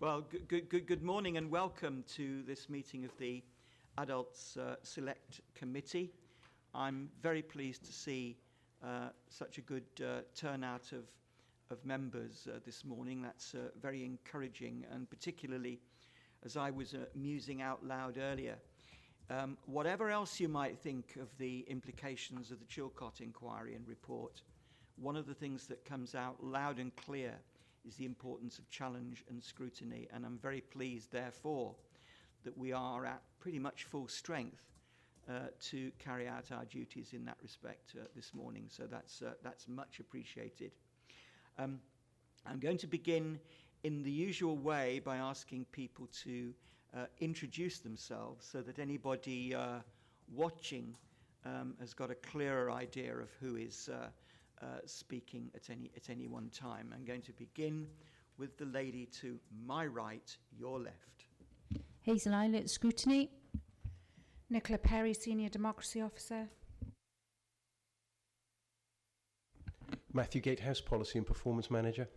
Well, good morning and welcome to this meeting of the Adults Select Committee. I'm very pleased to see such a good turnout of members this morning. That's very encouraging, and particularly as I was musing out loud earlier, whatever else you might think of the implications of the Chilcot inquiry and report, one of the things that comes out loud and clear is the importance of challenge and scrutiny, and I'm very pleased, therefore, that we are at pretty much full strength to carry out our duties in that respect this morning. So that's much appreciated. I'm going to begin in the usual way by asking people to introduce themselves so that anybody watching has got a clearer idea of who is speaking at any one time. I'm going to begin with the lady to my right, your left. Hazel Eilert, Scrutiny. Nicola Perry, Senior Democracy Officer. Matthew Gatehouse, Policy and Performance Manager.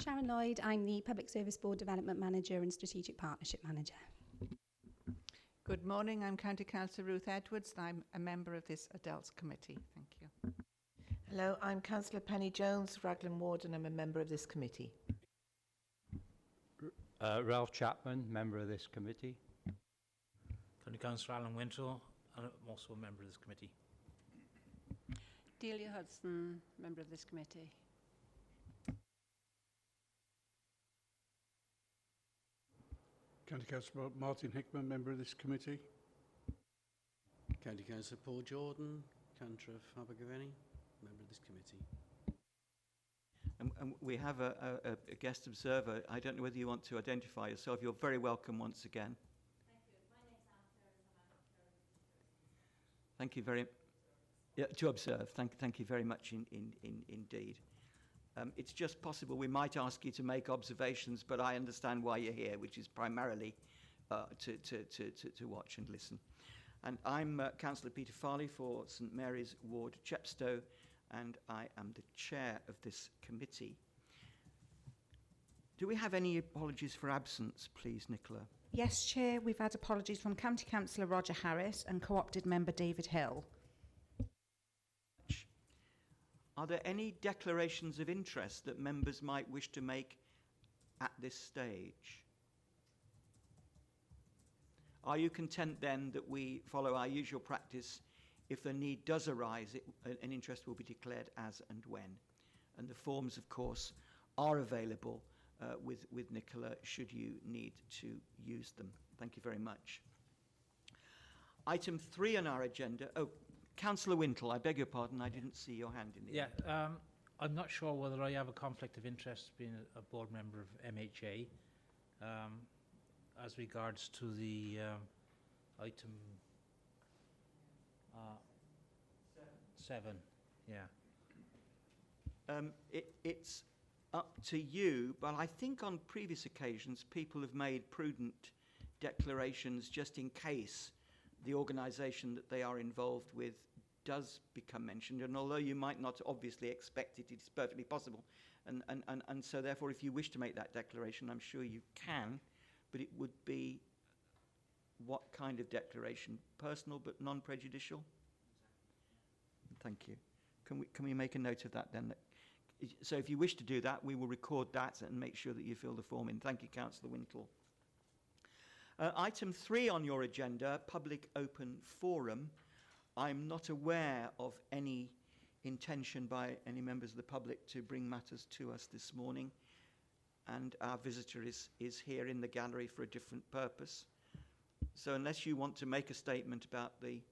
Sharon Lloyd, I'm the Public Service Board Development Manager and Strategic Partnership Manager. Good morning, I'm County Councillor Ruth Edwards and I'm a member of this Adults Committee. Thank you. Hello, I'm Councillor Penny Jones, Raglan Ward, and I'm a member of this committee. Ralph Chapman, member of this committee. County Councillor Alan Wintle, and I'm also a member of this committee. Delia Hudson, member of this committee. County Councillor Martin Hickman, member of this committee. County Councillor Paul Jordan, Cantref Abergavenny, member of this committee. And we have a guest observer. I don't know whether you want to identify yourself. You're very welcome once again. Thank you. My name's Anne Ferris. Thank you very much. Yeah, to observe. Thank you very much indeed. It's just possible we might ask you to make observations, but I understand why you're here, which is primarily to watch and listen. And I'm Councillor Peter Farley for St Mary's Ward, Chepstow, and I am the chair of this committee. Do we have any apologies for absence, please, Nicola? Yes, Chair, we've had apologies from County Councillor Roger Harris and co-opted member David Hill. Are there any declarations of interest that members might wish to make at this stage? Are you content then that we follow our usual practice? If the need does arise, an interest will be declared as and when. And the forms, of course, are available with Nicola should you need to use them. Thank you very much. Item 3 on our agenda. Oh, Councillor Wintle, I beg your pardon, I didn't see your hand in the air. Yeah, I'm not sure whether I have a conflict of interest being a board member of MHA. As regards to the item 7, yeah. It's up to you, but I think on previous occasions people have made prudent declarations just in case the organisation that they are involved with does become mentioned, and although you might not obviously expect it, it's perfectly possible, and so therefore if you wish to make that declaration, I'm sure you can, but it would be what kind of declaration? Personal but non-prejudicial? Thank you. Can we make a note of that then? So if you wish to do that, we will record that and make sure that you fill the form in. Thank you, Councillor Wintle. Item 3 on your agenda, public open forum. I'm not aware of any intention by any members of the public to bring matters to us this morning, and our visitor is here in the gallery for a different purpose. So unless you want to make a statement about the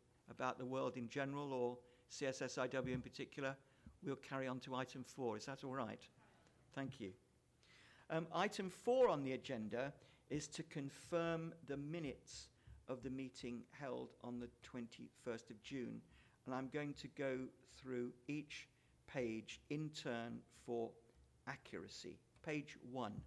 world in general or CSSIW in particular, we'll carry on to item 4. Is that all right? Thank you. Item 4 on the agenda is to confirm the minutes of the meeting held on the 21st of June. And I'm going to go through each page in turn for accuracy. Page 1.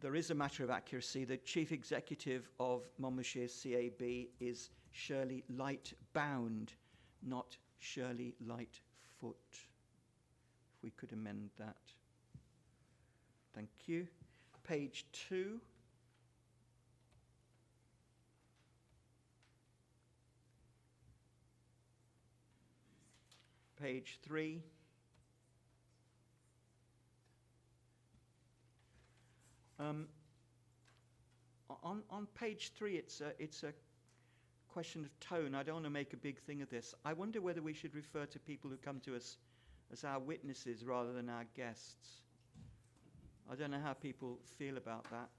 There is a matter of accuracy. The Chief Executive of Monmouthshire CAB is Shirley Lightbound, not Shirley Lightfoot. we could amend that. Thank you. Page 2. Page 3. On page 3, it's a question of tone. I don't want to make a big thing of this. I wonder whether we should refer to people who come to us as our witnesses rather than our guests. I don't know how people feel about that.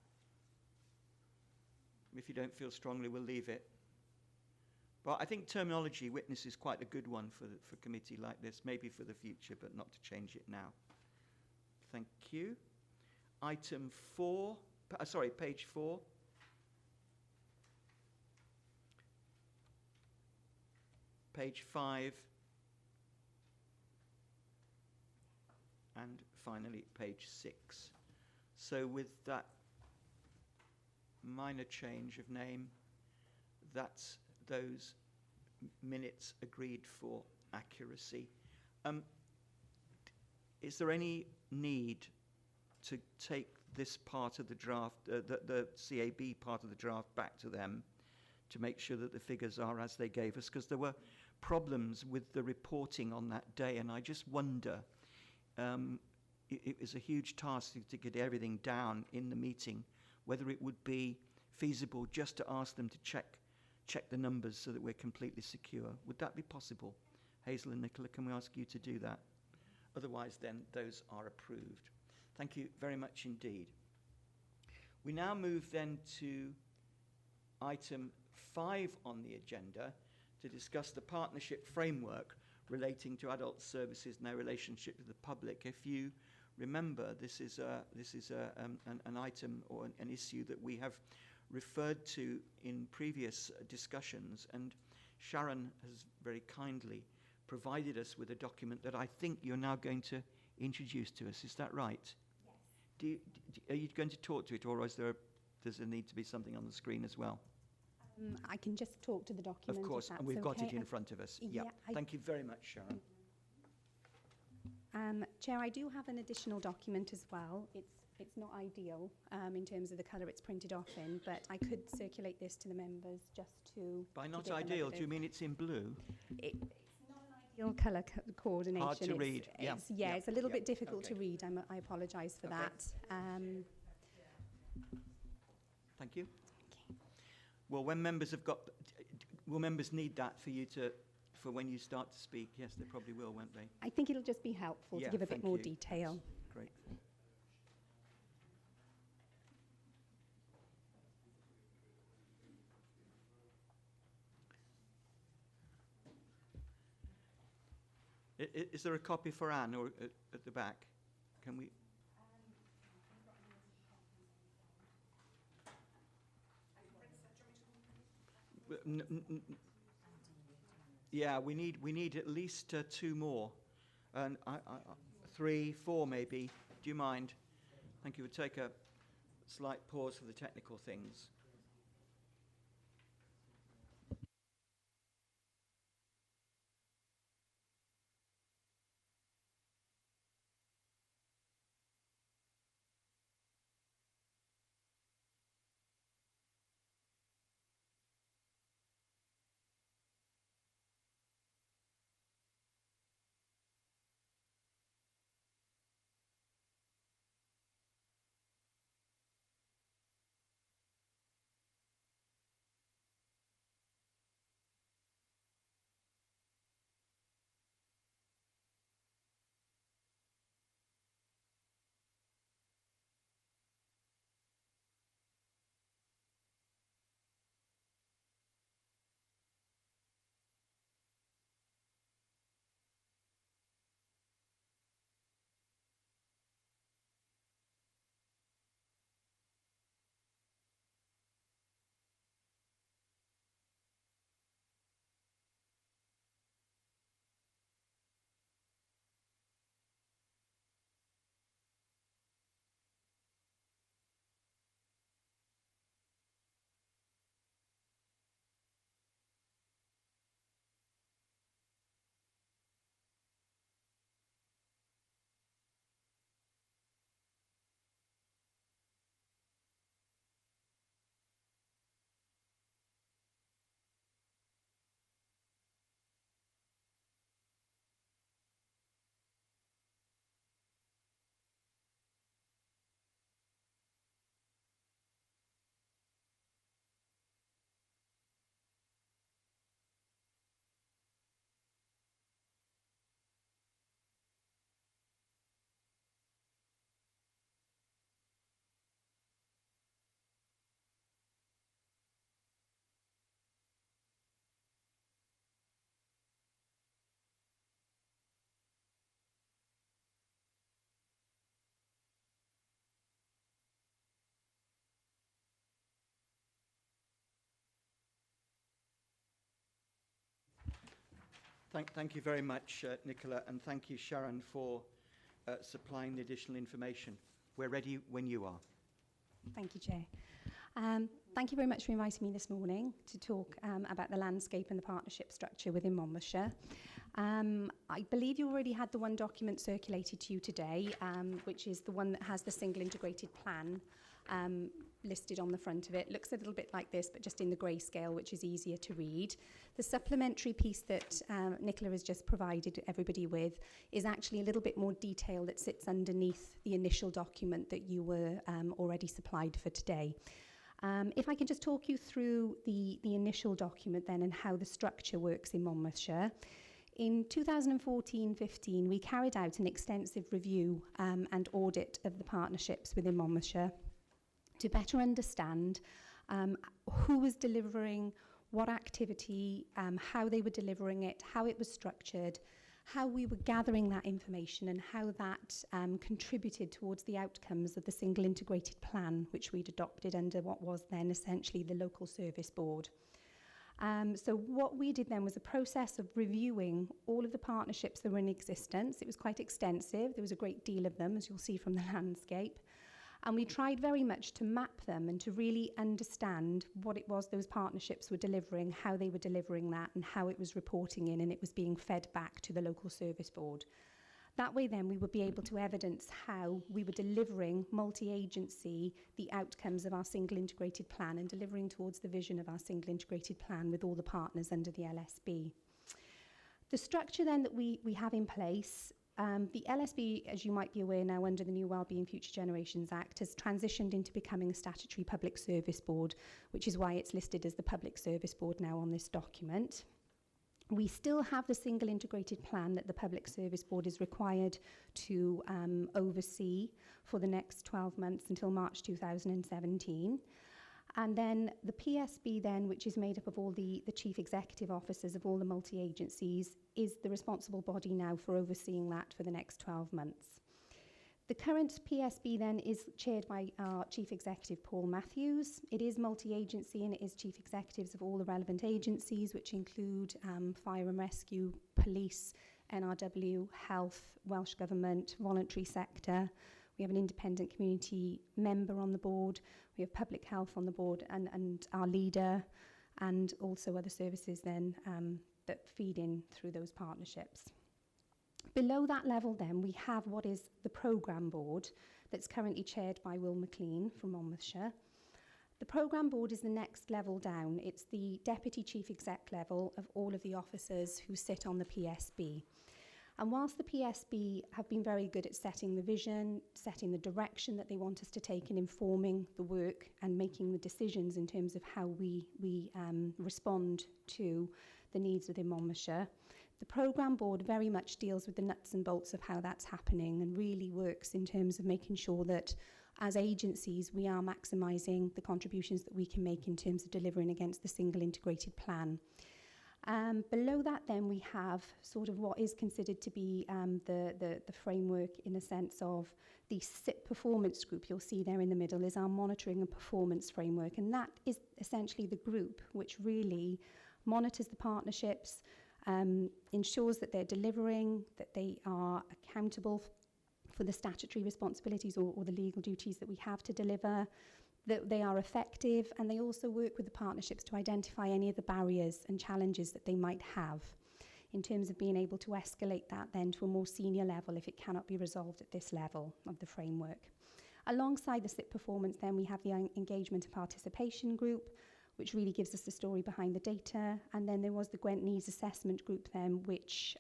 If you don't feel strongly, we'll leave it. But I think terminology, witness, is quite a good one for a committee like this, maybe for the future, but not to change it now. Thank you. Item 4, page 4. Page 5. And finally, page 6. So with that minor change of name, that's those minutes agreed for accuracy. Is there any need to take this part of the draft, the CAB part of the draft, back to them to make sure that the figures are as they gave us? Because there were problems with the reporting on that day, and I just wonder, it was a huge task to get everything down in the meeting, whether it would be feasible just to ask them to check the numbers so that we're completely secure. Would that be possible? Hazel and Nicola, can we ask you to do that? Otherwise, then, those are approved. Thank you very much indeed. We now move then to item 5 on the agenda to discuss the partnership framework relating to adult services and their relationship with the public. If you remember, this is an item or an issue that we have referred to in previous discussions, and Sharon has very kindly provided us with a document that I think you're now going to introduce to us. Is that right? Yes. Are you going to talk to it, or does there need to be something on the screen as well? I can just talk to the document. Of course, and we've got it in front of us. Yeah. Thank you very much, Sharon. Chair, I do have an additional document as well. It's not ideal in terms of the colour it's printed off in, but I could circulate this to the members just to... By not ideal, do you mean it's in blue? It's not an ideal colour coordination. Hard to read. It's a little bit difficult to read. I apologise for that. Thank you. Well, when members will members need that for you for when you start to speak? Yes, they probably will, won't they? I think it'll just be helpful to give a bit more detail. Great. Is there a copy for Anne or at the back? Can we? Yeah, we need at least 2 more, and 3, 4 maybe. Do you mind? Thank you. We'll take a slight pause for the technical things. Thank you very much, Nicola, and thank you, Sharon, for supplying the additional information. We're ready when you are. Thank you, Chair. Thank you very much for inviting me this morning to talk about the landscape and the partnership structure within Monmouthshire. I believe you already had the one document circulated to you today, which is the one that has the single integrated plan listed on the front of it. Looks a little bit like this, but just in the grayscale, which is easier to read. The supplementary piece that Nicola has just provided everybody with is actually a little bit more detail that sits underneath the initial document that you were already supplied for today. If I can just talk you through the initial document then and how the structure works in Monmouthshire. In 2014-15, we carried out an extensive review and audit of the partnerships within Monmouthshire to better understand who was delivering what activity, how they were delivering it, how it was structured, how we were gathering that information and how that contributed towards the outcomes of the single integrated plan, which we'd adopted under what was then essentially the local service board. So what we did then was a process of reviewing all of the partnerships that were in existence. It was quite extensive. There was a great deal of them, as you'll see from the landscape. And we tried very much to map them and to really understand what it was those partnerships were delivering, how they were delivering that, and how it was reporting in and it was being fed back to the local service board. That way then we would be able to evidence how we were delivering multi-agency the outcomes of our single integrated plan and delivering towards the vision of our single integrated plan with all the partners under the LSB. The structure then that we have in place, the LSB, as you might be aware now under the new Wellbeing Future Generations Act, has transitioned into becoming a statutory public service board, which is why it's listed as the public service board now on this document. We still have the single integrated plan that the Public Service Board is required to oversee for the next 12 months until March 2017. And then the PSB then, which is made up of all the chief executive officers of all the multi-agencies, is the responsible body now for overseeing that for the next 12 months. The current PSB then is chaired by our Chief Executive, Paul Matthews. It is multi-agency and it is chief executives of all the relevant agencies, which include fire and rescue, police, NRW, health, Welsh Government, voluntary sector. We have an independent community member on the board. We have public health on the board and our leader, and also other services then that feed in through those partnerships. Below that level then, we have what is the programme board that's currently chaired by Will McLean from Monmouthshire. The programme board is the next level down. It's the deputy chief exec level of all of the officers who sit on the PSB. And whilst the PSB have been very good at setting the vision, setting the direction that they want us to take and informing the work and making the decisions in terms of how we respond to the needs within Monmouthshire, the programme board very much deals with the nuts and bolts of how that's happening and really works in terms of making sure that as agencies we are maximising the contributions that we can make in terms of delivering against the single integrated plan. Below that then we have sort of what is considered to be the framework in a sense of the SIP performance group. You'll see there in the middle is our monitoring and performance framework, and that is essentially the group which really monitors the partnerships, ensures that they're delivering, that they are accountable for the statutory responsibilities or the legal duties that we have to deliver, that they are effective, and they also work with the partnerships to identify any of the barriers and challenges that they might have in terms of being able to escalate that then to a more senior level if it cannot be resolved at this level of the framework. Alongside the SIP performance then we have the engagement and participation group, which really gives us the story behind the data, and then there was the Gwent Needs Assessment group then, which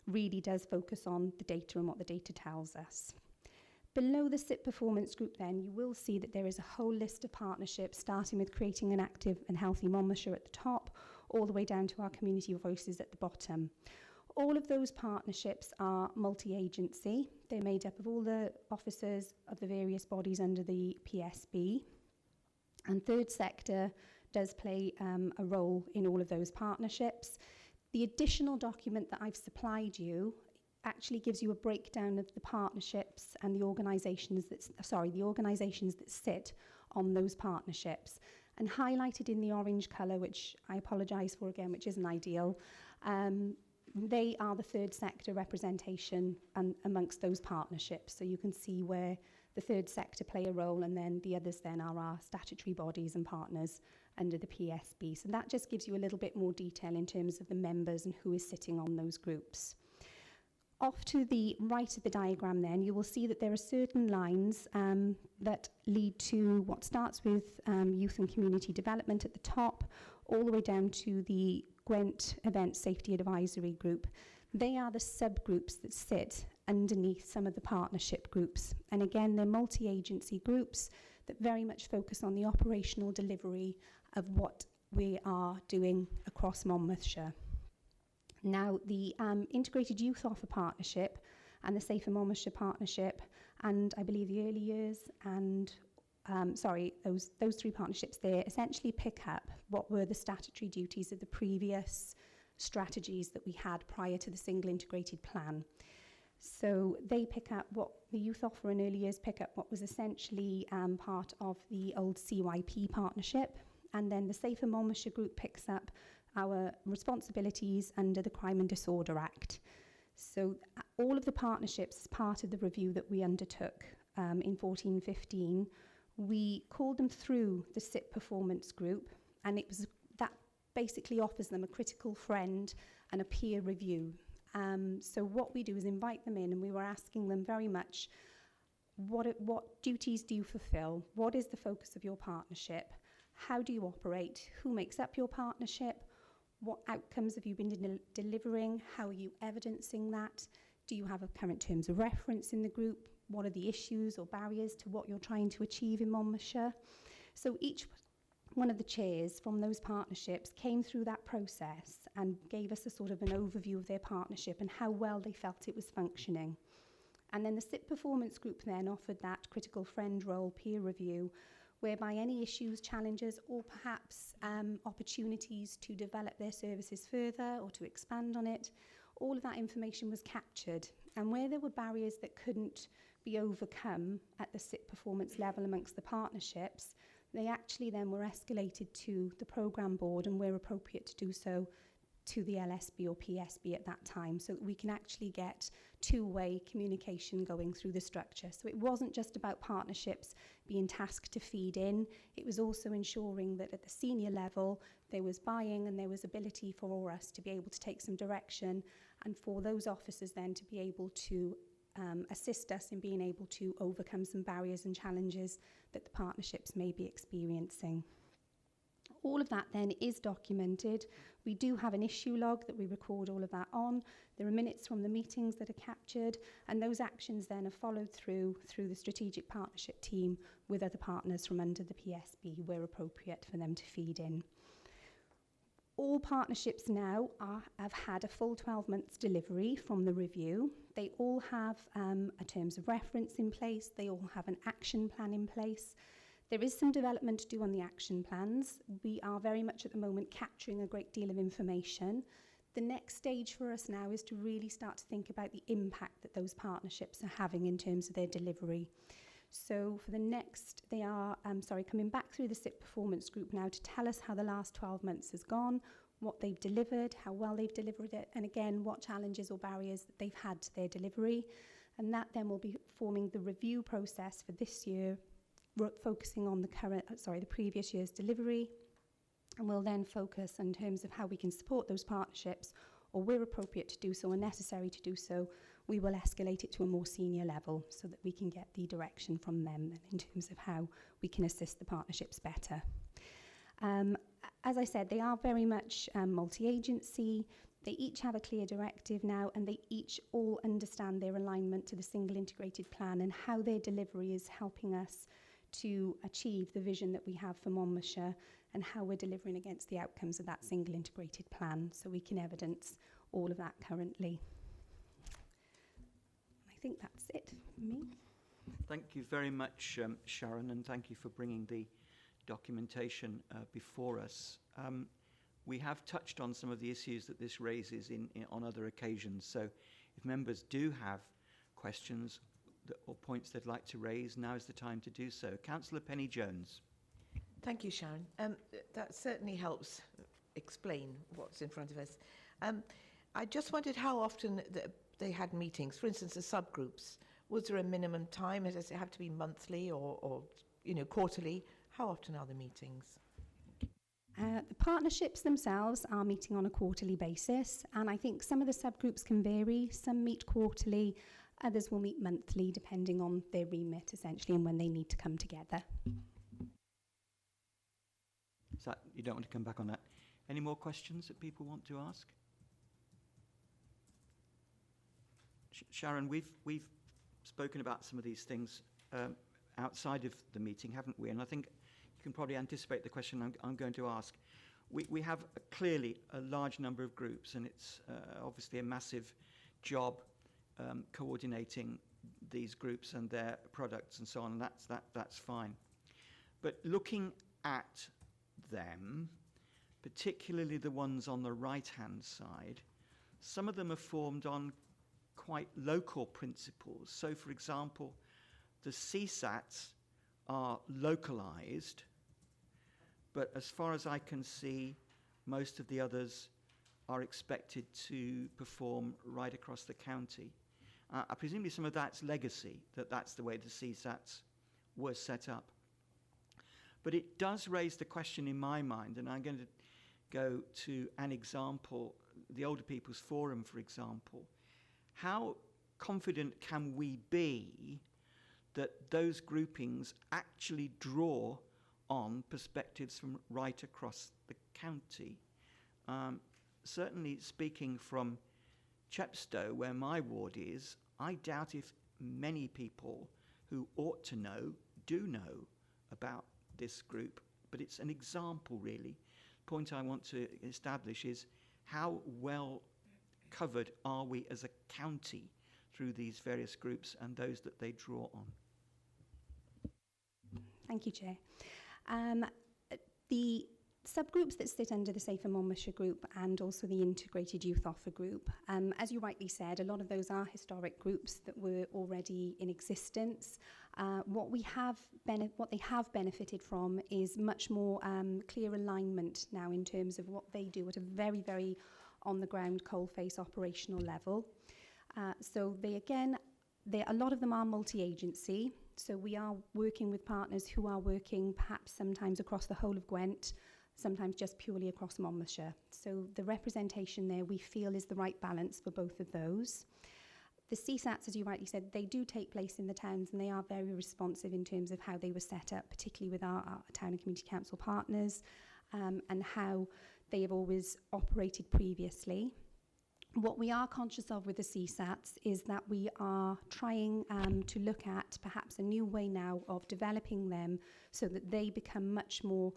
really does focus on the data and what the data tells us. Below the SIP performance group then, you will see that there is a whole list of partnerships, starting with creating an active and healthy Monmouthshire at the top, all the way down to our community voices at the bottom. All of those partnerships are multi-agency. They're made up of all the officers of the various bodies under the PSB. And third sector does play a role in all of those partnerships. The additional document that I've supplied you actually gives you a breakdown of the partnerships and the organisations that sit on those partnerships. And highlighted in the orange colour, which I apologise for again, which isn't ideal, they are the third sector representation amongst those partnerships. So you can see where the third sector play a role, and then the others then are our statutory bodies and partners under the PSB. So that just gives you a little bit more detail in terms of the members and who is sitting on those groups. Off to the right of the diagram then, you will see that there are certain lines that lead to what starts with youth and community development at the top, all the way down to the Gwent Event Safety Advisory Group. They are the subgroups that sit underneath some of the partnership groups. And again, they're multi-agency groups that very much focus on the operational delivery of what we are doing across Monmouthshire. Now, the Integrated Youth Offer Partnership and the Safer Monmouthshire Partnership, and I believe the Early Years and those three partnerships there essentially pick up what were the statutory duties of the previous strategies that we had prior to the single integrated plan. So they pick up what the Youth Offer and Early Years pick up what was essentially part of the old CYP partnership, and then the Safer Monmouthshire group picks up our responsibilities under the Crime and Disorder Act. So all of the partnerships, as part of the review that we undertook in 14-15, we called them through the SIP performance group, and it was that basically offers them a critical friend and a peer review. So what we do is invite them in, and we were asking them very much, what duties do you fulfill? What is the focus of your partnership? How do you operate? Who makes up your partnership? What outcomes have you been delivering? How are you evidencing that? Do you have a current terms of reference in the group? What are the issues or barriers to what you're trying to achieve in Monmouthshire? So each one of the chairs from those partnerships came through that process and gave us a sort of an overview of their partnership and how well they felt it was functioning. And then the SIP performance group then offered that critical friend role peer review, whereby any issues, challenges, or perhaps opportunities to develop their services further or to expand on it, all of that information was captured. And where there were barriers that couldn't be overcome at the SIP performance level amongst the partnerships, they actually then were escalated to the programme board, and where appropriate to do so, to the LSB or PSB at that time, so that we can actually get two-way communication going through the structure. So it wasn't just about partnerships being tasked to feed in, it was also ensuring that at the senior level there was buy-in and there was ability for us to be able to take some direction, and for those officers then to be able to assist us in being able to overcome some barriers and challenges that the partnerships may be experiencing. All of that then is documented. We do have an issue log that we record all of that on. There are minutes from the meetings that are captured, and those actions then are followed through the strategic partnership team with other partners from under the PSB where appropriate for them to feed in. All partnerships now have had a full 12 months delivery from the review. They all have a terms of reference in place. They all have an action plan in place. There is some development to do on the action plans. We are very much at the moment capturing a great deal of information. The next stage for us now is to really start to think about the impact that those partnerships are having in terms of their delivery. So for the next, they are coming back through the SIP performance group now to tell us how the last 12 months has gone, what they've delivered, how well they've delivered it, and again, what challenges or barriers that they've had to their delivery. And that then will be forming the review process for this year, focusing on the previous year's delivery, and we'll then focus in terms of how we can support those partnerships, or where appropriate to do so and necessary to do so, we will escalate it to a more senior level so that we can get the direction from them in terms of how we can assist the partnerships better. As I said, they are very much multi-agency. They each have a clear directive now, and they each all understand their alignment to the single integrated plan and how their delivery is helping us to achieve the vision that we have for Monmouthshire and how we're delivering against the outcomes of that single integrated plan, so we can evidence all of that currently. I think that's it for me. Thank you very much, Sharon, and thank you for bringing the documentation before us. We have touched on some of the issues that this raises on other occasions, so if members do have questions or points they'd like to raise, now is the time to do so. Councillor Penny-Jones. Thank you, Sharon. That certainly helps explain what's in front of us. I just wondered how often they had meetings. For instance, the subgroups. Was there a minimum time? Does it have to be monthly or quarterly? How often are the meetings? The partnerships themselves are meeting on a quarterly basis, and I think some of the subgroups can vary. Some meet quarterly, others will meet monthly, depending on their remit, essentially, and when they need to come together. So you don't want to come back on that. Any more questions that people want to ask? Sharon, we've spoken about some of these things outside of the meeting, haven't we? And I think you can probably anticipate the question I'm going to ask. We have clearly a large number of groups, and it's obviously a massive job coordinating these groups and their products and so on, and that's fine. But looking at them, particularly the ones on the right-hand side, some of them are formed on quite local principles. So, for example, the CSATs are localized, but as far as I can see, most of the others are expected to perform right across the county. Presumably some of that's legacy, that's the way the CSATs were set up. But it does raise the question in my mind, and I'm going to go to an example, the Older People's Forum, for example. How confident can we be that those groupings actually draw on perspectives from right across the county? Certainly speaking from Chepstow, where my ward is, I doubt if many people who ought to know do know about this group, but it's an example really. The point I want to establish is how well covered are we as a county through these various groups and those that they draw on. Thank you, Chair. The subgroups that sit under the Safer Monmouthshire group and also the Integrated Youth Offer group, as you rightly said, a lot of those are historic groups that were already in existence. What they have benefited from is much more clear alignment now in terms of what they do at a very, very on-the-ground, coalface operational level. So a lot of them are multi-agency. So we are working with partners who are working perhaps sometimes across the whole of Gwent, sometimes just purely across Monmouthshire. So the representation there we feel is the right balance for both of those. The CSATs, as you rightly said, they do take place in the towns and they are very responsive in terms of how they were set up, particularly with our town and community council partners, and how they have always operated previously. What we are conscious of with the CSATs is that we are trying to look at perhaps a new way now of developing them so that they become much more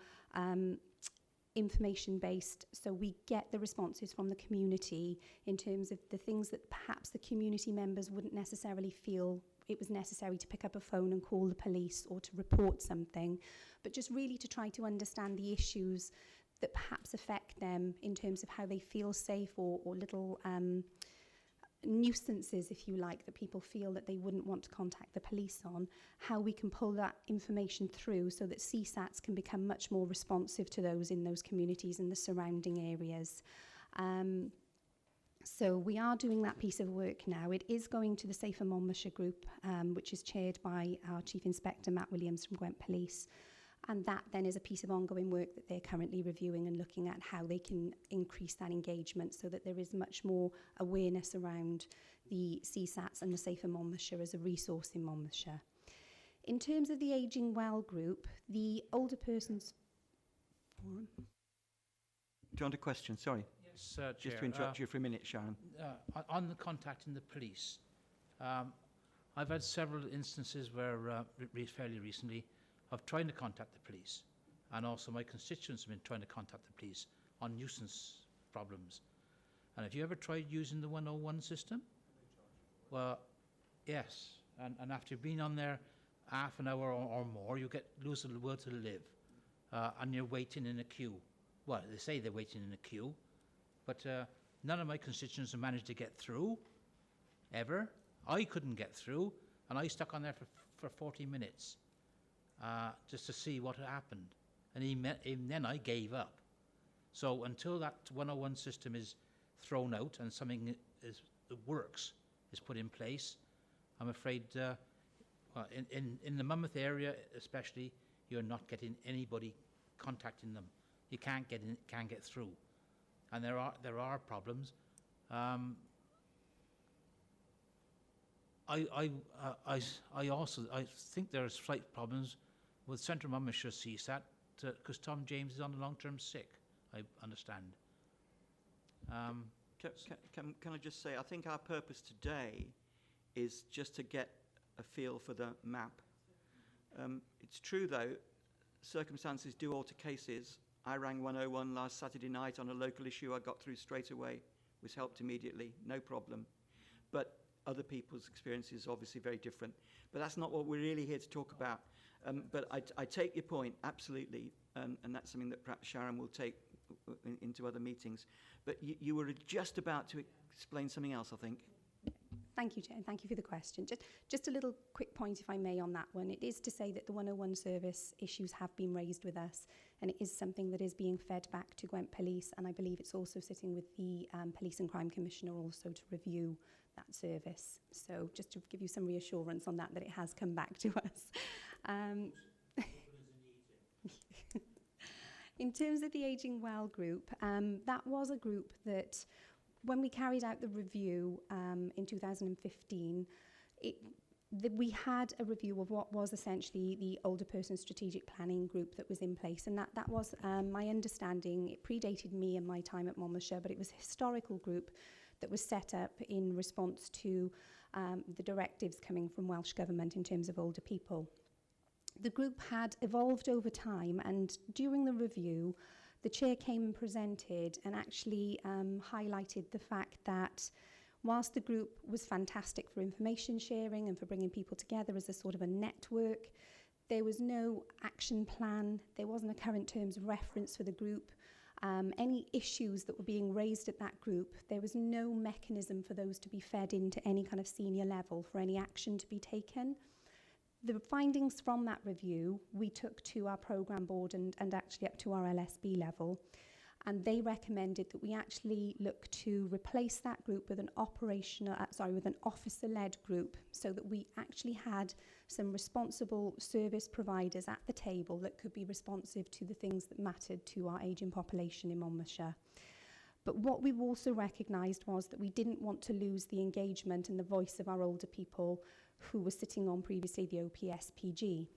information-based, so we get the responses from the community in terms of the things that perhaps the community members wouldn't necessarily feel it was necessary to pick up a phone and call the police or to report something, but just really to try to understand the issues that perhaps affect them in terms of how they feel safe or little nuisances, if you like, that people feel that they wouldn't want to contact the police on, how we can pull that information through so that CSATs can become much more responsive to those in those communities and the surrounding areas. So we are doing that piece of work now. It is going to the Safer Monmouthshire group, which is chaired by our Chief Inspector, Matt Williams from Gwent Police. And that then is a piece of ongoing work that they're currently reviewing and looking at how they can increase that engagement so that there is much more awareness around the CSATs and the Safer Monmouthshire as a resource in Monmouthshire. In terms of the Ageing Well group, the Older Persons Forum. Do you want a question? Sorry. Yes, Just Chair. to interrupt you for a minute, Sharon. On the contacting the police, I've had several instances where, fairly recently, of trying to contact the police, and also my constituents have been trying to contact the police on nuisance problems. And have you ever tried using the 101 system? Well, yes, and after you've been on there half an hour or more, you lose the will to live, and you're waiting in a queue. Well, they say they're waiting in a queue, but none of my constituents have managed to get through, ever. I couldn't get through, and I stuck on there for 40 minutes. Just to see what had happened. And even then I gave up. So until that 101 system is thrown out and something that works is put in place, I'm afraid, well, in the Monmouth area especially, you're not getting anybody contacting them. You can't get through, and there are problems. I also think there are slight problems with Central Monmouthshire CSAT because Tom James is on long-term sick, I understand. Can I just say, I think our purpose today is just to get a feel for the map. It's true, though, circumstances do alter cases. I rang 101 last Saturday night on a local issue. I got through straight away, was helped immediately, no problem. But other people's experience is obviously very different. But that's not what we're really here to talk about. But I take your point, absolutely, and that's something that perhaps Sharon will take into other meetings. But you were just about to explain something else, I think. Thank you, Chair, and thank you for the question. Just a little quick point, if I may, on that one. It is to say that the 101 service issues have been raised with us, and it is something that is being fed back to Gwent Police, and I believe it's also sitting with the Police and Crime Commissioner also to review that service. So just to give you some reassurance on that it has come back to us. In terms of the Ageing Well group, that was a group that, when we carried out the review in 2015, we had a review of what was essentially the older person strategic planning group that was in place, and that was my understanding. It predated me and my time at Monmouthshire, but it was a historical group that was set up in response to the directives coming from Welsh Government in terms of older people. The group had evolved over time, and during the review, the chair came and presented and actually highlighted the fact that whilst the group was fantastic for information sharing and for bringing people together as a sort of a network, there was no action plan, there wasn't a current terms of reference for the group. Any issues that were being raised at that group, there was no mechanism for those to be fed into any kind of senior level for any action to be taken. The findings from that review we took to our programme board and actually up to our LSB level, and they recommended that we actually look to replace that group with an officer-led group, so that we actually had some responsible service providers at the table that could be responsive to the things that mattered to our ageing population in Monmouthshire. But what we've also recognised was that we didn't want to lose the engagement and the voice of our older people who were sitting on previously the OPSPG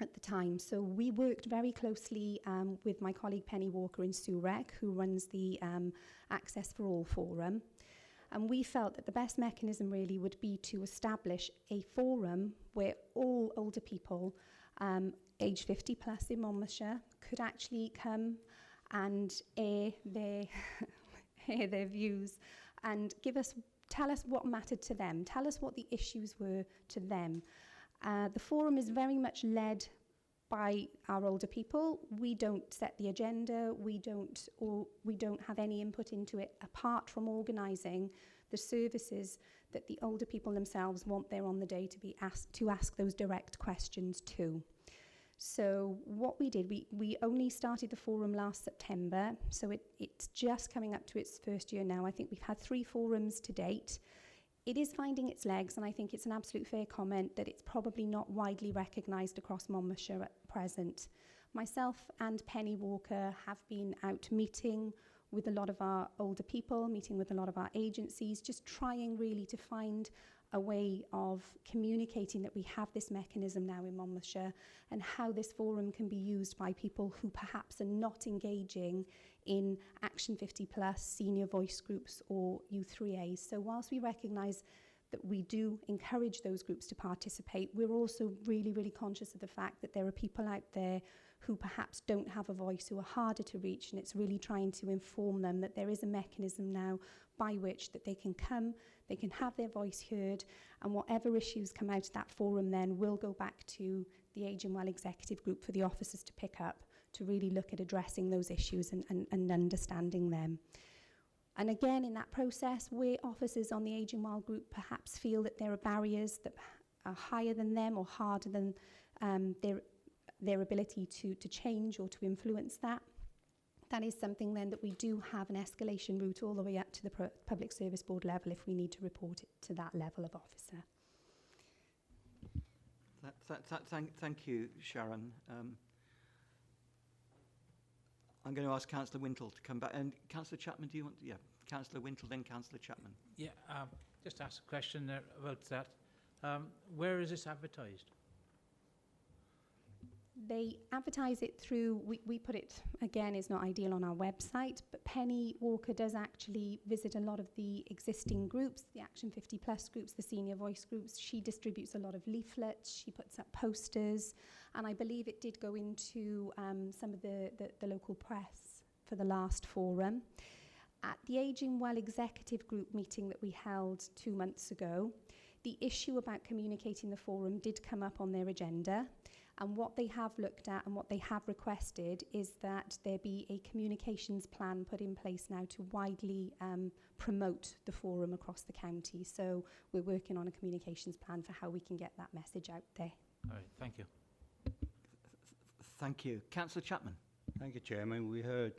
at the time. So we worked very closely with my colleague Penny Walker in SUREC, who runs the Access for All forum. And we felt that the best mechanism really would be to establish a forum where all older people aged 50 plus in Monmouthshire could actually come and air their views and tell us what mattered to them, tell us what the issues were to them. The forum is very much led by our older people. We don't set the agenda, we don't have any input into it apart from organising the services that the older people themselves want there on the day to be asked to ask those direct questions to. So what we did, we only started the forum last September, so it's just coming up to its first year now. I think we've had 3 forums to date. It is finding its legs, and I think it's an absolute fair comment that it's probably not widely recognised across Monmouthshire at present. Myself and Penny Walker have been out meeting with a lot of our older people, meeting with a lot of our agencies, just trying really to find a way of communicating that we have this mechanism now in Monmouthshire and how this forum can be used by people who perhaps are not engaging in Action 50 Plus, senior voice groups or U3As. So whilst we recognise that we do encourage those groups to participate, we're also really, really conscious of the fact that there are people out there who perhaps don't have a voice, who are harder to reach, and it's really trying to inform them that there is a mechanism now by which that they can come, they can have their voice heard, and whatever issues come out of that forum then will go back to the Ageing Well Executive Group for the officers to pick up, to really look at addressing those issues and understanding them. And again, in that process, where officers on the Ageing Well group perhaps feel that there are barriers that are higher than them or harder than their ability to change or to influence that, that is something then that we do have an escalation route all the way up to the Public Service Board level if we need to report it to that level of officer. Thank you, Sharon. I'm going to ask Councillor Wintle to come back. And Councillor Chapman, do you want... Yeah, Councillor Wintle, then Councillor Chapman. Yeah, just ask a question there about that. Where is this advertised? They advertise it through, we put it, again, it's not ideal on our website, but Penny Walker does actually visit a lot of the existing groups, the Action 50 Plus groups, the Senior Voice groups. She distributes a lot of leaflets, she puts up posters, and I believe it did go into some of the local press for the last forum. At the Ageing Well Executive Group meeting that we held 2 months ago, the issue about communicating the forum did come up on their agenda. And what they have looked at and what they have requested is that there be a communications plan put in place now to widely promote the forum across the county. So we're working on a communications plan for how we can get that message out there. All right, thank you. Thank you. Councillor Chapman. Thank you, Chairman. We heard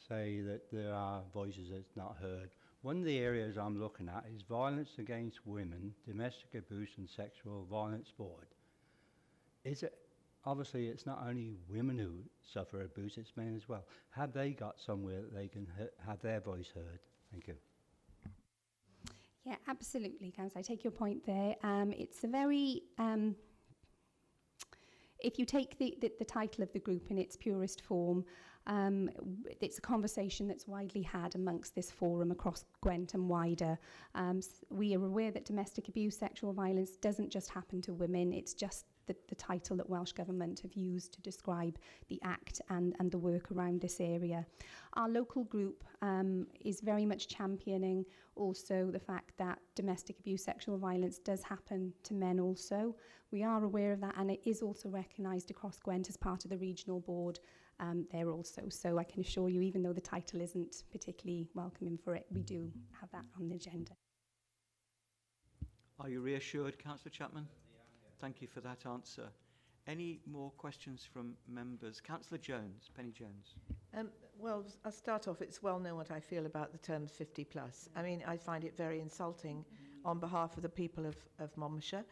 say that there are voices that's not heard. One of the areas I'm looking at is Violence Against Women, Domestic Abuse and Sexual Violence Board. Is it, obviously it's not only women who suffer abuse, it's men as well. Have they got somewhere that they can have their voice heard? Thank you. Yeah, absolutely, Councillor. I take your point there. It's a very, if you take the title of the group in its purest form, it's a conversation that's widely had amongst this forum across Gwent and wider. We are aware that domestic abuse, sexual violence doesn't just happen to women, it's just the title that Welsh Government have used to describe the Act and the work around this area. Our local group is very much championing also the fact that domestic abuse, sexual violence does happen to men also. We are aware of that, and it is also recognised across Gwent as part of the regional board there also. So I can assure you, even though the title isn't particularly welcoming for it, we do have that on the agenda. Are you reassured, Councillor Chapman? Thank you for that answer. Any more questions from members? Councillor Jones, Penny Jones. Well, I'll start off. It's well known what I feel about the term 50 plus. I mean, I find it very insulting on behalf of the people of Monmouthshire.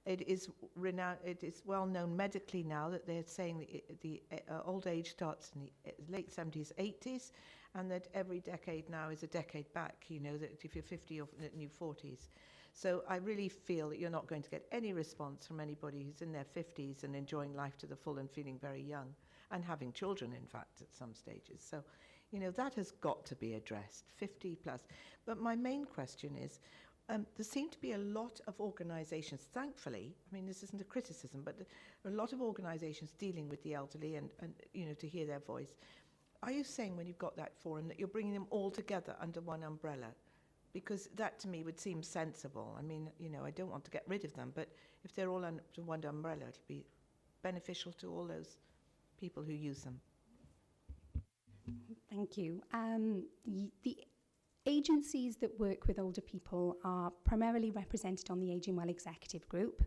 It is renowned. It is well known medically now that they're saying the old age starts in the late 70s, 80s, and that every decade now is a decade back. You know, that if you're 50 or in your 40s. So I really feel that you're not going to get any response from anybody who's in their 50s and enjoying life to the full and feeling very young and having children, in fact, at some stages. So, you know, that has got to be addressed, 50 plus. But my main question is, there seem to be a lot of organisations, thankfully, I mean, this isn't a criticism, but there are a lot of organisations dealing with the elderly and, you know, to hear their voice. Are you saying when you've got that forum that you're bringing them all together under one umbrella? Because that to me would seem sensible. I mean, you know, I don't want to get rid of them, but if they're all under one umbrella, it'll be beneficial to all those people who use them. Thank you. The agencies that work with older people are primarily represented on the Ageing Well Executive Group.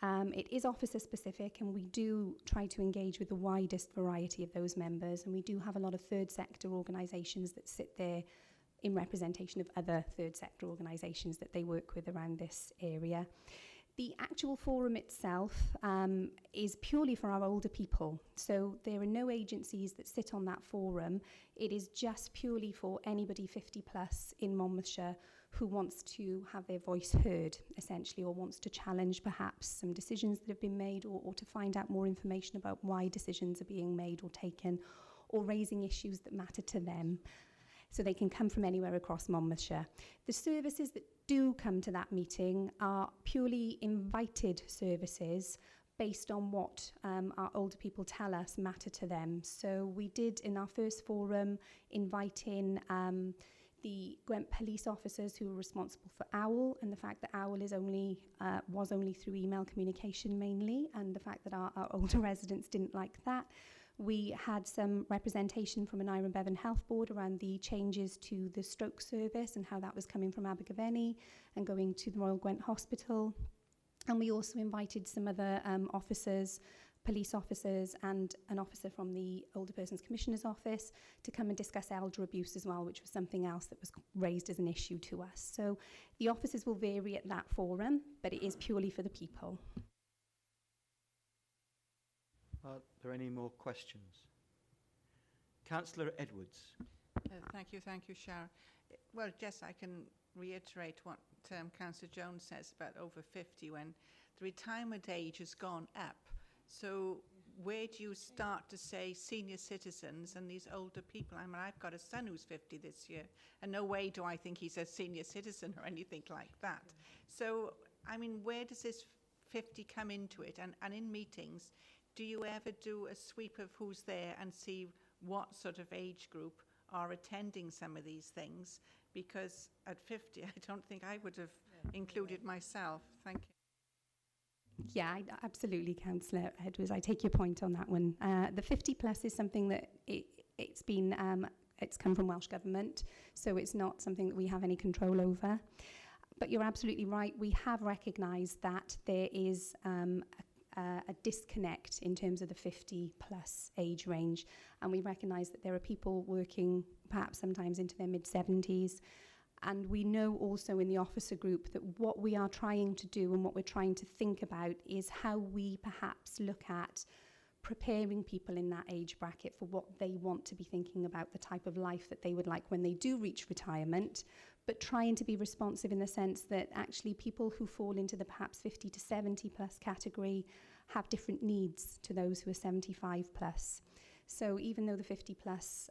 It is officer specific, and we do try to engage with the widest variety of those members, and we do have a lot of third sector organisations that sit there in representation of other third sector organisations that they work with around this area. The actual forum itself is purely for our older people. So there are no agencies that sit on that forum. It is just purely for anybody 50 plus in Monmouthshire who wants to have their voice heard, essentially, or wants to challenge perhaps some decisions that have been made, or to find out more information about why decisions are being made or taken, or raising issues that matter to them. So they can come from anywhere across Monmouthshire. The services that do come to that meeting are purely invited services based on what our older people tell us matter to them. So we did, in our first forum, invite in the Gwent police officers who were responsible for OWL, and the fact that OWL is was only through email communication mainly, and the fact that our older residents didn't like that. We had some representation from an Iron Bevan Health Board around the changes to the stroke service and how that was coming from Abergavenny and going to the Royal Gwent Hospital. And we also invited some other officers, police officers and an officer from the Older Persons Commissioner's Office to come and discuss elder abuse as well, which was something else that was raised as an issue to us. So the officers will vary at that forum, but it is purely for the people. Are there any more questions? Councillor Edwards. Thank you, Sharon. Well, Jess, I can reiterate what Councillor Jones says about over 50 when the retirement age has gone up. So where do you start to say senior citizens and these older people? I mean, I've got a son who's 50 this year, and no way do I think he's a senior citizen or anything like that. So, I mean, where does this 50 come into it? And in meetings, do you ever do a sweep of who's there and see what sort of age group are attending some of these things? Because at 50, I don't think I would have included myself. Thank you. Yeah, absolutely, Councillor Edwards. I take your point on that one. The 50 plus is something that it's come from Welsh Government, so it's not something that we have any control over. But you're absolutely right. We have recognised that there is a disconnect in terms of the 50 plus age range, and we recognise that there are people working perhaps sometimes into their mid-70s. And we know also in the officer group that what we are trying to do and what we're trying to think about is how we perhaps look at preparing people in that age bracket for what they want to be thinking about, the type of life that they would like when they do reach retirement, but trying to be responsive in the sense that actually people who fall into the perhaps 50 to 70 plus category have different needs to those who are 75 plus. So even though the 50 plus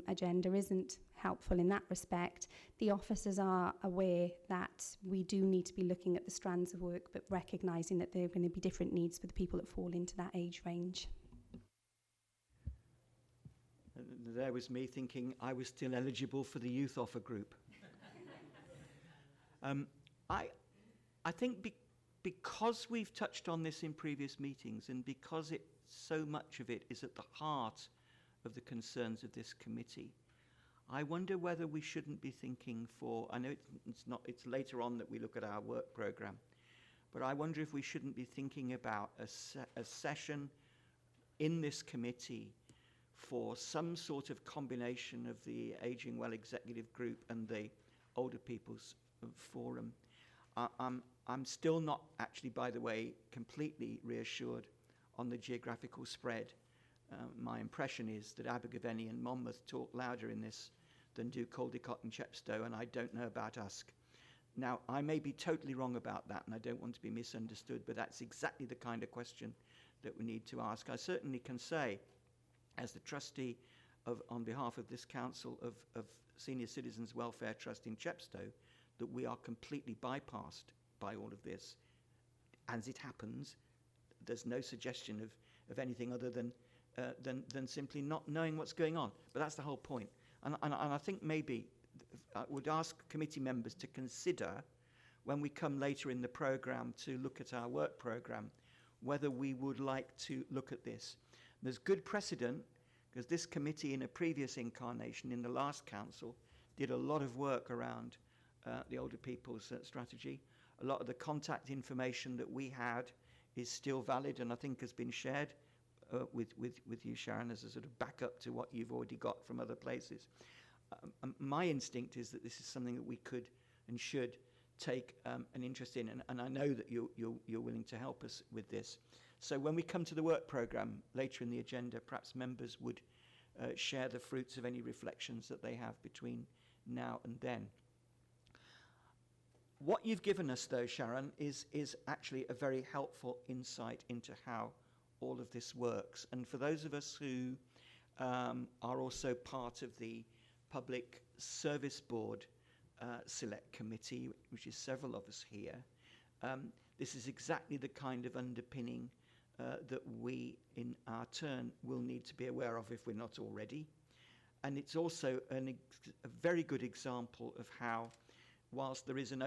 agenda isn't helpful in that respect, the officers are aware that we do need to be looking at the strands of work, but recognising that there are going to be different needs for the people that fall into that age range. There was me thinking I was still eligible for the youth offer group. I think because we've touched on this in previous meetings and because so much of it is at the heart of the concerns of this committee, I wonder whether we shouldn't be thinking I know it's later on that we look at our work programme, but I wonder if we shouldn't be thinking about a session in this committee for some sort of combination of the Ageing Well Executive Group and the Older People's Forum. I'm still not actually, by the way, completely reassured on the geographical spread. My impression is that Abergavenny and Monmouth talk louder in this than do Caldicot and Chepstow, and I don't know about Usk. Now, I may be totally wrong about that, and I don't want to be misunderstood, but that's exactly the kind of question that we need to ask. I certainly can say, as the trustee on behalf of this council of Senior Citizens Welfare Trust in Chepstow, that we are completely bypassed by all of this. As it happens, there's no suggestion of anything other than simply not knowing what's going on. But that's the whole point. And I think maybe I would ask committee members to consider, when we come later in the programme to look at our work programme, whether we would like to look at this. There's good precedent, because this committee in a previous incarnation, in the last council, did a lot of work around the older people's strategy. A lot of the contact information that we had is still valid and I think has been shared with you, Sharon, as a sort of backup to what you've already got from other places. My instinct is that this is something that we could and should take an interest in, and I know that you're willing to help us with this. So when we come to the work programme later in the agenda, perhaps members would share the fruits of any reflections that they have between now and then. What you've given us, though, Sharon, is actually a very helpful insight into how all of this works. And for those of us who are also part of the Public Service Board Select Committee, which is several of us here, this is exactly the kind of underpinning that we, in our turn, will need to be aware of if we're not already. And it's also a very good example of how, whilst there is an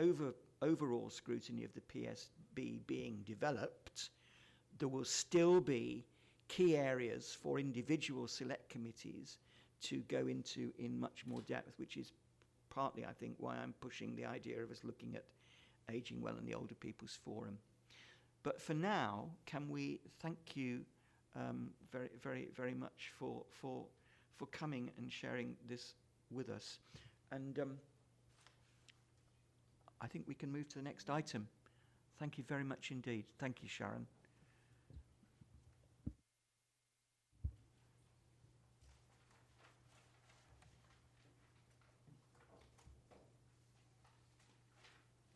overall scrutiny of the PSB being developed, there will still be key areas for individual select committees to go into in much more depth, which is partly, I think, why I'm pushing the idea of us looking at Ageing Well and the Older People's Forum. But for now, can we thank you very much for coming and sharing this with us. And I think we can move to the next item. Thank you very much indeed. Thank you, Sharon.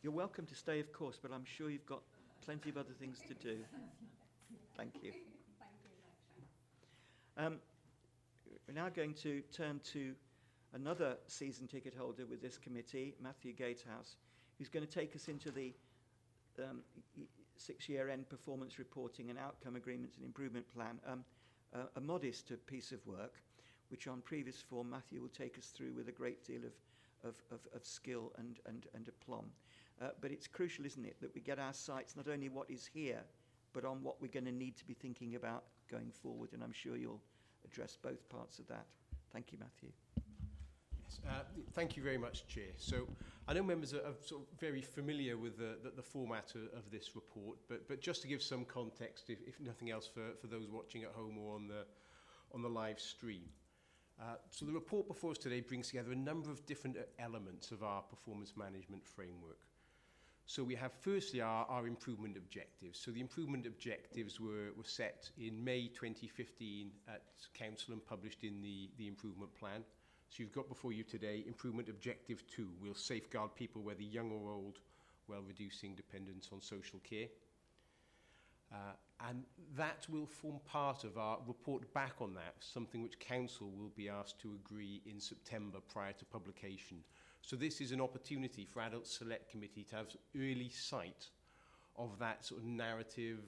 You're welcome to stay, of course, but I'm sure you've got plenty of other things to do. Thank you. We're now going to turn to another season ticket holder with this committee, Matthew Gatehouse, who's going to take us into the 6-year end performance reporting and outcome agreements and improvement plan, a modest piece of work, which on previous form Matthew will take us through with a great deal of skill and aplomb. But it's crucial, isn't it, that we get our sights not only what is here, but on what we're going to need to be thinking about going forward. And I'm sure you'll address both parts of that. Thank you, Matthew. Yes, thank you very much, Chair. So I know members are sort of very familiar with the format of this report, but just to give some context, if nothing else, for those watching at home or on the live stream. So the report before us today brings together a number of different elements of our performance management framework. So we have firstly our improvement objectives. So the improvement objectives were set in May 2015 at Council and published in the improvement plan. So you've got before you today improvement objective 2, will safeguard people whether young or old while reducing dependence on social care. And that will form part of our report back on that, something which Council will be asked to agree in September prior to publication. So this is an opportunity for Adult Select Committee to have early sight of that sort of narrative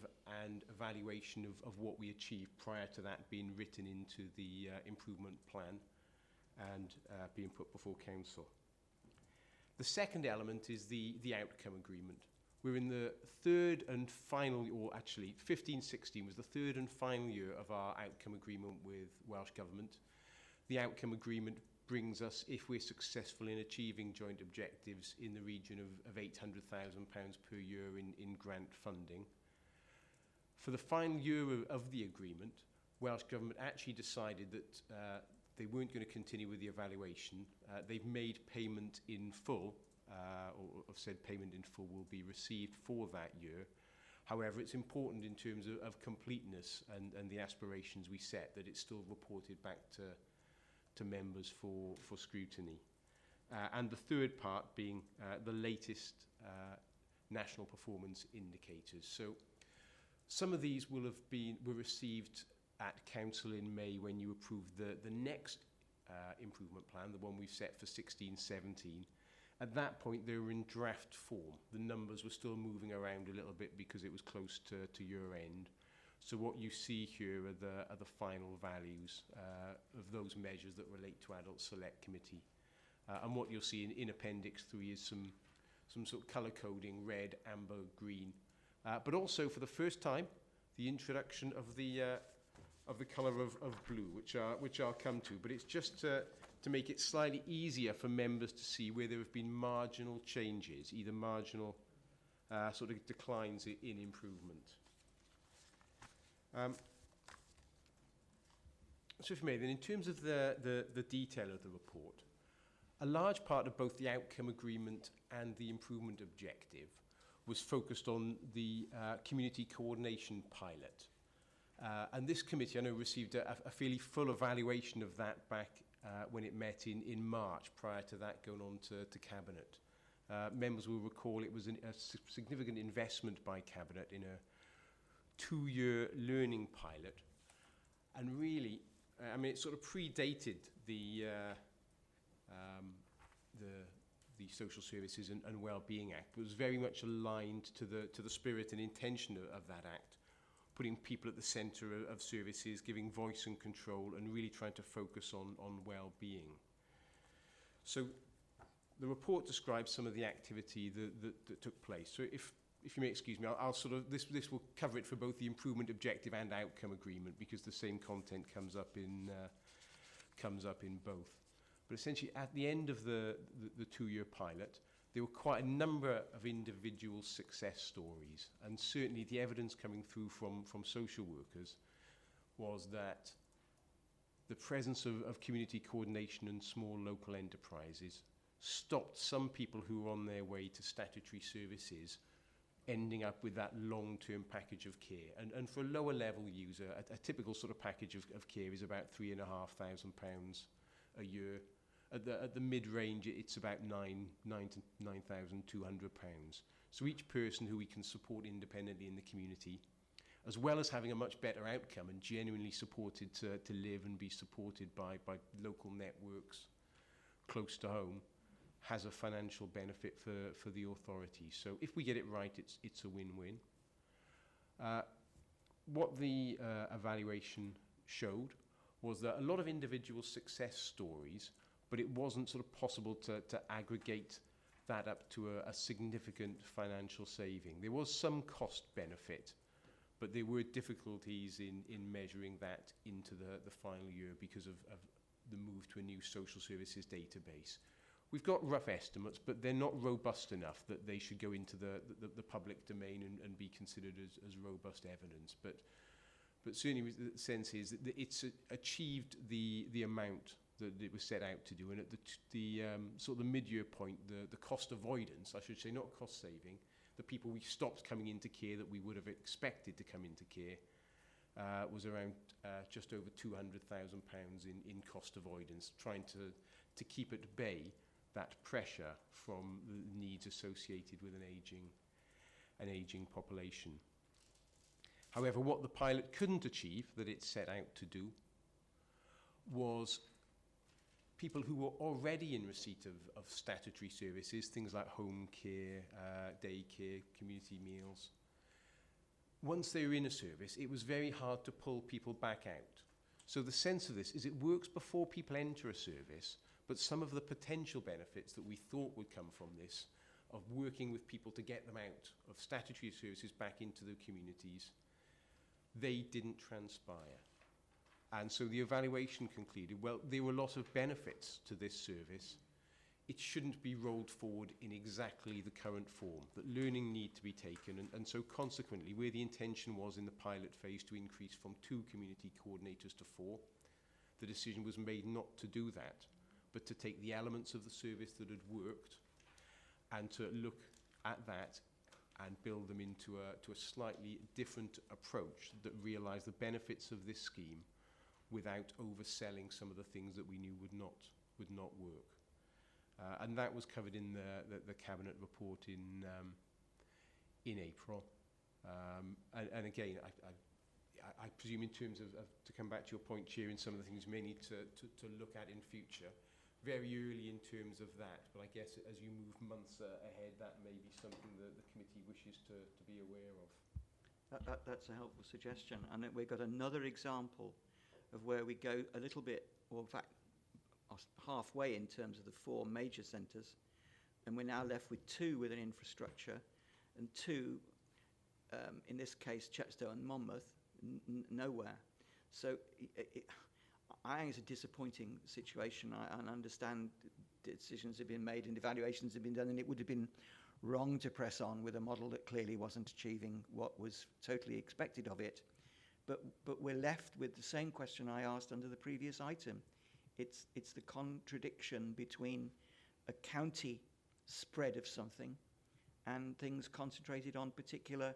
and evaluation of what we achieved prior to that being written into the improvement plan and being put before Council. The second element is the outcome agreement. We're in the third and final, or actually 15-16 was the third and final year of our outcome agreement with Welsh Government. The outcome agreement brings us, if we're successful in achieving joint objectives, in the region of £800,000 per year in grant funding. For the final year of the agreement, Welsh Government actually decided that they weren't going to continue with the evaluation. They've made payment in full, or have said payment in full will be received for that year. However, it's important in terms of completeness and the aspirations we set that it's still reported back to members for scrutiny. And the third part being the latest national performance indicators. So some of these were received at Council in May when you approved the next improvement plan, the one we've set for 16-17. At that point, they were in draft form. The numbers were still moving around a little bit because it was close to year end. So what you see here are the final values of those measures that relate to Adult Select Committee. And what you'll see in Appendix 3 is some sort of colour coding, red, amber, green. But also, for the first time, the introduction of the colour of blue, which I'll come to. But it's just to make it slightly easier for members to see where there have been marginal changes, either marginal sort of declines in improvement. So if you may, then in terms of the detail of the report, a large part of both the outcome agreement and the improvement objective was focused on the community coordination pilot. And this committee, I know, received a fairly full evaluation of that back when it met in March, prior to that going on to Cabinet. Members will recall it was a significant investment by Cabinet in a 2-year learning pilot. And really, I mean, it sort of predated the Social Services and Wellbeing Act. It was very much aligned to the spirit and intention of that act, putting people at the centre of services, giving voice and control, and really trying to focus on well-being. So the report describes some of the activity that took place. So if you may excuse me, I'll sort of, this will cover it for both the improvement objective and outcome agreement, because the same content comes up in both. But essentially, at the end of the 2-year pilot, there were quite a number of individual success stories, and certainly the evidence coming through from social workers was that the presence of community coordination and small local enterprises stopped some people who were on their way to statutory services ending up with that long-term package of care. And for a lower level user, a typical sort of package of care is about £3,500 a year. At the mid-range, it's about £9,000 to £9,200. So each person who we can support independently in the community, as well as having a much better outcome and genuinely supported to live and be supported by local networks close to home, has a financial benefit for the authority. So if we get it right, it's a win-win. What the evaluation showed was that a lot of individual success stories, but it wasn't sort of possible to aggregate that up to a significant financial saving. There was some cost benefit, but there were difficulties in measuring that into the final year because of the move to a new social services database. We've got rough estimates, but they're not robust enough that they should go into the public domain and be considered as robust evidence. But certainly the sense is that it's achieved the amount that it was set out to do. And at the sort of the mid-year point, the cost avoidance, I should say, not cost saving, the people we stopped coming into care that we would have expected to come into care was around just over £200,000 in cost avoidance, trying to keep at bay that pressure from the needs associated with an aging population. However, what the pilot couldn't achieve that it set out to do was people who were already in receipt of statutory services, things like home care, day care, community meals. Once they were in a service, it was very hard to pull people back out. So the sense of this is it works before people enter a service, but some of the potential benefits that we thought would come from this, of working with people to get them out of statutory services back into the communities, they didn't transpire. And so the evaluation concluded, well, there were a lot of benefits to this service. It shouldn't be rolled forward in exactly the current form, that learning need to be taken. And so consequently, where the intention was in the pilot phase to increase from 2 community coordinators to 4, the decision was made not to do that, but to take the elements of the service that had worked and to look at that and build them into a slightly different approach that realised the benefits of this scheme without overselling some of the things that we knew would not work. And that was covered in the Cabinet report in April. And again, I presume in terms of, to come back to your point, Chair, in some of the things we may need to look at in future, very early in terms of that, but I guess as you move months ahead, that may be something that the committee wishes to be aware of. That's a helpful suggestion. And we've got another example of where we go a little bit, or in fact, halfway in terms of the 4 major centres, and we're now left with 2 with an infrastructure, and 2, in this case, Chepstow and Monmouth, nowhere. So I think it's a disappointing situation. I understand decisions have been made and evaluations have been done, and it would have been wrong to press on with a model that clearly wasn't achieving what was totally expected of it. But we're left with the same question I asked under the previous item. It's the contradiction between a county spread of something and things concentrated on particular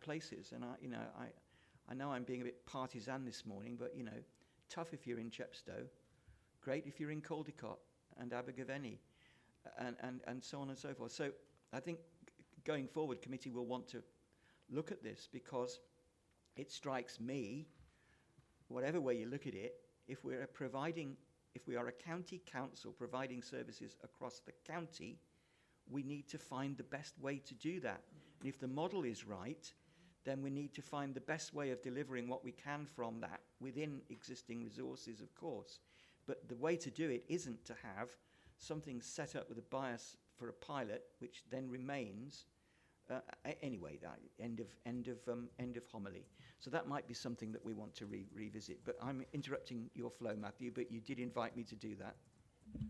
places. And I know I'm being a bit partisan this morning, but tough if you're in Chepstow, great if you're in Caldicot and Abergavenny, and so on and so forth. So I think going forward, committee will want to look at this, because it strikes me, whatever way you look at it, if we are a county council providing services across the county, we need to find the best way to do that. And if the model is right, then we need to find the best way of delivering what we can from that within existing resources, of course. But the way to do it isn't to have something set up with a bias for a pilot, which then remains. Anyway, that end of homily. So that might be something that we want to revisit. But I'm interrupting your flow, Matthew, but you did invite me to do that.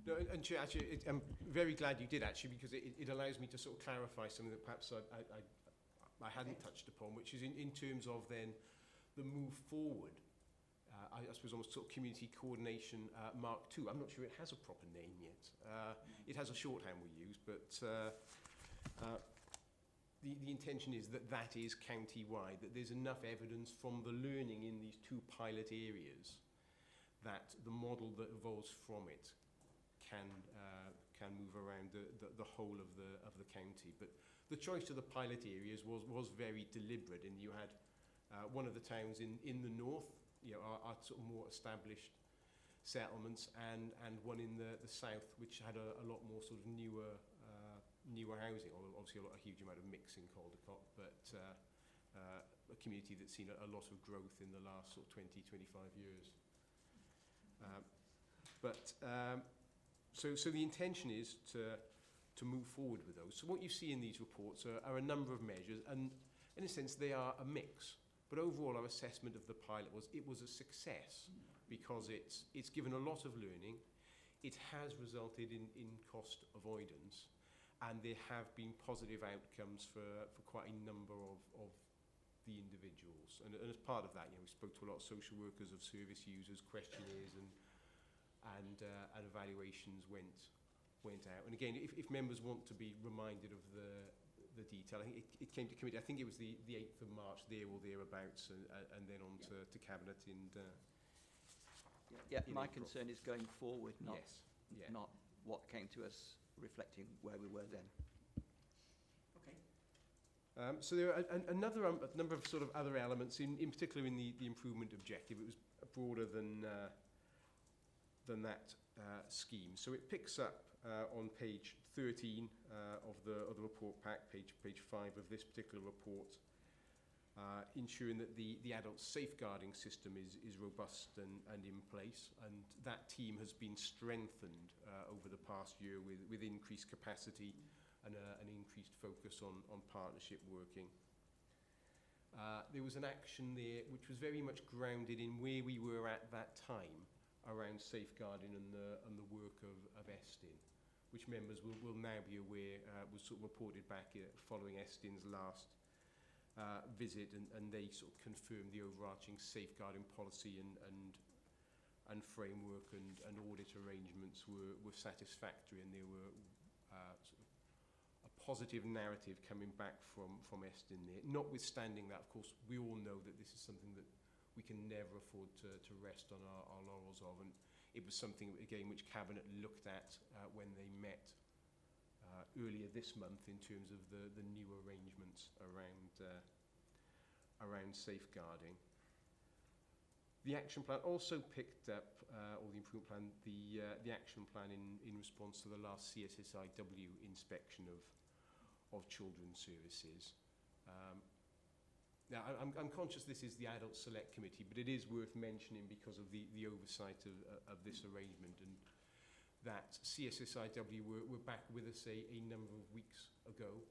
No, and Chair, actually, I'm very glad you did, actually, because it allows me to sort of clarify something that perhaps I hadn't touched upon, which is in terms of then the move forward I suppose almost sort of community coordination Mark II. I'm not sure it has a proper name yet. It has a shorthand we use, but the intention is that that is county-wide, that there's enough evidence from the learning in these 2 pilot areas that the model that evolves from it can move around the whole of the county. But the choice of the pilot areas was very deliberate, and you had one of the towns in the north, our sort of more established settlements, and one in the south, which had a lot more sort of newer housing, obviously a huge amount of mix in Caldecott, but a community that's seen a lot of growth in the last sort of 20, 25 years. So the intention is to move forward with those. So what you see in these reports are a number of measures, and in a sense they are a mix. But overall, our assessment of the pilot was it was a success because it's given a lot of learning. It has resulted in cost avoidance, and there have been positive outcomes for quite a number of the individuals. And as part of that, we spoke to a lot of social workers, of service users, questionnaires, and evaluations went out. And again, if members want to be reminded of the detail, I think it came to committee, I think it was the 8th of March, there or thereabouts, and then on to Cabinet in my April. concern is going forward, not, Yes, yeah. not what came to us reflecting where we were then. So there are a number of sort of other elements, in particular in the improvement objective. It was broader than that scheme. So it picks up on page 13 of the report pack, page 5 of this particular report, ensuring that the adult safeguarding system is robust and in place. And that team has been strengthened over the past year with increased capacity and an increased focus on partnership working. There was an action there which was very much grounded in where we were at that time around safeguarding and the work of Estin, which members will now be aware was sort of reported back following Estin's last visit, and they sort of confirmed the overarching safeguarding policy and framework and audit arrangements were satisfactory, and there were sort of a positive narrative coming back from Estin there. Notwithstanding that, of course, we all know that this is something that we can never afford to rest on our laurels of, and it was something, again, which Cabinet looked at when they met earlier this month in terms of the new arrangements around safeguarding. The action plan also picked up, or the improvement plan, the action plan in response to the last CSSIW inspection of children's services. Now, I'm conscious this is the Adult Select Committee, but it is worth mentioning because of the oversight of this arrangement, and that CSSIW were back with us a number of weeks ago,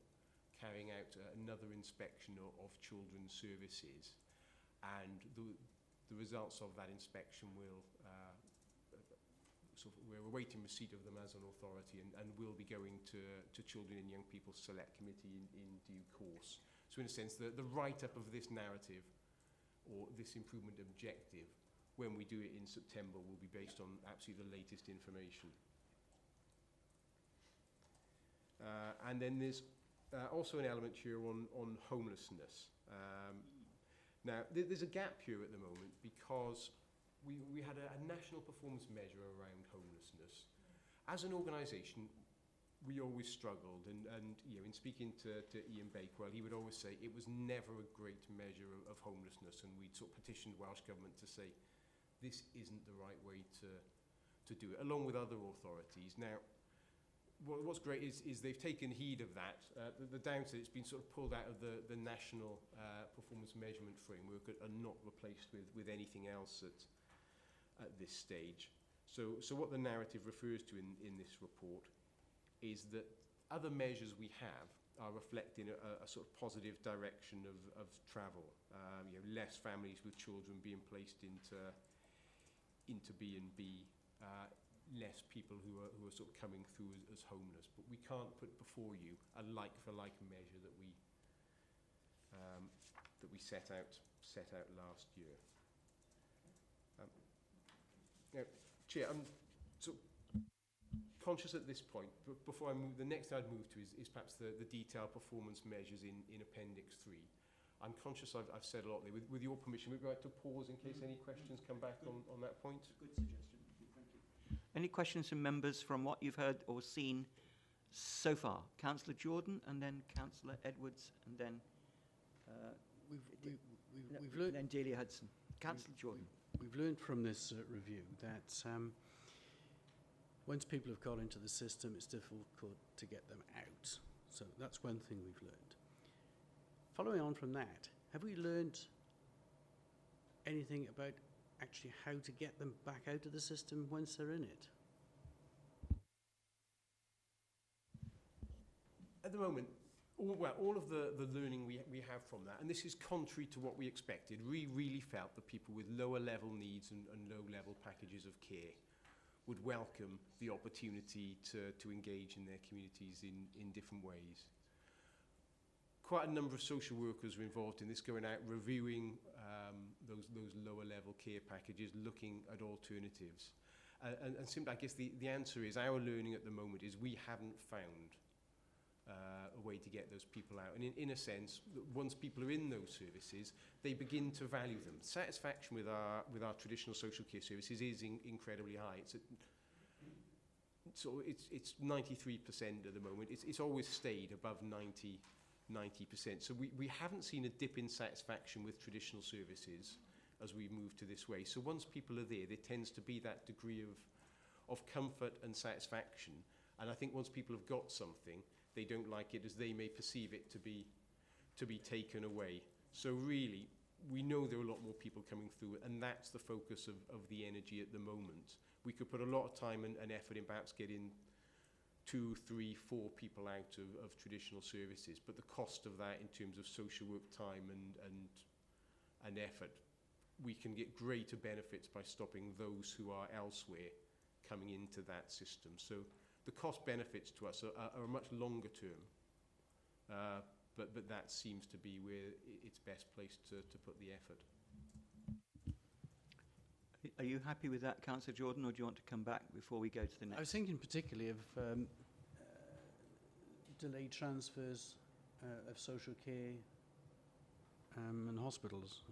carrying out another inspection of children's services, and the results of that inspection will we're awaiting receipt of them as an authority, and will be going to Children and Young People Select Committee in due course. So in a sense, the write-up of this narrative, or this improvement objective, when we do it in September, will be based on absolutely the latest information. And then there's also an element here on homelessness. Now, there's a gap here at the moment because we had a national performance measure around homelessness. As an organisation, we always struggled, and in speaking to Ian Bakewell, he would always say it was never a great measure of homelessness, and we'd sort of petitioned Welsh Government to say this isn't the right way to do it, along with other authorities. Now, what's great is they've taken heed of that. The downside, it's been sort of pulled out of the national performance measurement framework and not replaced with anything else at this stage. So what the narrative refers to in this report is that other measures we have are reflecting a sort of positive direction of travel. Less families with children being placed into B&B, less people who are sort of coming through as homeless. But we can't put before you a like-for-like measure that we set out last year. Chair, I'm sort of conscious at this point, but before I move, the next I'd move to is perhaps the detailed performance measures in Appendix 3. I'm conscious I've said a lot there. With your permission, we'd like to pause in case any questions come back on that point. Good suggestion. Thank you. Any questions from members from what you've heard or seen so far? Councillor Jordan, and then Councillor Edwards, and then We've learned. then Delia Hudson. Councillor Jordan. We've learned from this review that once people have got into the system, it's difficult to get them out. So that's one thing we've learned. Following on from that, have we learned anything about actually how to get them back out of the system once they're in it? At the moment, all of the learning we have from that, and this is contrary to what we expected, we really felt that people with lower level needs and low level packages of care would welcome the opportunity to engage in their communities in different ways. Quite a number of social workers were involved in this, going out, reviewing those lower level care packages, looking at alternatives. And simply, I guess the answer is, our learning at the moment is we haven't found a way to get those people out. And in a sense, once people are in those services, they begin to value them. Satisfaction with our traditional social care services is incredibly high. It's 93% at the moment. It's always stayed above 90%. So we haven't seen a dip in satisfaction with traditional services as we move to this way. So once people are there tends to be that degree of comfort and satisfaction. And I think once people have got something, they don't like it as they may perceive it to be taken away. So really, we know there are a lot more people coming through, and that's the focus of the energy at the moment. We could put a lot of time and effort in perhaps getting 2, 3, 4 people out of traditional services, but the cost of that in terms of social work time and effort, we can get greater benefits by stopping those who are elsewhere coming into that system. So the cost benefits to us are much longer term, but that seems to be where it's best placed to put the effort. Are you happy with that, Councillor Jordan, or do you want to come back before we go to the next? I was thinking particularly of delayed transfers of social care and hospitals.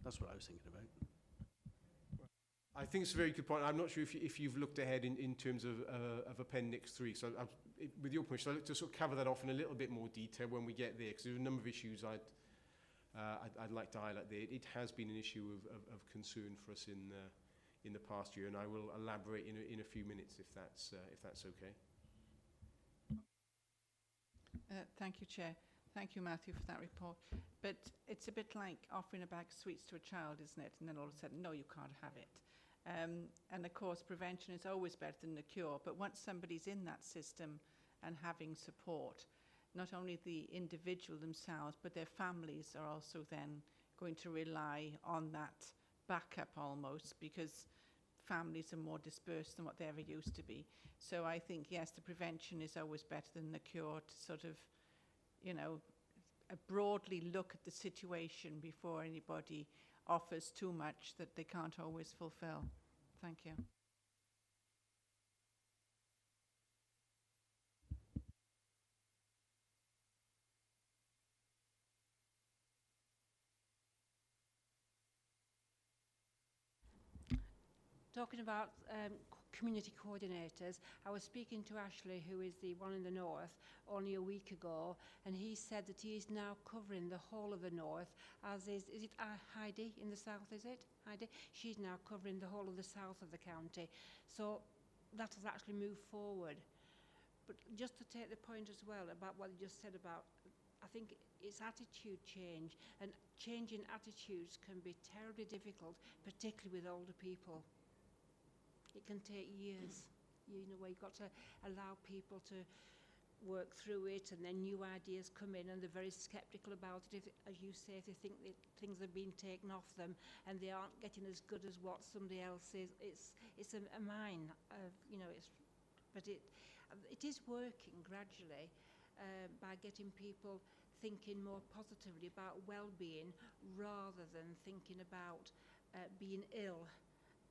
That's what I was thinking about. I think it's a very good point. I'm not sure if you've looked ahead in terms of Appendix 3. So with your permission, I'd like to sort of cover that off in a little bit more detail when we get there, because there are a number of issues I'd like to highlight there. It has been an issue of concern for us in the past year, and I will elaborate in a few minutes if that's okay. Thank you, Chair. Thank you, Matthew, for that report. But it's a bit like offering a bag of sweets to a child, isn't it? And then all of a sudden, no, you can't have it. And of course, prevention is always better than the cure. But once somebody's in that system and having support, not only the individual themselves, but their families are also then going to rely on that backup almost, because families are more dispersed than what they ever used to be. So I think, yes, the prevention is always better than the cure, to sort of, you know, broadly look at the situation before anybody offers too much that they can't always fulfill. Thank you. Talking about community coordinators, I was speaking to Ashley, who is the one in the north, only a week ago, and he said that he is now covering the whole of the north, as is it Heidi in the south, is it? Heidi? She's now covering the whole of the south of the county. So that has actually moved forward. But just to take the point as well about what you just said about, I think it's attitude change, and changing attitudes can be terribly difficult, particularly with older people. It can take years, you know, where you've got to allow people to work through it, and then new ideas come in and they're very sceptical about it. If, as you say, if they think that things are being taken off them and they aren't getting as good as what somebody else is, it's a mine of, you know, but it is working gradually by getting people thinking more positively about well-being rather than thinking about being ill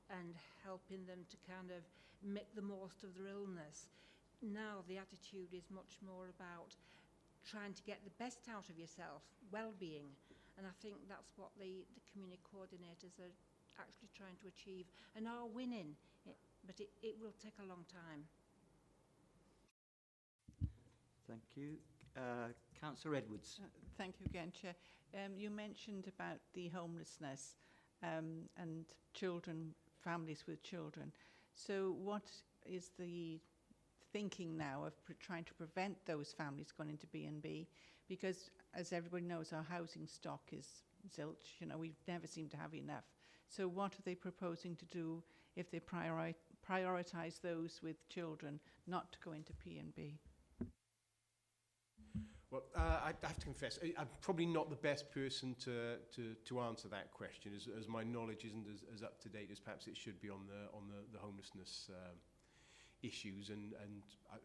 and helping them to kind of make the most of their illness. Now the attitude is much more about trying to get the best out of yourself, well-being, and I think that's what the community coordinators are actually trying to achieve and are winning, but it will take a long time. Thank you. Councillor Edwards. Thank you again, Chair. You mentioned about the homelessness and children, families with children. So what is the thinking now of trying to prevent those families going into B&B? Because as everybody knows, our housing stock is zilch. You know, we never seem to have enough. So what are they proposing to do if they prioritise those with children not to go into P&B? Well, I have to confess, I'm probably not the best person to answer that question, as my knowledge isn't as up to date as perhaps it should be on the homelessness issues. And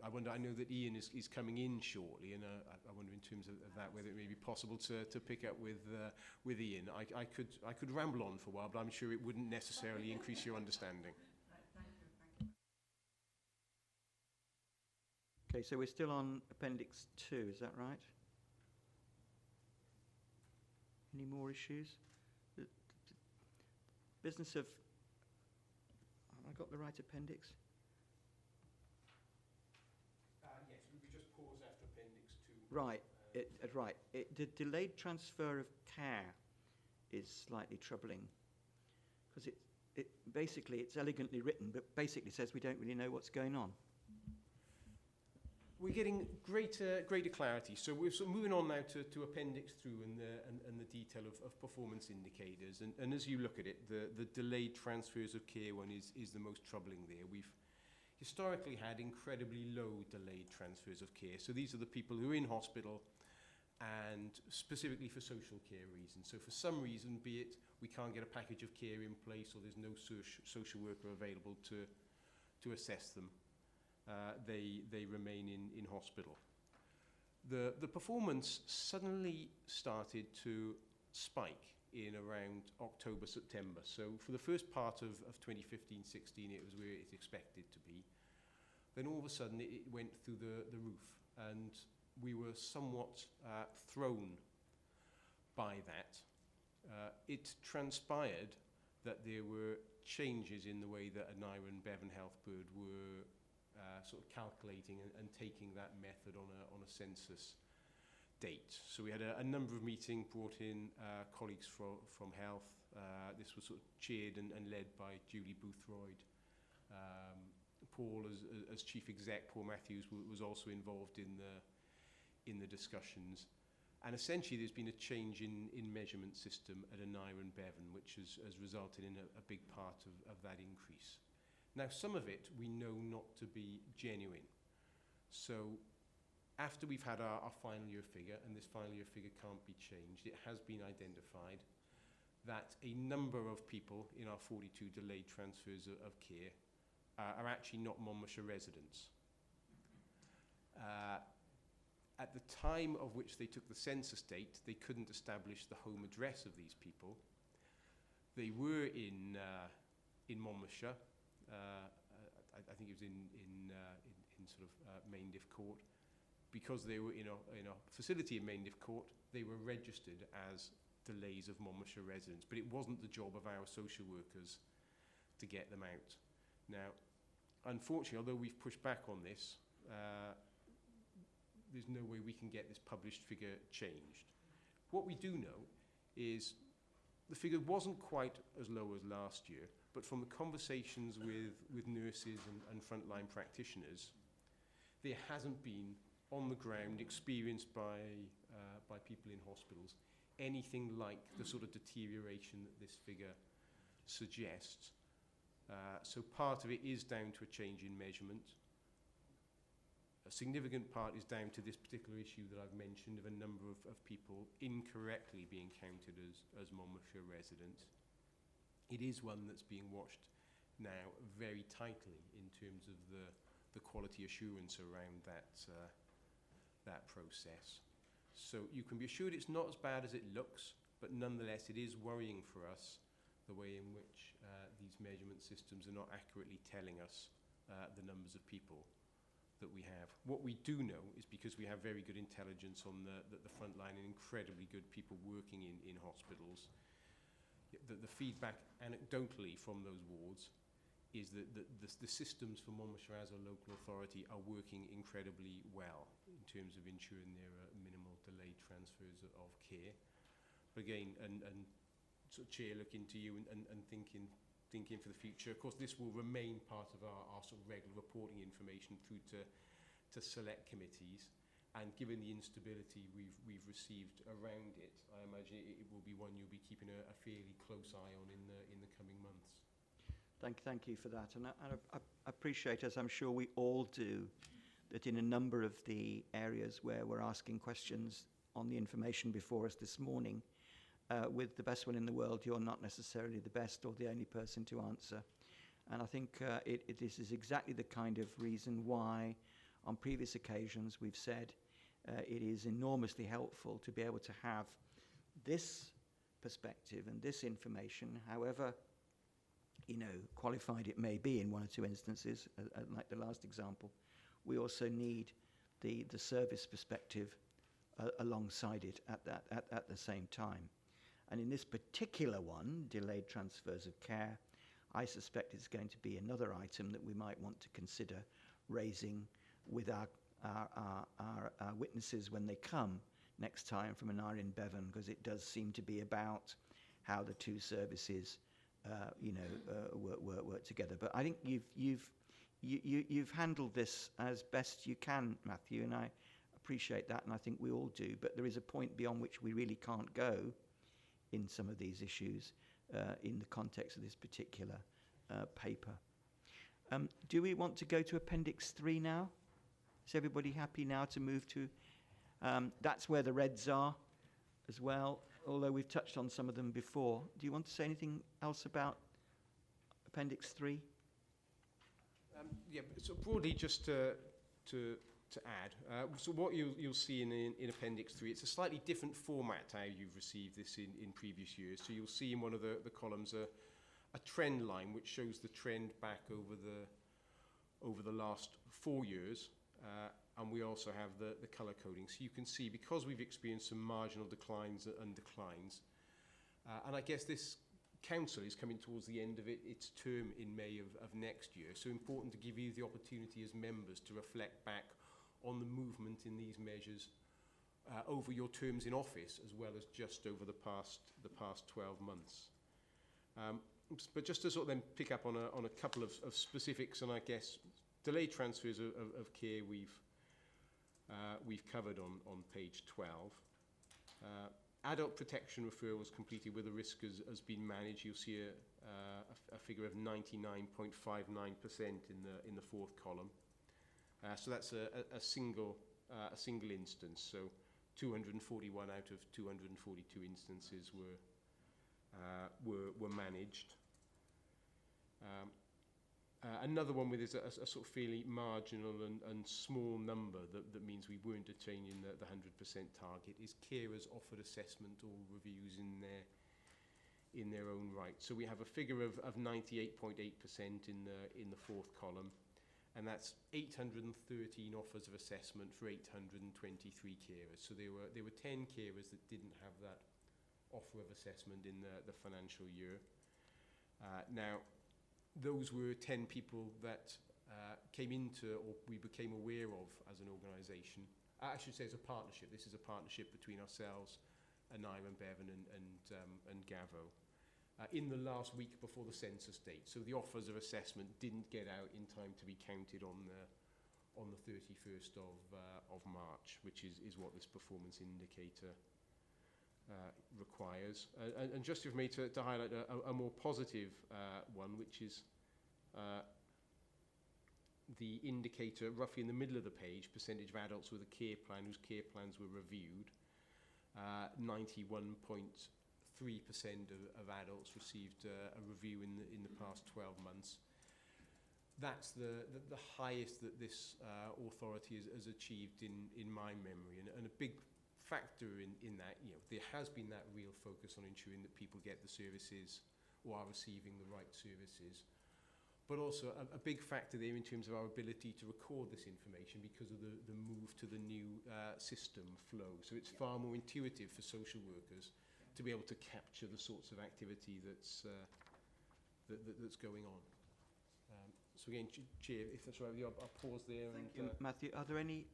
I wonder, I know that Ian is coming in shortly, and I wonder in terms of that whether it may be possible to pick up with Ian. I could ramble on for a while, but I'm sure it wouldn't necessarily increase your understanding. Okay, so we're still on Appendix 2, is that right? Any more issues? The business of... Have I got the right appendix? Yes, we could just pause after Appendix 2. Right, right. The delayed transfer of care is slightly troubling, because basically it's elegantly written, but basically says we don't really know what's going on. We're getting greater clarity. So we're sort of moving on now to Appendix 2 and the detail of performance indicators. And as you look at it, the delayed transfers of care one is the most troubling there. We've historically had incredibly low delayed transfers of care. So these are the people who are in hospital and specifically for social care reasons. So for some reason, be it we can't get a package of care in place or there's no social worker available to assess them, they remain in hospital. The performance suddenly started to spike in around October, September. So for the first part of 2015-16, it was where it's expected to be. Then all of a sudden, it went through the roof, and we were somewhat thrown by that. It transpired that there were changes in the way that Aneurin and Bevan Health Board were sort of calculating and taking that method on a census date. So we had a number of meetings, brought in colleagues from health. This was sort of chaired and led by Julie Boothroyd. Paul, as chief exec, Paul Matthews was also involved in the discussions. And essentially there's been a change in measurement system at Aneurin and Bevan, which has resulted in a big part of that increase. Now, some of it we know not to be genuine. So after we've had our final year figure, and this final year figure can't be changed, it has been identified that a number of people in our 42 delayed transfers of care are actually not Monmouthshire residents. At the time of which they took the census date, they couldn't establish the home address of these people. They were in Monmouthshire. I think it was in sort of Mayndiff Court. Because they were in a facility in Mayndiff Court, they were registered as delays of Monmouthshire residents. But it wasn't the job of our social workers to get them out. Now, unfortunately, although we've pushed back on this, there's no way we can get this published figure changed. What we do know is the figure wasn't quite as low as last year, but from the conversations with nurses and frontline practitioners, there hasn't been on the ground experienced by people in hospitals anything like the sort of deterioration that this figure suggests. So part of it is down to a change in measurement. A significant part is down to this particular issue that I've mentioned of a number of people incorrectly being counted as Monmouthshire residents. It is one that's being watched now very tightly in terms of the quality assurance around that process. So you can be assured it's not as bad as it looks, but nonetheless it is worrying for us the way in which these measurement systems are not accurately telling us the numbers of people that we have. What we do know is, because we have very good intelligence on the front line and incredibly good people working in hospitals, the feedback anecdotally from those wards is that the systems for Monmouthshire as a local authority are working incredibly well in terms of ensuring there are minimal delayed transfers of care. But again, and sort of Chair, looking to you and thinking for the future. Of course, this will remain part of our sort of regular reporting information through to select committees. And given the instability we've received around it, I imagine it will be one you'll be keeping a fairly close eye on in the coming months. Thank you for that. And I appreciate, as I'm sure we all do, that in a number of the areas where we're asking questions on the information before us this morning, with the best will in the world, you're not necessarily the best or the only person to answer. And I think this is exactly the kind of reason why on previous occasions we've said it is enormously helpful to be able to have this perspective and this information, however qualified it may be in one or two instances, like the last example. We also need the service perspective alongside it at the same time. And in this particular one, delayed transfers of care, I suspect it's going to be another item that we might want to consider raising with our witnesses when they come next time from an RN Bevan, because it does seem to be about how the two services work together. But I think you've handled this as best you can, Matthew, and I appreciate that, and I think we all do. But there is a point beyond which we really can't go in some of these issues in the context of this particular paper. Do we want to go to Appendix 3 now? Is everybody happy now to move to? That's where the reds are as well, although we've touched on some of them before. Do you want to say anything else about Appendix 3? Yeah, so broadly, just to add, so what you'll see in Appendix 3, it's a slightly different format how you've received this in previous years. So you'll see in one of the columns a trend line which shows the trend back over the last 4 years, and we also have the colour coding. So you can see, because we've experienced some marginal declines and declines, and I guess this council is coming towards the end of its term in May of next year, so important to give you the opportunity as members to reflect back on the movement in these measures over your terms in office, as well as just over the past 12 months. But just to sort of then pick up on a couple of specifics, and I guess delayed transfers of care we've covered on page 12. Adult protection referrals completed with a risk has been managed. You'll see a figure of 99.59% in the fourth column. So that's a single instance. So 241 out of 242 instances were managed. Another one with is a sort of fairly marginal and small number that means we weren't attaining the 100% target is carers offered assessment or reviews in their own right. So we have a figure of 98.8% in the fourth column, and that's 813 offers of assessment for 823 carers. So there were 10 carers that didn't have that offer of assessment in the financial year. Now, those were 10 people that came into, or we became aware of as an organisation. I should say as a partnership. This is a partnership between ourselves and Iron Bevan and Gavo in the last week before the census date. So the offers of assessment didn't get out in time to be counted on the 31st of March, which is what this performance indicator requires. And just for me to highlight a more positive one, which is the indicator roughly in the middle of the page, percentage of adults with a care plan whose care plans were reviewed. 91.3% of adults received a review in the past 12 months. That's the highest that this authority has achieved in my memory, and a big factor in that, you know, there has been that real focus on ensuring that people get the services or are receiving the right services. But also a big factor there in terms of our ability to record this information because of the move to the new system flow. So it's far more intuitive for social workers to be able to capture the sorts of activity that's going on. So again, Chair, if that's right with you, I'll pause there. Thank you. Matthew, are there any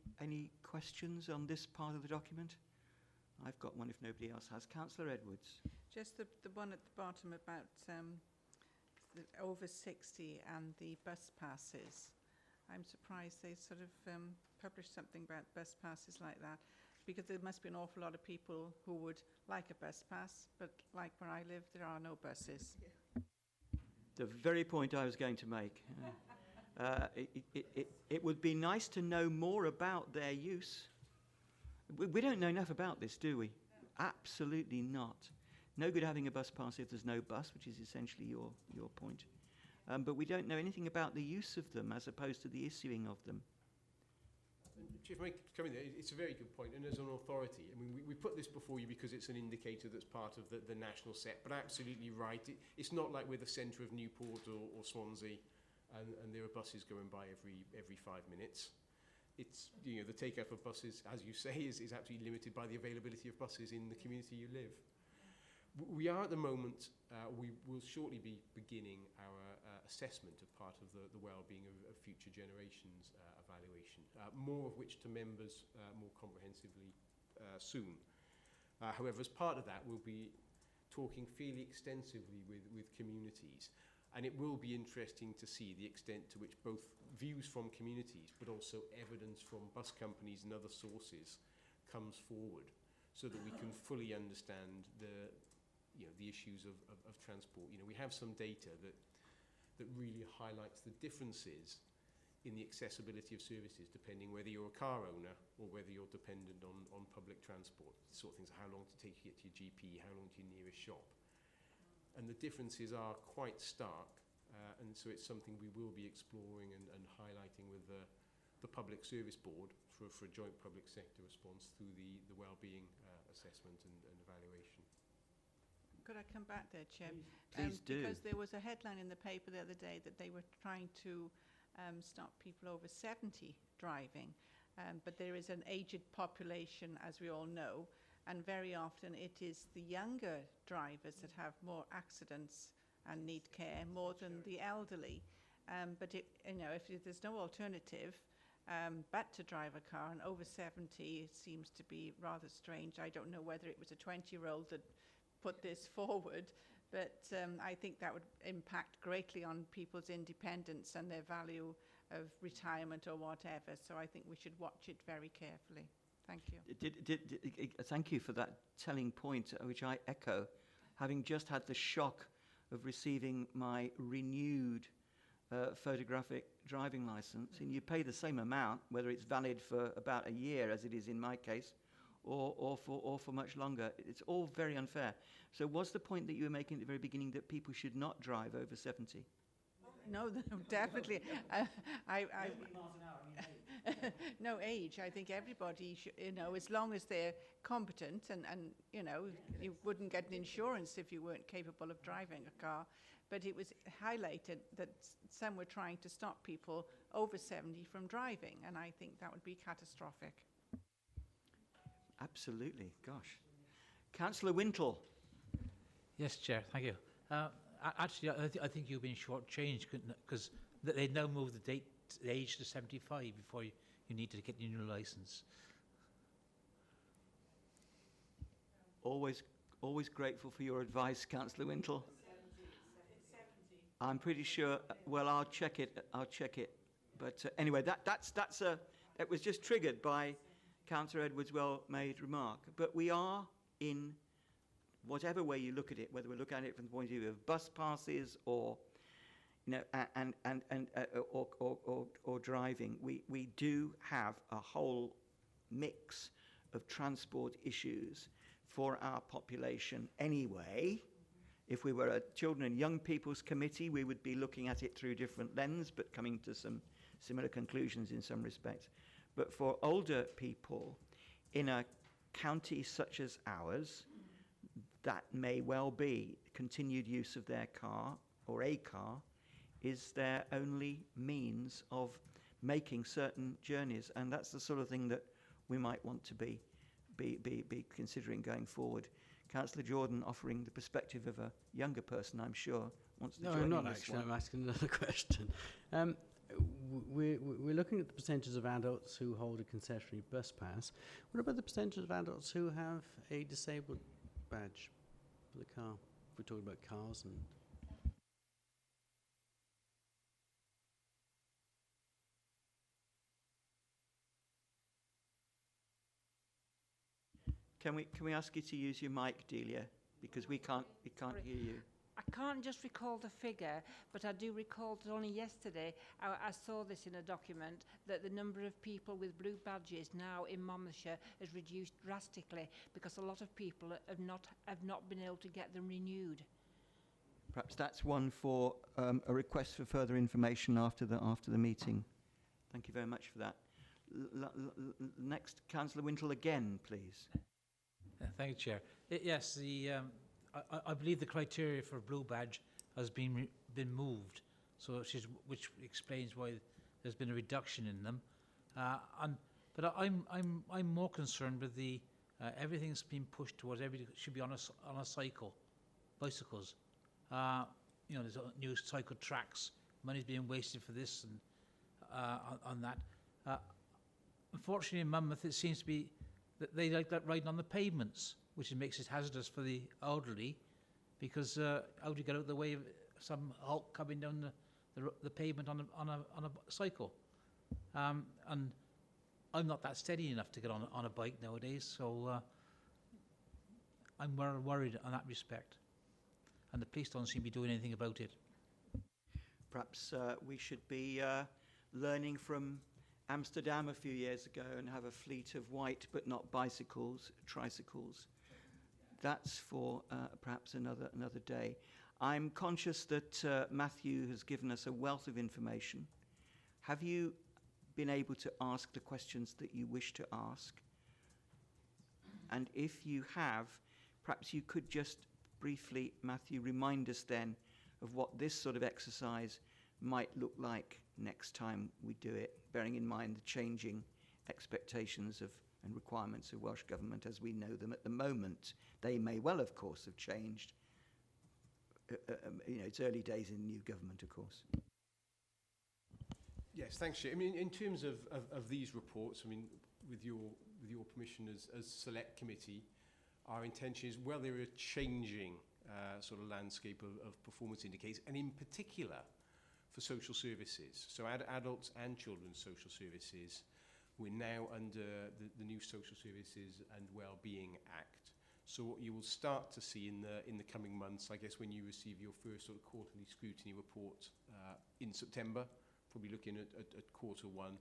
questions on this part of the document? I've got one if nobody else has. Councillor Edwards. Just the one at the bottom about the over 60 and the bus passes. I'm surprised they sort of published something about bus passes like that, because there must be an awful lot of people who would like a bus pass, but like where I live, there are no buses. The very point I was going to make. It would be nice to know more about their use. We don't know enough about this, do we? Absolutely not. No good having a bus pass if there's no bus, which is essentially your point. But we don't know anything about the use of them as opposed to the issuing of them. Chief, may I come in there? It's a very good point, and as an authority, I mean, we put this before you because it's an indicator that's part of the national set, but absolutely right. It's not like we're the centre of Newport or Swansea, and there are buses going by every 5 minutes. It's, you know, the take-up of buses, as you say, is absolutely limited by the availability of buses in the community you live. We are at the moment, we will shortly be beginning our assessment of part of the well-being of future generations evaluation, more of which to members more comprehensively soon. However, as part of that, we'll be talking fairly extensively with communities, and it will be interesting to see the extent to which both views from communities but also evidence from bus companies and other sources comes forward, so that we can fully understand the issues of transport. You know, we have some data that really highlights the differences in the accessibility of services depending whether you're a car owner or whether you're dependent on public transport. Sort of things, how long to take you to get to your GP, how long to your nearest shop. And the differences are quite stark, and so it's something we will be exploring and highlighting with the Public Service Board for a joint public sector response through the wellbeing assessment and evaluation. Could I come back there, Chair? Please do. Because there was a headline in the paper the other day that they were trying to stop people over 70 driving. But there is an aged population, as we all know, and very often it is the younger drivers that have more accidents and need care more than the elderly. But if there's no alternative but to drive a car, and over 70, it seems to be rather strange. I don't know whether it was a 20-year-old that put this forward, but I think that would impact greatly on people's independence and their value of retirement or whatever. So I think we should watch it very carefully. Thank you. Thank you for that telling point, which I echo, having just had the shock of receiving my renewed photographic driving license, and you pay the same amount, whether it's valid for about a year, as it is in my case, or for much longer. It's all very unfair. So was the point that you were making at the very beginning that people should not drive over 70? No, definitely. No age. I think everybody should, as long as they're competent and you wouldn't get an insurance if you weren't capable of driving a car. But it was highlighted that some were trying to stop people over 70 from driving, and I think that would be catastrophic. Absolutely, gosh. Councillor Wintle. Yes, Chair, thank you. Actually, I think you've been shortchanged because they now move the age to 75 before you need to get your new licence. Always grateful for your advice, Councillor Wintle. I'm pretty sure. Well, I'll check it. But anyway, that was just triggered by Councillor Edwards' well-made remark. But we are in, whatever way you look at it, whether we look at it from the point of view of bus passes or or driving, we do have a whole mix of transport issues for our population anyway. If we were a Children and Young People's Committee, we would be looking at it through a different lens, but coming to some similar conclusions in some respects. But for older people, in a counties such as ours, that may well be continued use of their car or a car is their only means of making certain journeys, and that's the sort of thing that we might want to be considering going forward. Councillor Jordan, offering the perspective of a younger person, I'm sure, wants to No, join I'm not in this actually. one. I'm asking another question. We're looking at the percentage of adults who hold a concessionary bus pass. What about the percentage of adults who have a disabled badge for the car? If we're talking about cars and... Can we ask you to use your mic, Delia, because we can't hear you. I can't just recall the figure, but I do recall that only yesterday I saw this in a document that the number of people with blue badges now in Monmouthshire has reduced drastically because a lot of people have not been able to get them renewed. Perhaps that's one for a request for further information after the meeting. Thank you very much for that. Next, Councillor Wintle again, please. Thank you, Chair. Yes, I believe the criteria for a blue badge has been moved, so which explains why there's been a reduction in them. But I'm more concerned with the everything's been pushed towards everything should be on a cycle, bicycles. You know, there's new cycle tracks. Money's being wasted for this and on that. Unfortunately, in Monmouth, it seems to be that they like that riding on the pavements, which makes it hazardous for the elderly, because how do you get out of the way of some hulk coming down the pavement on a cycle? And I'm not that steady enough to get on a bike nowadays, so I'm worried on that respect. And the police don't seem to be doing anything about it. Perhaps we should be learning from Amsterdam a few years ago and have a fleet of white but not bicycles, tricycles. That's for perhaps another day. I'm conscious that Matthew has given us a wealth of information. Have you been able to ask the questions that you wish to ask? And if you have, perhaps you could just briefly, Matthew, remind us then of what this sort of exercise might look like next time we do it, bearing in mind the changing expectations of and requirements of Welsh Government as we know them at the moment. They may well, of course, have changed. You know, it's early days in new government, of course. Yes, thanks, Chair. I mean, in terms of these reports, I mean, with your permission as Select Committee, our intention is, well, there are changing sort of landscape of performance indicators, and in particular for social services. So adults and children's social services, we're now under the new Social Services and Wellbeing Act. So what you will start to see in the coming months, I guess when you receive your first sort of quarterly scrutiny report in September, probably looking at quarter one,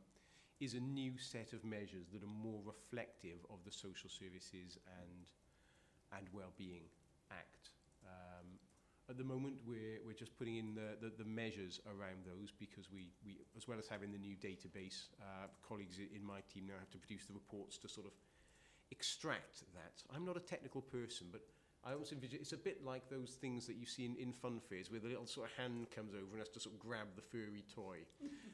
is a new set of measures that are more reflective of the Social Services and Wellbeing Act. At the moment, we're just putting in the measures around those because we as well as having the new database, colleagues in my team now have to produce the reports to sort of extract that. I'm not a technical person, but I almost envision it's a bit like those things that you see in fun fairs where the little sort of hand comes over and has to sort of grab the furry toy.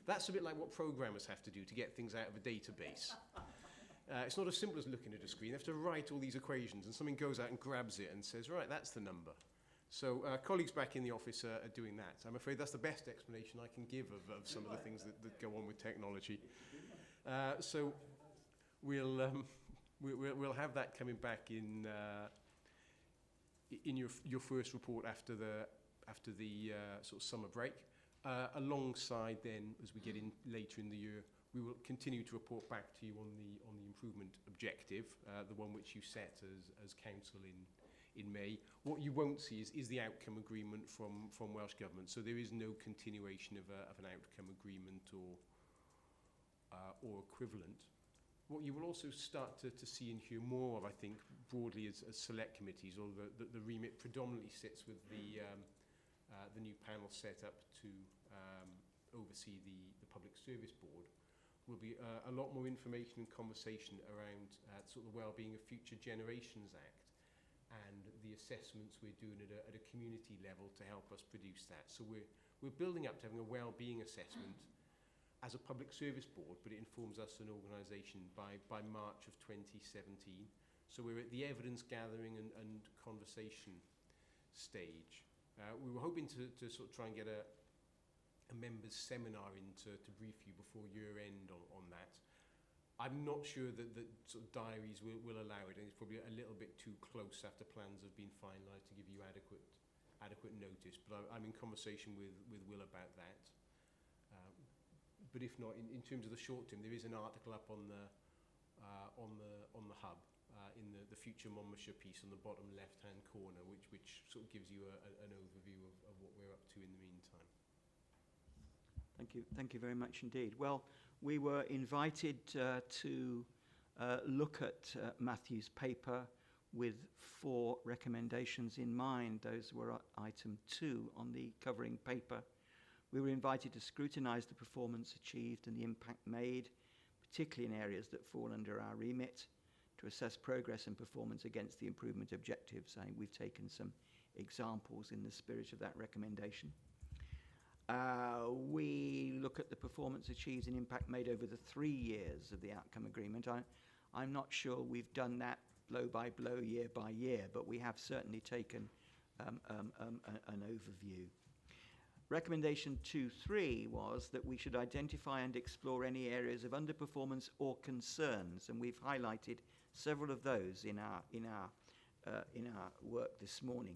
That's a bit like what programmers have to do to get things out of a database. It's not as simple as looking at a screen. They have to write all these equations and something goes out and grabs it and says, right, that's the number. So colleagues back in the office are doing that. I'm afraid that's the best explanation I can give of some of the things that go on with technology. So we'll have that coming back in your first report after the sort of summer break. Alongside then, as we get in later in the year, we will continue to report back to you on the improvement objective, the one which you set as council in May. What you won't see is the outcome agreement from Welsh Government. So there is no continuation of an outcome agreement or equivalent. What you will also start to see and hear more of, I think, broadly as select committees, or the remit predominantly sits with the new panel set up to oversee the Public Service Board, will be a lot more information and conversation around sort of the Wellbeing of Future Generations Act and the assessments we're doing at a community level to help us produce that. So we're building up to having a wellbeing assessment as a public service board, but it informs us as an organisation by March of 2017. So we're at the evidence gathering and conversation stage. We were hoping to sort of try and get a members seminar in to brief you before year end on that. I'm not sure that sort of diaries will allow it, and it's probably a little bit too close after plans have been finalised to give you adequate notice. But I'm in conversation with Will about that. But if not, in terms of the short term, there is an article up on the hub in the Future Monmouthshire piece on the bottom left-hand corner, which sort of gives you an overview of what we're up to in the meantime. Thank you very much indeed. Well, we were invited to look at Matthew's paper with 4 recommendations in mind. Those were item 2 on the covering paper. We were invited to scrutinise the performance achieved and the impact made, particularly in areas that fall under our remit, to assess progress and performance against the improvement objectives. I think we've taken some examples in the spirit of that recommendation. We look at the performance achieved and impact made over the 3 years of the outcome agreement. I'm not sure we've done that blow by blow, year by year, but we have certainly taken an overview. Recommendation 2.3 was that we should identify and explore any areas of underperformance or concerns, and we've highlighted several of those in our work this morning,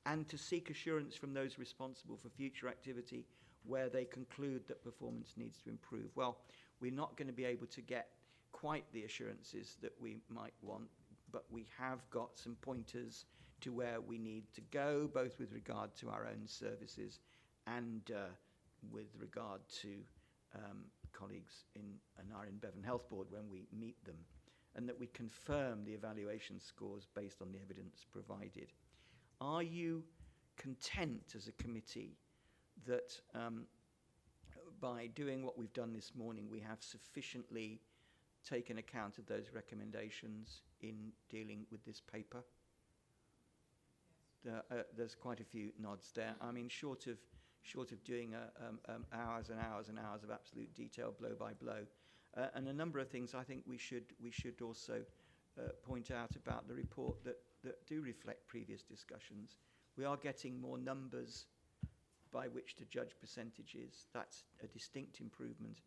and to seek assurance from those responsible for future activity where they conclude that performance needs to improve. Well, we're not going to be able to get quite the assurances that we might want, but we have got some pointers to where we need to go, both with regard to our own services and with regard to colleagues in our Bevan Health Board when we meet them, and that we confirm the evaluation scores based on the evidence provided. Are you content as a committee that by doing what we've done this morning, we have sufficiently taken account of those recommendations in dealing with this paper? There's quite a few nods there. I mean, short of doing hours and hours and hours of absolute detail, blow by blow, and a number of things I think we should also point out about the report that do reflect previous discussions. We are getting more numbers by which to judge percentages. That's a distinct improvement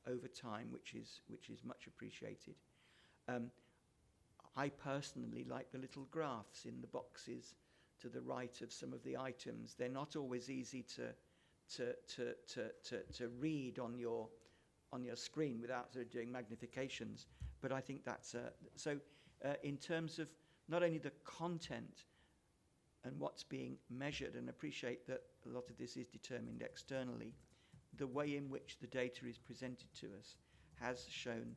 over time, which is much appreciated. I personally like the little graphs in the boxes to the right of some of the items. They're not always easy to read on your screen without sort of doing magnifications, but I think that's so. In terms of not only the content and what's being measured, and appreciate that a lot of this is determined externally, the way in which the data is presented to us has shown,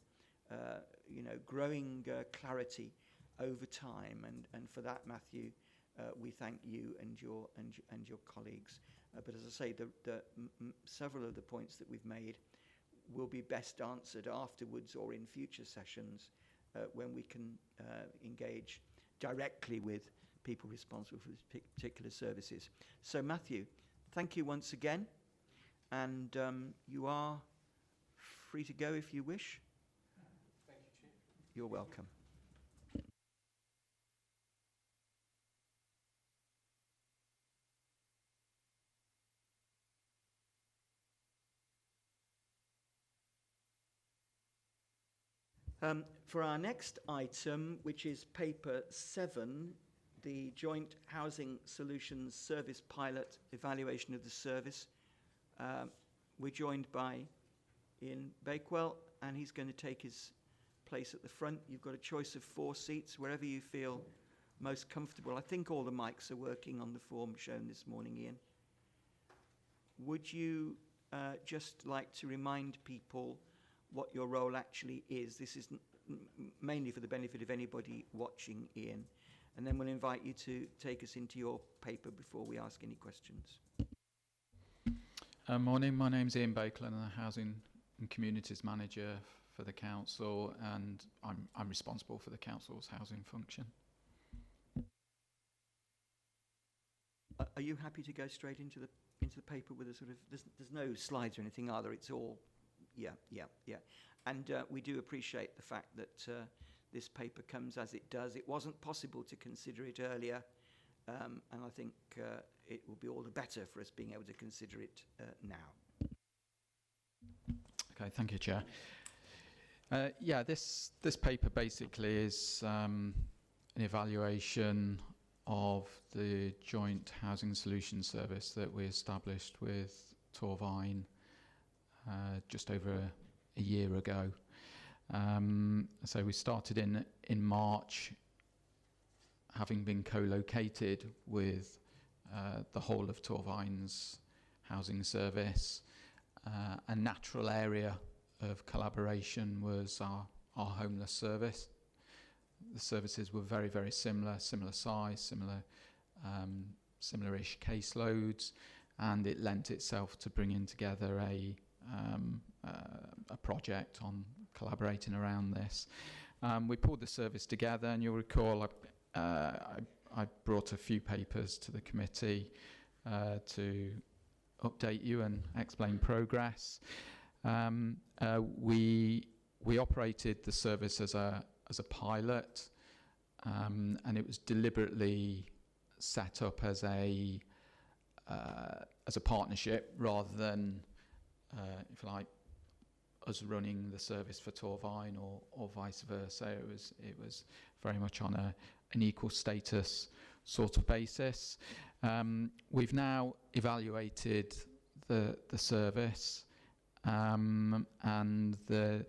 growing clarity over time, and for that, Matthew, we thank you and your colleagues. But as I say, several of the points that we've made will be best answered afterwards or in future sessions when we can engage directly with people responsible for this particular services. So Matthew, thank you once again, and you are free to go if you wish. Thank you, Chair. You're welcome. For our next item, which is paper 7, the Joint Housing Solutions Service Pilot Evaluation of the Service, we're joined by Ian Bakewell, and he's going to take his place at the front. You've got a choice of 4 seats, wherever you feel most comfortable. I think all the mics are working on the form shown this morning, Ian. Would you just like to remind people what your role actually is? This is mainly for the benefit of anybody watching, Ian, and then we'll invite you to take us into your paper before we ask any questions. Morning, my name's Ian Bakewell, and I'm the Housing and communities manager for the council, and I'm responsible for the council's housing function. Are you happy to go straight into the paper with a sort of, there's no slides or anything, are there? It's all, yeah. And we do appreciate the fact that this paper comes as it does. It wasn't possible to consider it earlier, and I think it will be all the better for us being able to consider it now. Okay, thank you, Chair. Yeah, this paper basically is an evaluation of the joint housing solution service that we established with Torvine just over a year ago. So we started in March, having been co-located with the whole of Torvine's housing service. A natural area of collaboration was our homeless service. The services were very, very similar size, similar-ish caseloads, and it lent itself to bringing together a project on collaborating around this. We pulled the service together, and you'll recall I brought a few papers to the committee to update you and explain progress. We operated the service as a pilot, and it was deliberately set up as a partnership rather than, if you like, us running the service for Torvine or vice versa. It was very much on an equal status sort of basis. We've now evaluated the service, and the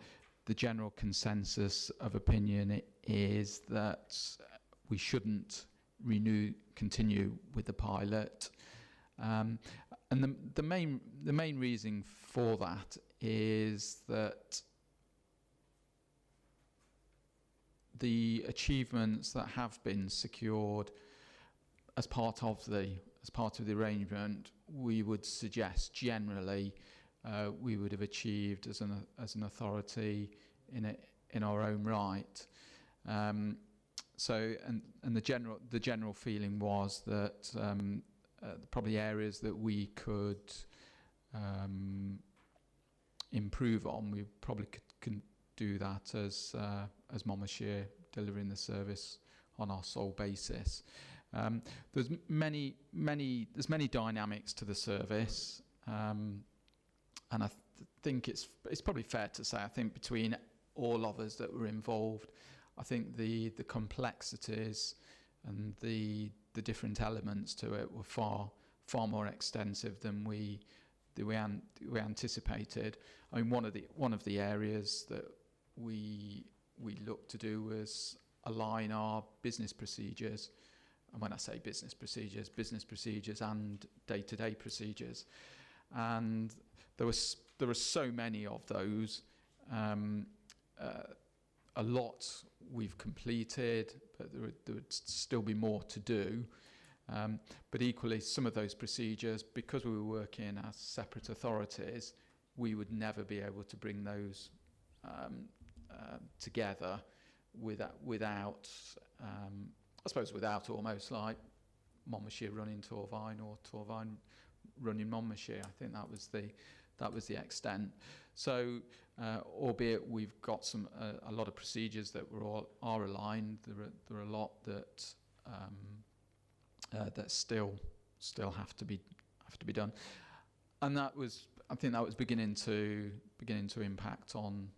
general consensus of opinion is that we shouldn't continue with the pilot. And the main reason for that is that the achievements that have been secured as part of the arrangement, we would suggest generally we would have achieved as an authority in our own right. So the general feeling was that probably areas that we could improve on, we probably could do that as Monmouthshire, delivering the service on our sole basis. There's many dynamics to the service, and I think it's probably fair to say, I think between all of us that were involved, I think the complexities and the different elements to it were far more extensive than we anticipated. I mean, one of the areas that we looked to do was align our business procedures. And when I say business procedures and day-to-day procedures. And there were so many of those. A lot we've completed, but there would still be more to do. But equally, some of those procedures, because we were working as separate authorities, we would never be able to bring those together without I suppose without almost like Monmouthshire running Torvine or Torvine running Monmouthshire. I think that was the extent. So, albeit we've got a lot of procedures that are aligned, there are a lot that that still have to be done, and I think that was beginning to impact on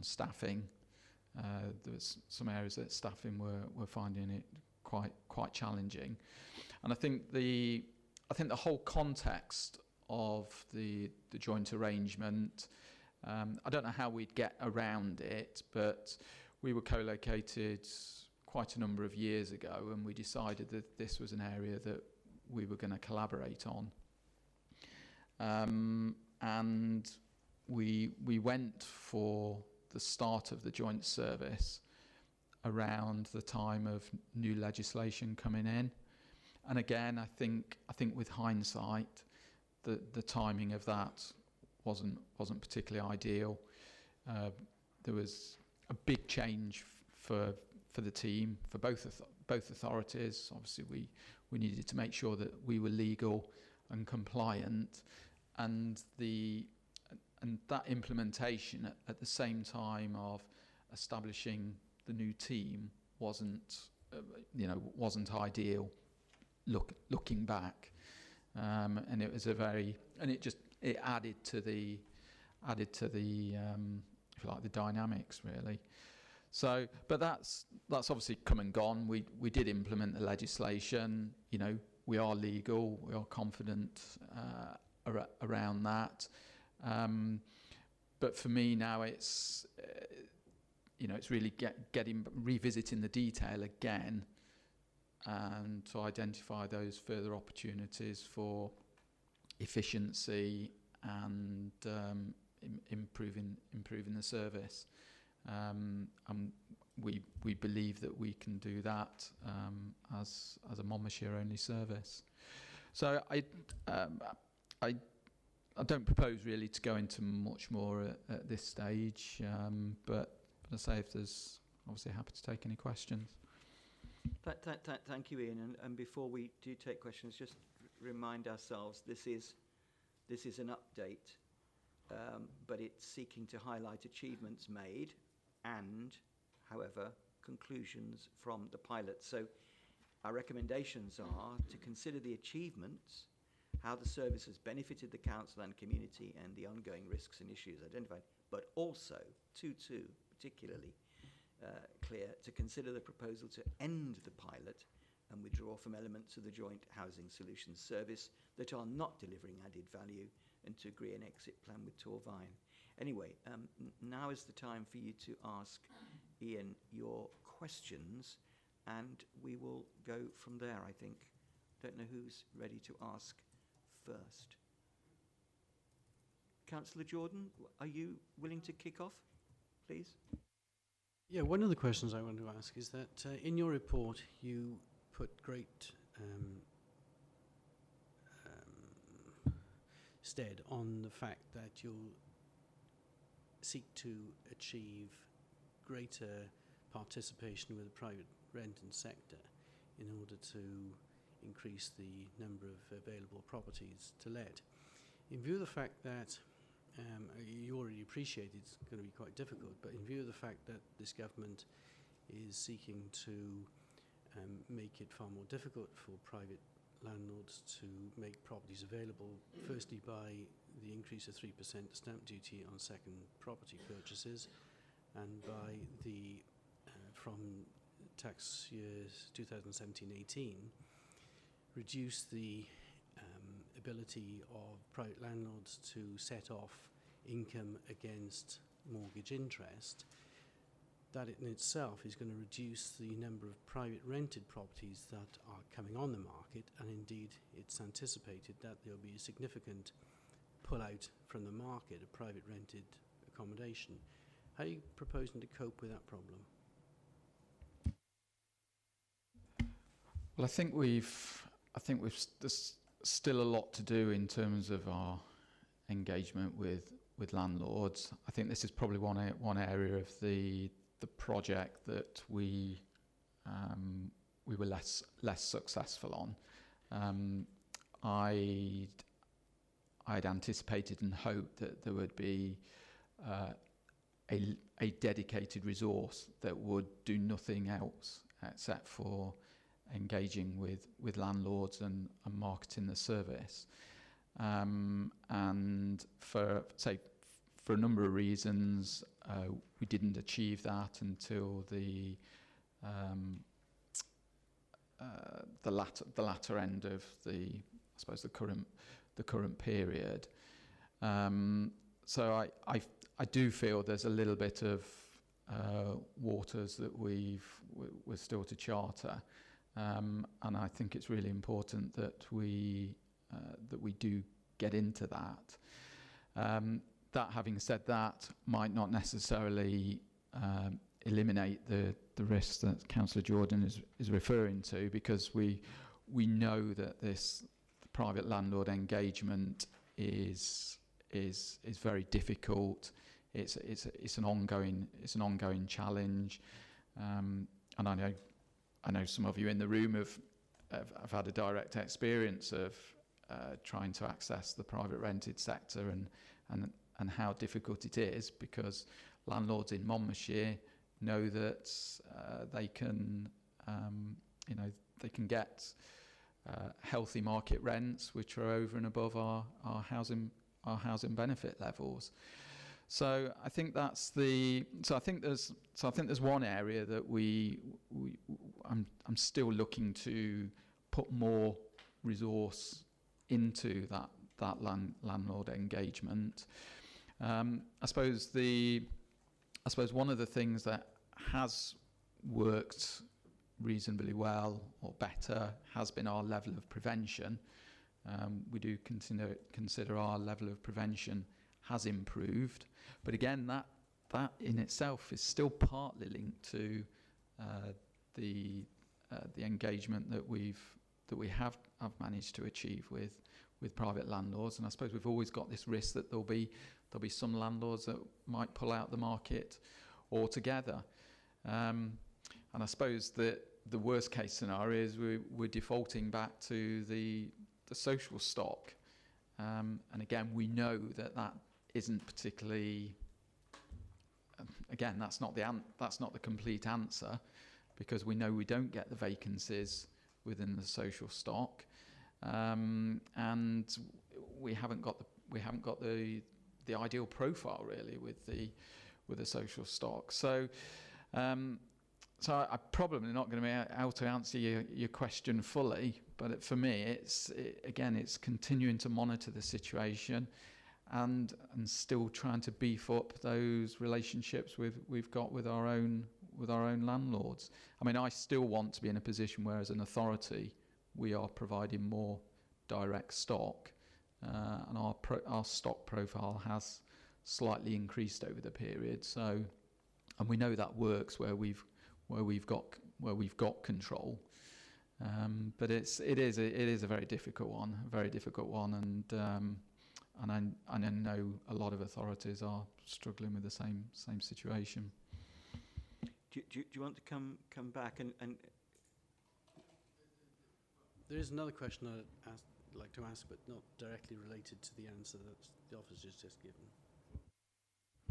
staffing. There was some areas that staffing were finding it quite challenging, and I think the whole context of the joint arrangement, I don't know how we'd get around it, but we were co-located quite a number of years ago, and we decided that this was an area that we were going to collaborate on, and we went for the start of the joint service around the time of new legislation coming in, and again I think with hindsight the timing of that wasn't particularly ideal. There was a big change for the team, for both authorities. Obviously, we needed to make sure that we were legal and compliant, and that implementation at the same time of establishing the new team wasn't ideal. Looking back, and it was it added to the if you like, the dynamics really. So, but that's obviously come and gone. We did implement the legislation. You know, we are legal. We are confident around that. But for me now, it's it's really revisiting the detail again, and to identify those further opportunities for efficiency and improving the service. And we believe that we can do that as a Monmouthshire only service. So I don't propose really to go into much more at this stage, but I say if there's, obviously happy to take any questions. Thank you, Ian. And before we do take questions, just remind ourselves this is an update, but it's seeking to highlight achievements made and, however, conclusions from the pilot. So our recommendations are to consider the achievements, how the service has benefited the council and community, and the ongoing risks and issues identified, but also, particularly clear, to consider the proposal to end the pilot and withdraw from elements of the Joint Housing Solutions Service that are not delivering added value, and to agree an exit plan with Torvine. Anyway, now is the time for you to ask Ian your questions, and we will go from there, I think. Don't know who's ready to ask first. Councillor Jordan, are you willing to kick off, please? Yeah, one of the questions I want to ask is that in your report you put great stead on the fact that you'll seek to achieve greater participation with the private rented sector in order to increase the number of available properties to let. In view of the fact that you already appreciate it's going to be quite difficult, but in view of the fact that this government is seeking to make it far more difficult for private landlords to make properties available, firstly by the increase of 3% stamp duty on second property purchases, and by the from tax years 2017-18 reduce the ability of private landlords to set off income against mortgage interest. That in itself is going to reduce the number of private rented properties that are coming on the market, and indeed it's anticipated that there will be a significant pull-out from the market of private rented accommodation. How are you proposing to cope with that problem? Well, I think there's still a lot to do in terms of our engagement with landlords. I think this is probably one area of the project that we were less successful on. I'd anticipated and hoped that there would be a dedicated resource that would do nothing else except for engaging with landlords and marketing the service. And for a number of reasons, we didn't achieve that until the latter end of the current period. So I do feel there's a little bit of waters that we're still to charter, and I think it's really important that we do get into that. That having said that, might not necessarily eliminate the risks that Councillor Jordan is referring to, because we know that this private landlord engagement is is very difficult. It's an ongoing challenge, and I know some of you in the room have had a direct experience of trying to access the private rented sector and how difficult it is, because landlords in Monmouthshire know that they can get healthy market rents which are over and above our housing benefit levels. So I think that's I think there's one area that I'm still looking to put more resource into that landlord engagement. I suppose one of the things that has worked reasonably well or better has been our level of prevention. We do consider our level of prevention has improved, but again, that in itself is still partly linked to the engagement that we have managed to achieve with private landlords. And I suppose we've always got this risk that there'll be some landlords that might pull out the market altogether. And I suppose that the worst case scenario is we're defaulting back to the social stock. And again, we know that isn't particularly. Again, that's not the complete answer, because we know we don't get the vacancies within the social stock, and we haven't got the ideal profile really with the social stock. So I'm probably not going to be able to answer your question fully, but for me, it's continuing to monitor the situation and still trying to beef up those relationships we've got with our own landlords. I mean, I still want to be in a position where, as an authority, we are providing more direct stock, and our stock profile has slightly increased over the period. So, and we know that works where we've got control. But it is a very difficult one, and I know a lot of authorities are struggling with the same situation. Do you want to come back and There is another question I'd like to ask, but not directly related to the answer that the officer's just given.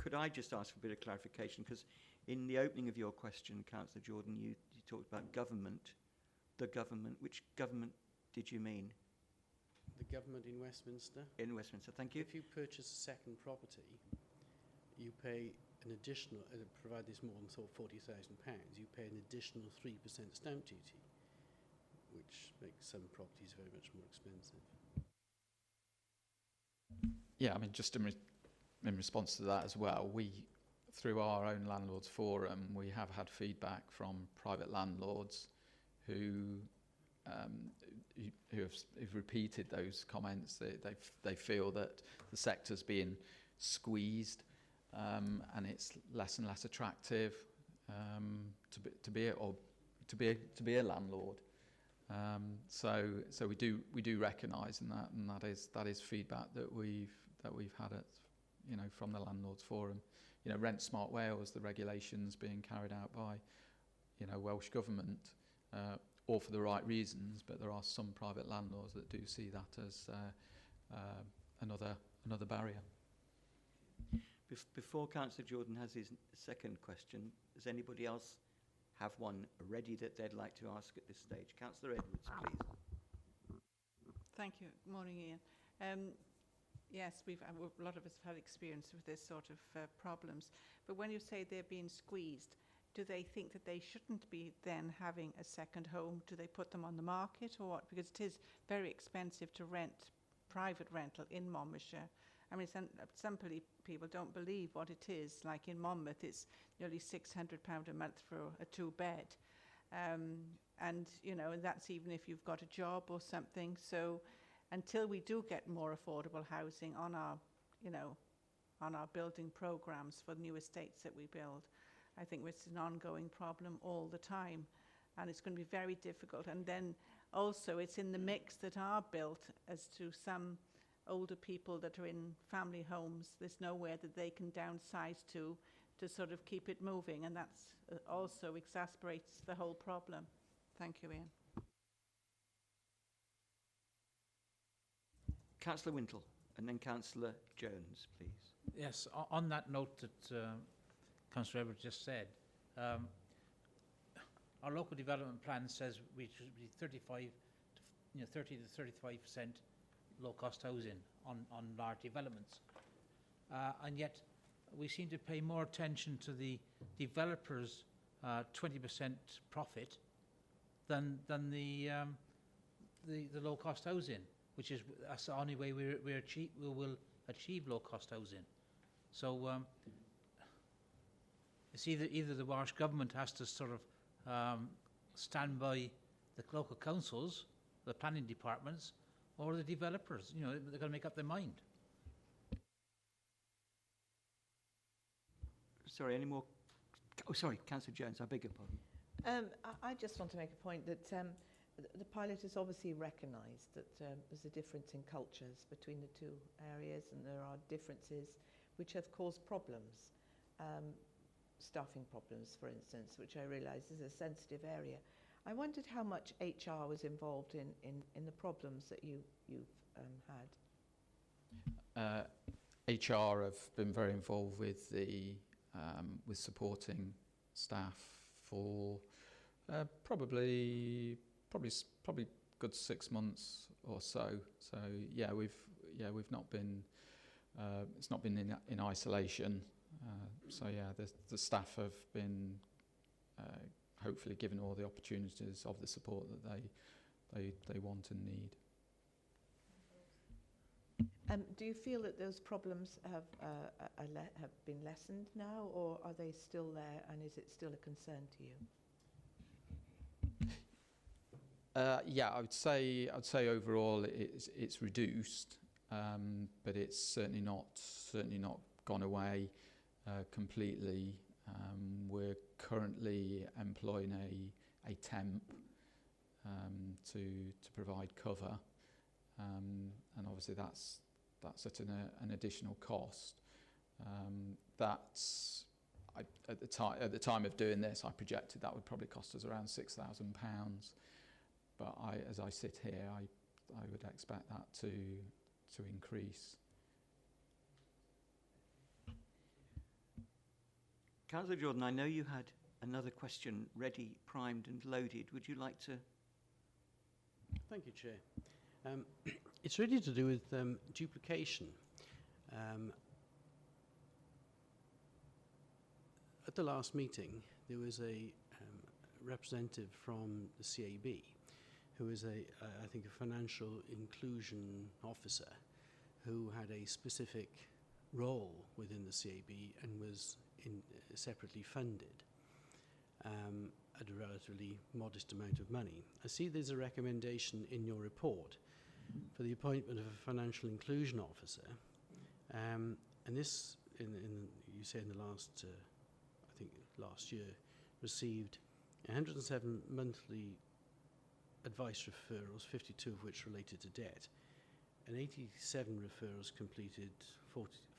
Could I just ask for a bit of clarification? Because in the opening of your question, Councillor Jordan, you talked about government. The government. Which government did you mean? The government in Westminster. In Westminster, thank you. If you purchase a second property, you pay an additional, provided it's more than £40,000, you pay an additional 3% stamp duty, which makes some properties very much more expensive. Yeah, I mean, just in response to that as well, through our own landlords forum, we have had feedback from private landlords who have repeated those comments. They feel that the sector's being squeezed, and it's less and less attractive to be a landlord. So we do recognise in that, and that is feedback that we've had from the landlords forum. Rent Smart Wales, the regulations being carried out by Welsh Government, all for the right reasons, but there are some private landlords that do see that as another barrier. Before Councillor Jordan has his second question, does anybody else have one ready that they'd like to ask at this stage? Councillor Edwards, please. Thank you. Good morning, Ian. Yes, a lot of us have had experience with this sort of problems. But when you say they're being squeezed, do they think that they shouldn't be then having a second home? Do they put them on the market or what? Because it is very expensive to rent private rental in Monmouthshire. I mean, some people don't believe what it is. Like in Monmouth, it's nearly £600 a month for a 2-bed. And that's even if you've got a job or something. So until we do get more affordable housing on our building programs for new estates that we build, I think it's an ongoing problem all the time, and it's going to be very difficult. And then also it's in the mix that are built as to some older people that are in family homes, there's nowhere that they can downsize to sort of keep it moving, and that's also exasperates the whole problem. Thank you, Ian. Councillor Wintle, and then Councillor Jones, please. Yes, on that note that Councillor Everett just said, our local development plan says we should be 30 to 35% low-cost housing on large developments, and yet we seem to pay more attention to the developers' 20% profit than the low-cost housing, which is that's the only way we will achieve low-cost housing. So it's either the Welsh Government has to sort of stand by the local councils, the planning departments, or the developers. You know, they've got to make up their mind. Sorry, any more? Oh, sorry, Councillor Jones, I beg your pardon. I just want to make a point that the pilot has obviously recognised that there's a difference in cultures between the two areas, and there are differences which have caused problems, staffing problems, for instance, which I realise is a sensitive area. I wondered how much HR was involved in the problems that you've had. HR have been very involved with with supporting staff for probably good 6 months or so. So yeah, we've not been it's not been in isolation. So yeah, the staff have been hopefully given all the opportunities of the support that they want and need. Do you feel that those problems have been lessened now, or are they still there, and is it still a concern to you? Yeah, I would say overall it's reduced, but it's certainly not gone away completely. We're currently employing a temp to provide cover, and obviously that's at an additional cost. At the time of doing this, I projected that would probably cost us around £6,000. But as I sit here, I would expect that to increase. Councillor Jordan, I know you had another question ready, primed and loaded. Would you like to? Thank you, Chair. It's really to do with duplication. At the last meeting, there was a representative from the CAB who is I think a financial inclusion officer who had a specific role within the CAB and was separately funded at a relatively modest amount of money. I see there's a recommendation in your report for the appointment of a financial inclusion officer, and this, you say in the last, I think last year, received 107 monthly advice referrals, 52 of which related to debt, and 87 referrals completed,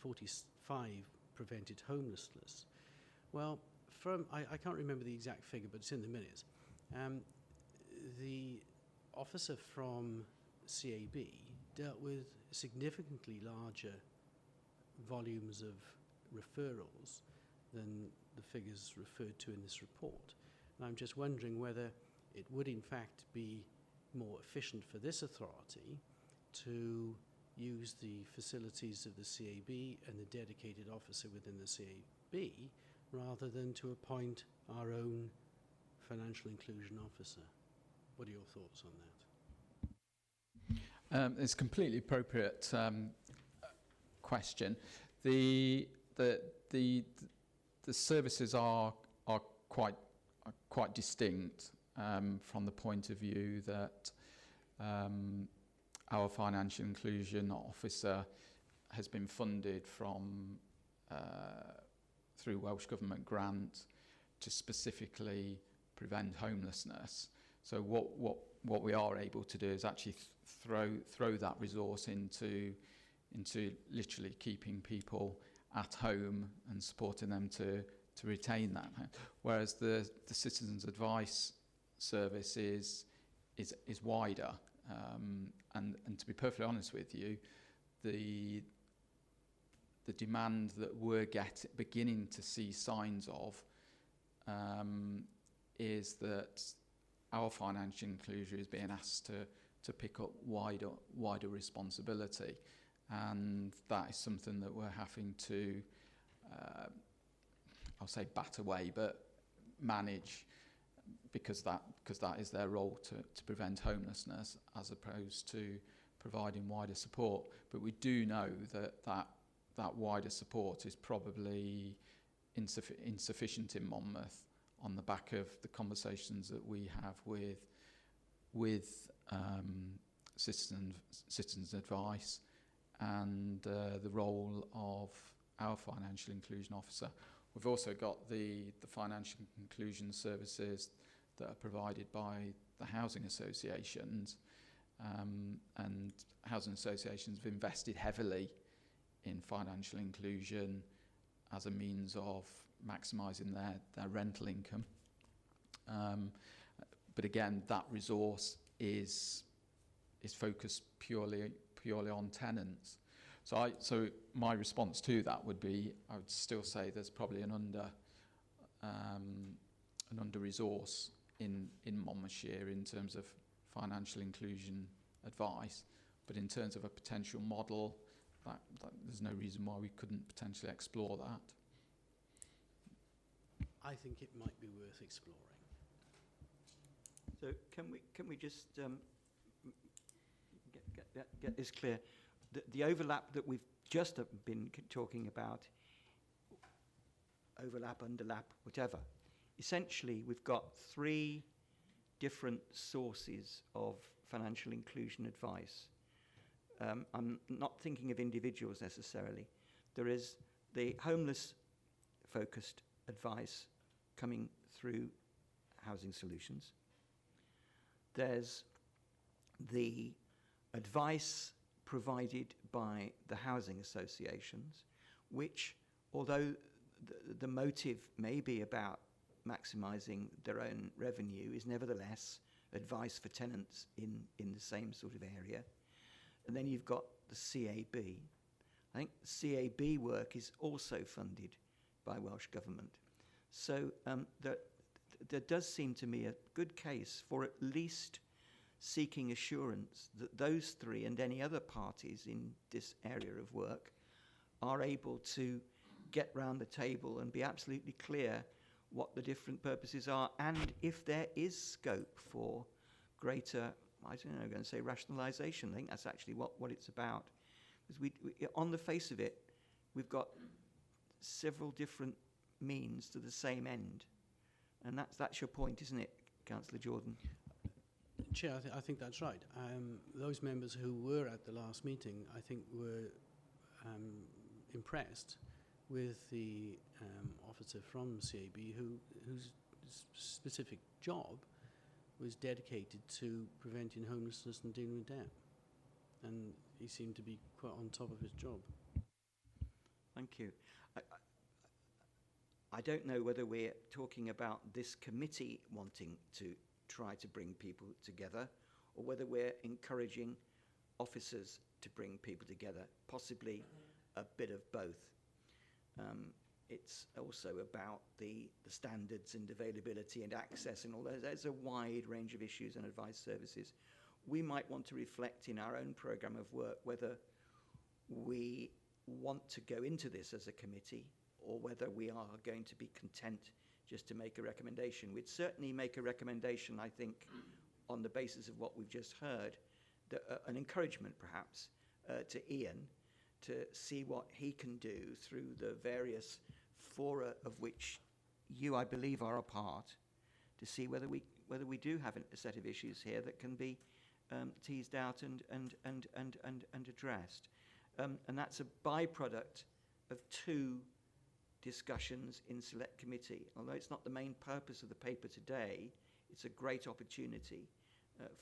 45 prevented homelessness. Well, I can't remember the exact figure, but it's in the minutes. The officer from CAB dealt with significantly larger volumes of referrals than the figures referred to in this report. And I'm just wondering whether it would in fact be more efficient for this authority to use the facilities of the CAB and the dedicated officer within the CAB rather than to appoint our own financial inclusion officer. What are your thoughts on that? It's a completely appropriate question. The services are quite distinct from the point of view that our financial inclusion officer has been funded through Welsh Government grant to specifically prevent homelessness. So what we are able to do is actually throw that resource into into literally keeping people at home and supporting them to retain that. Whereas the Citizens Advice Service is wider. And to be perfectly honest with you, the demand that we're beginning to see signs of is that our financial inclusion is being asked to pick up wider responsibility, and that is something that we're having to I'll say bat away, but manage, because that is their role to prevent homelessness, as opposed to providing wider support. But we do know that wider support is probably insufficient in Monmouth on the back of the conversations that we have with Citizens Advice and the role of our financial inclusion officer. We've also got the financial inclusion services that are provided by the housing associations, and housing associations have invested heavily in financial inclusion as a means of maximising their rental income. But again, that resource is focused purely on tenants. So my response to that would be, I would still say there's probably an under resource in Monmouthshire in terms of financial inclusion advice, but in terms of a potential model, that there's no reason why we couldn't potentially explore that. I think it might be worth exploring. So can we just get this clear? The overlap that we've just been talking about, overlap, underlap, whatever, essentially we've got 3 different sources of financial inclusion advice. I'm not thinking of individuals necessarily. There is the homeless-focused advice coming through Housing Solutions. There's the advice provided by the housing associations, which, although the motive may be about maximising their own revenue, is nevertheless advice for tenants in the same sort of area. And then you've got the CAB. I think CAB work is also funded by Welsh Government. So there does seem to me a good case for at least seeking assurance that those 3 and any other parties in this area of work are able to get round the table and be absolutely clear what the different purposes are, and if there is scope for greater, I don't know, I'm going to say rationalisation. I think that's actually what it's about. Because we, on the face of it, we've got several different means to the same end. And that's your point, isn't it, Councillor Jordan? Chair, I think that's right. Those members who were at the last meeting, I think, were impressed with the officer from CAB whose specific job was dedicated to preventing homelessness and dealing with debt. And he seemed to be quite on top of his job. Thank you. I don't know whether we're talking about this committee wanting to try to bring people together, or whether we're encouraging officers to bring people together, possibly a bit of both. It's also about the standards and availability and access and all that. There's a wide range of issues and advice services. We might want to reflect in our own programme of work whether we want to go into this as a committee or whether we are going to be content just to make a recommendation. We'd certainly make a recommendation, I think, on the basis of what we've just heard, that, an encouragement perhaps to Ian to see what he can do through the various fora of which you, I believe, are a part, to see whether we do have a set of issues here that can be teased out and addressed. And that's a byproduct of 2 discussions in select committee. Although it's not the main purpose of the paper today, it's a great opportunity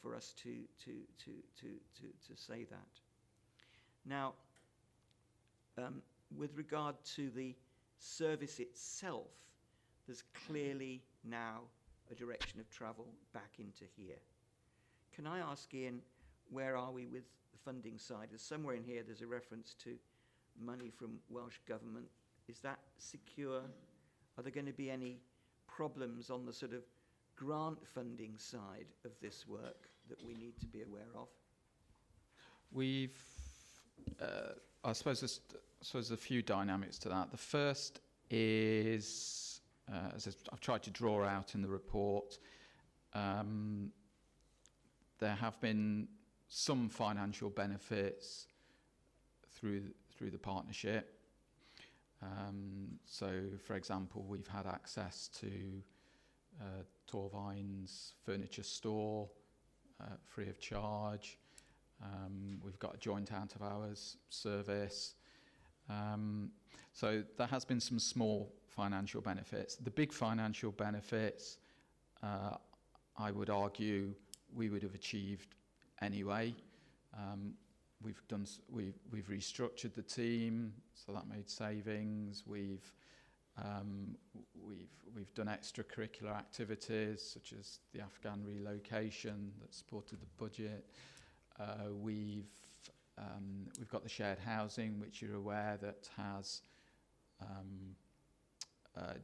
for us to say that. Now, With regard to the service itself, there's clearly now a direction of travel back into here. Can I ask Ian, where are we with the funding side? There's somewhere in here there's a reference to money from Welsh Government. Is that secure? Are there going to be any problems on the sort of grant funding side of this work that we need to be aware of? We've, I suppose there's a few dynamics to that. The first is, as I've tried to draw out in the report, there have been some financial benefits through the partnership. So, for example, we've had access to Torvine's furniture store free of charge. We've got a joint out-of-hours service. So there has been some small financial benefits. The big financial benefits, I would argue, we would have achieved anyway. We've restructured the team, so that made savings. We've done extracurricular activities such as the Afghan relocation that supported the budget. We've got the shared housing, which you're aware that has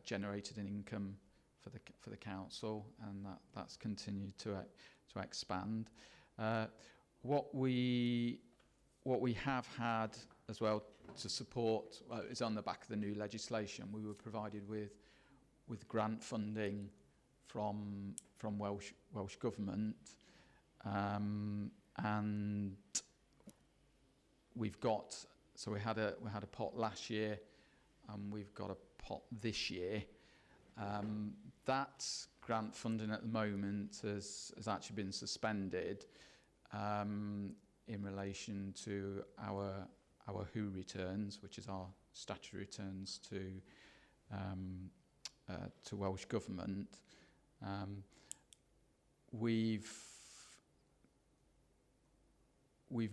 generated an income for the council, and that's continued to expand. What we have had as well to support is on the back of the new legislation. We were provided with grant funding from Welsh Government, and we've got, so we had a pot last year, and we've got a pot this year. That grant funding at the moment has actually been suspended in relation to our WHO returns, which is our statutory returns to Welsh Government. We've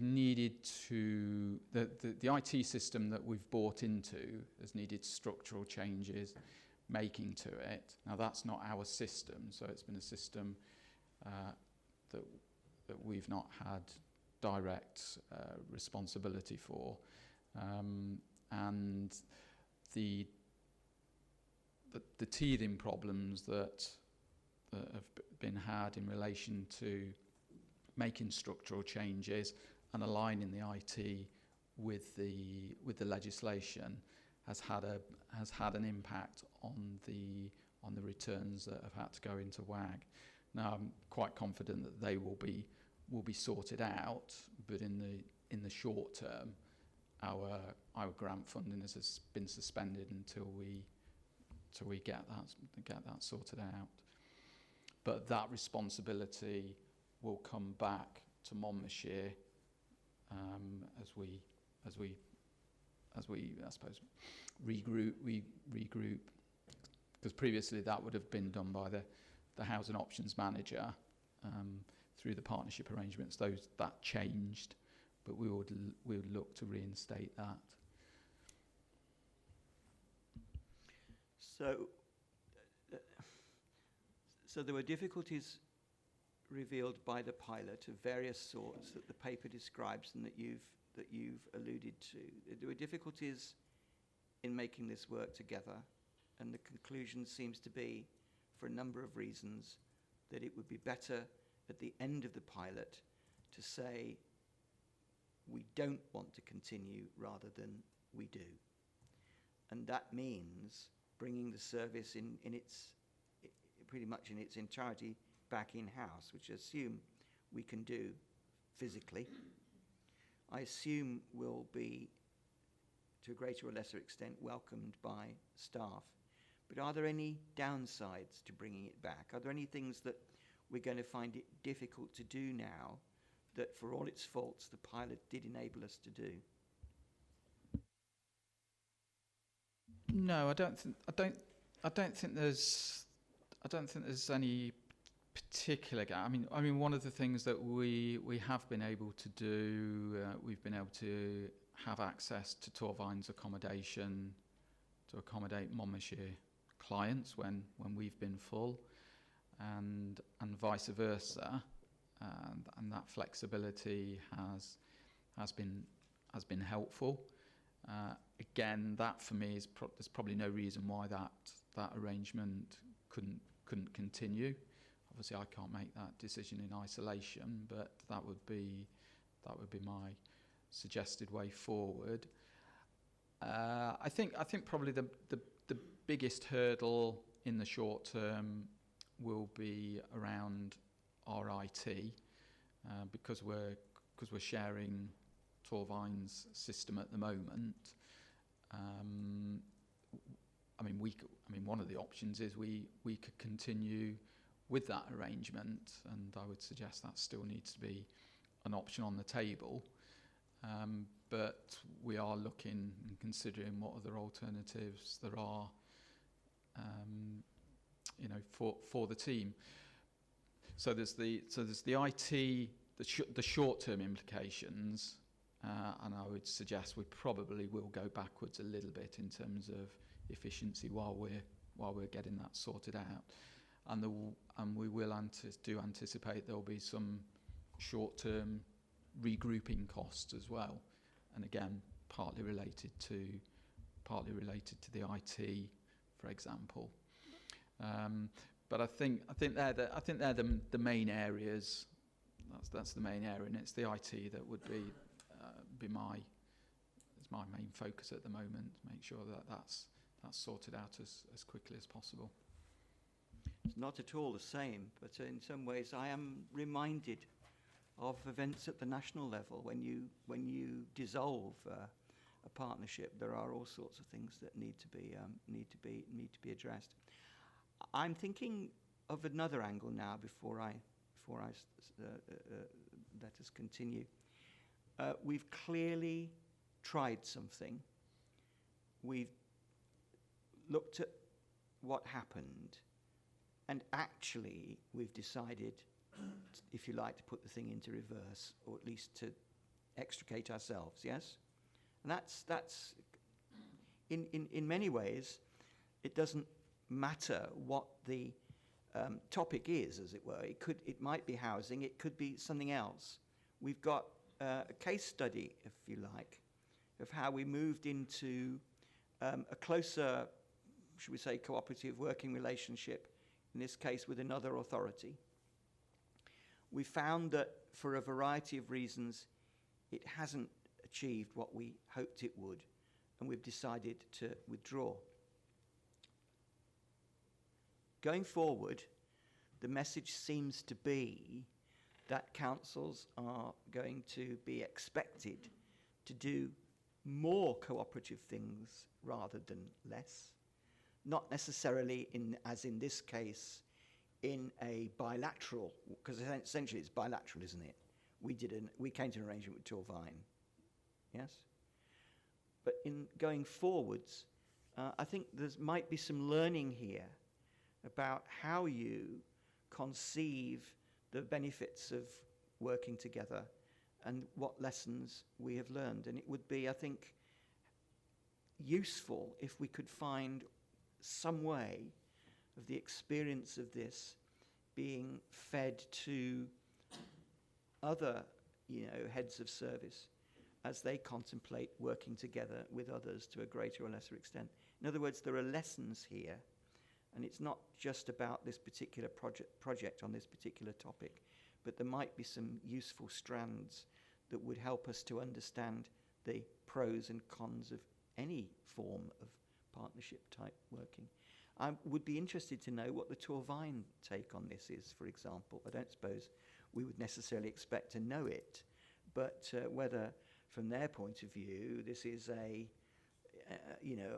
needed to, the IT system that we've bought into has needed structural changes making to it. Now that's not our system, so it's been a system that we've not had direct responsibility for, and the teething problems that have been had in relation to making structural changes and aligning the IT with the legislation has had an impact on the returns that have had to go into WAG. Now I'm quite confident that they will be sorted out, but in the short term, our grant funding has been suspended until we get that sorted out. But that responsibility will come back to Monmouthshire as we I suppose regroup, because previously that would have been done by the housing options manager through the partnership arrangements. That changed, but we would look to reinstate that. So there were difficulties revealed by the pilot of various sorts that the paper describes and that you've alluded to. There were difficulties in making this work together, and the conclusion seems to be, for a number of reasons, that it would be better at the end of the pilot to say we don't want to continue rather than we do. And that means bringing the service in its pretty much in its entirety back in-house, which I assume we can do physically. I assume will be, to a greater or lesser extent, welcomed by staff. But are there any downsides to bringing it back? Are there any things that we're going to find it difficult to do now that, for all its faults, the pilot did enable us to do? No, I don't think there's any particular gap. I mean, one of the things that we have been able to do, we've been able to have access to Torvines accommodation to accommodate Monmouthshire clients when we've been full, and vice versa, and that flexibility has been helpful. Again, that for me is there's probably no reason why that arrangement couldn't continue. Obviously, I can't make that decision in isolation, but that would be my suggested way forward. I think probably the biggest hurdle in the short term will be around RIT, because we're sharing Torvines system at the moment. One of the options is we could continue with that arrangement, and I would suggest that still needs to be an option on the table. But we are looking and considering what other alternatives there are, for the team. So there's the IT, the short-term implications, and I would suggest we probably will go backwards a little bit in terms of efficiency while we're getting that sorted out, and we will anticipate there will be some short-term regrouping costs as well, and again partly related to the IT, for example. But I think they're the main areas. That's the main area, and it's the IT that would be my main focus at the moment. Make sure that's sorted out as quickly as possible. It's not at all the same, but in some ways I am reminded of events at the national level. When you dissolve a partnership, there are all sorts of things that need to be addressed. I'm thinking of another angle now before I let us continue. We've clearly tried something. We've looked at what happened, and actually we've decided, if you like, to put the thing into reverse, or at least to extricate ourselves. Yes, and that's in many ways, it doesn't matter what the topic is, as it were. It might be housing, it could be something else. We've got a case study, if you like, of how we moved into a closer, should we say, cooperative working relationship, in this case with another authority. We found that for a variety of reasons it hasn't achieved what we hoped it would, and we've decided to withdraw. Going forward, the message seems to be that councils are going to be expected to do more cooperative things rather than less. Not necessarily, as in this case, in a bilateral, because essentially it's bilateral, isn't it? We came to an arrangement with Torvine, yes? But in going forwards, I think there might be some learning here about how you conceive the benefits of working together and what lessons we have learned. And it would be, I think, useful if we could find some way of the experience of this being fed to other, heads of service as they contemplate working together with others to a greater or lesser extent. In other words, there are lessons here, and it's not just about this particular project on this particular topic, but there might be some useful strands that would help us to understand the pros and cons of any form of partnership type working. I would be interested to know what the Torvine take on this is, for example. I don't suppose we would necessarily expect to know it, but whether from their point of view this is a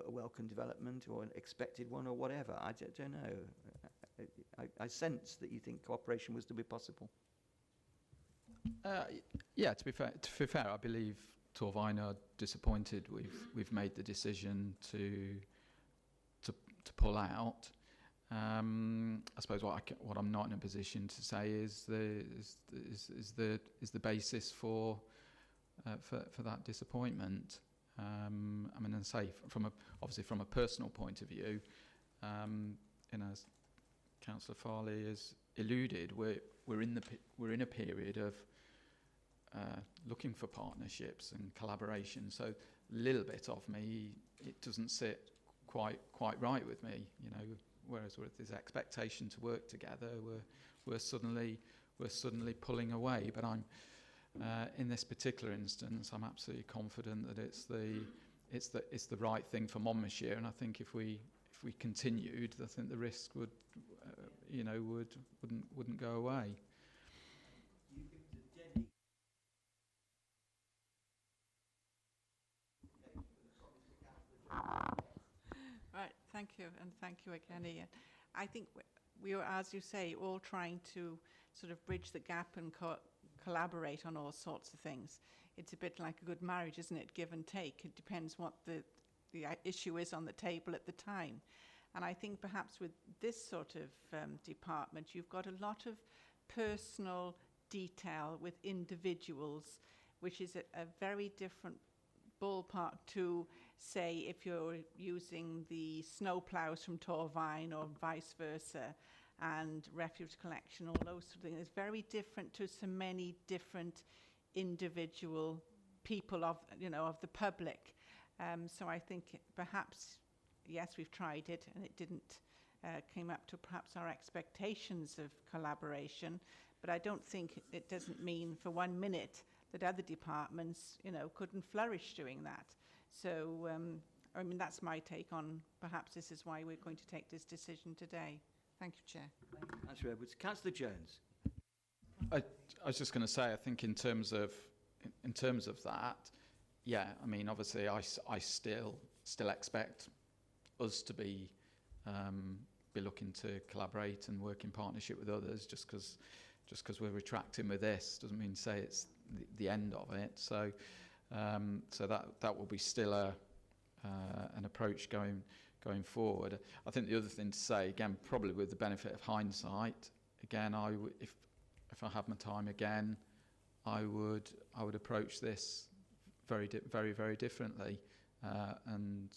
welcome development or an expected one or whatever, I don't know. I sense that you think cooperation was to be possible. Yeah, to be fair, I believe Torvine are disappointed. We've made the decision to pull out. I suppose what I'm not in a position to say is the basis for for that disappointment. I mean, and say obviously from a personal point of view, as Councillor Farley has alluded, we're in a period of looking for partnerships and collaboration. So a little bit of me, it doesn't sit quite right with me, whereas with this expectation to work together, we're suddenly pulling away. But I'm in this particular instance, I'm absolutely confident that it's the right thing for Monmouthshire, and I think if we continued, I think the risk wouldn't go away. Right, thank you, and thank you again, Ian. I think we are, as you say, all trying to sort of bridge the gap and collaborate on all sorts of things. It's a bit like a good marriage, isn't it? Give and take. It depends what the issue is on the table at the time. And I think perhaps with this sort of department, you've got a lot of personal detail with individuals, which is a very different ballpark to, say, if you're using the snow ploughs from Torvine or vice versa, and refuse collection, all those sort of things. It's very different to so many different individual people of the public. So I think perhaps, yes, we've tried it and it didn't came up to perhaps our expectations of collaboration, but I don't think it doesn't mean for 1 minute that other departments, couldn't flourish doing that. So, I mean, that's my take on perhaps this is why we're going to take this decision today. Thank you, Chair. Councillor Edwards. Councillor Jones. I was just going to say, I think in terms of that, yeah, I mean, obviously, I still expect us to be looking to collaborate and work in partnership with others. Just because we're retracting with this doesn't mean to say it's the end of it. So that will be still an approach going forward. I think the other thing to say, again, probably with the benefit of hindsight, again, if I had my time again, I would approach this very very differently, and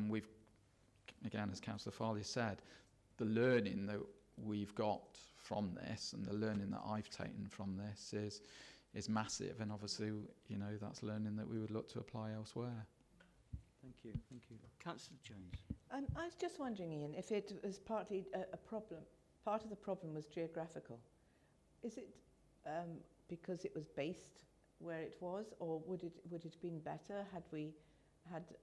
we've, again, as Councillor Farley said, the learning that we've got from this and the learning that I've taken from this is massive, and obviously that's learning that we would look to apply elsewhere. Thank you. Councillor Jones. I was just wondering, Ian, if it was partly a problem. Part of the problem was geographical. Is it because it was based where it was, or would it have been better had we had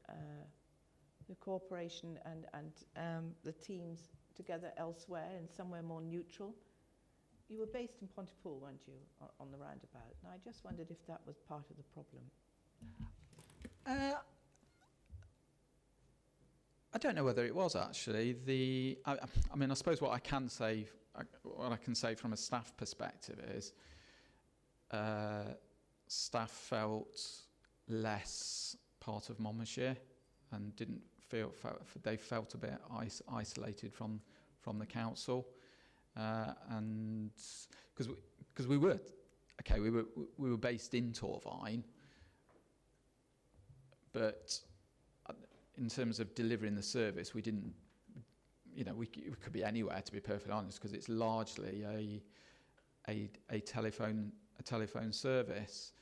the cooperation and the teams together elsewhere and somewhere more neutral? You were based in Pontypool, weren't you, on the roundabout? And I just wondered if that was part of the problem. I don't know whether it was actually. I mean, I suppose what I can say from a staff perspective is staff felt less part of Monmouthshire and didn't they felt a bit isolated from the council, and because we were based in Torvine, but in terms of delivering the service, we didn't, we could be anywhere, to be perfectly honest, because it's largely a telephone service.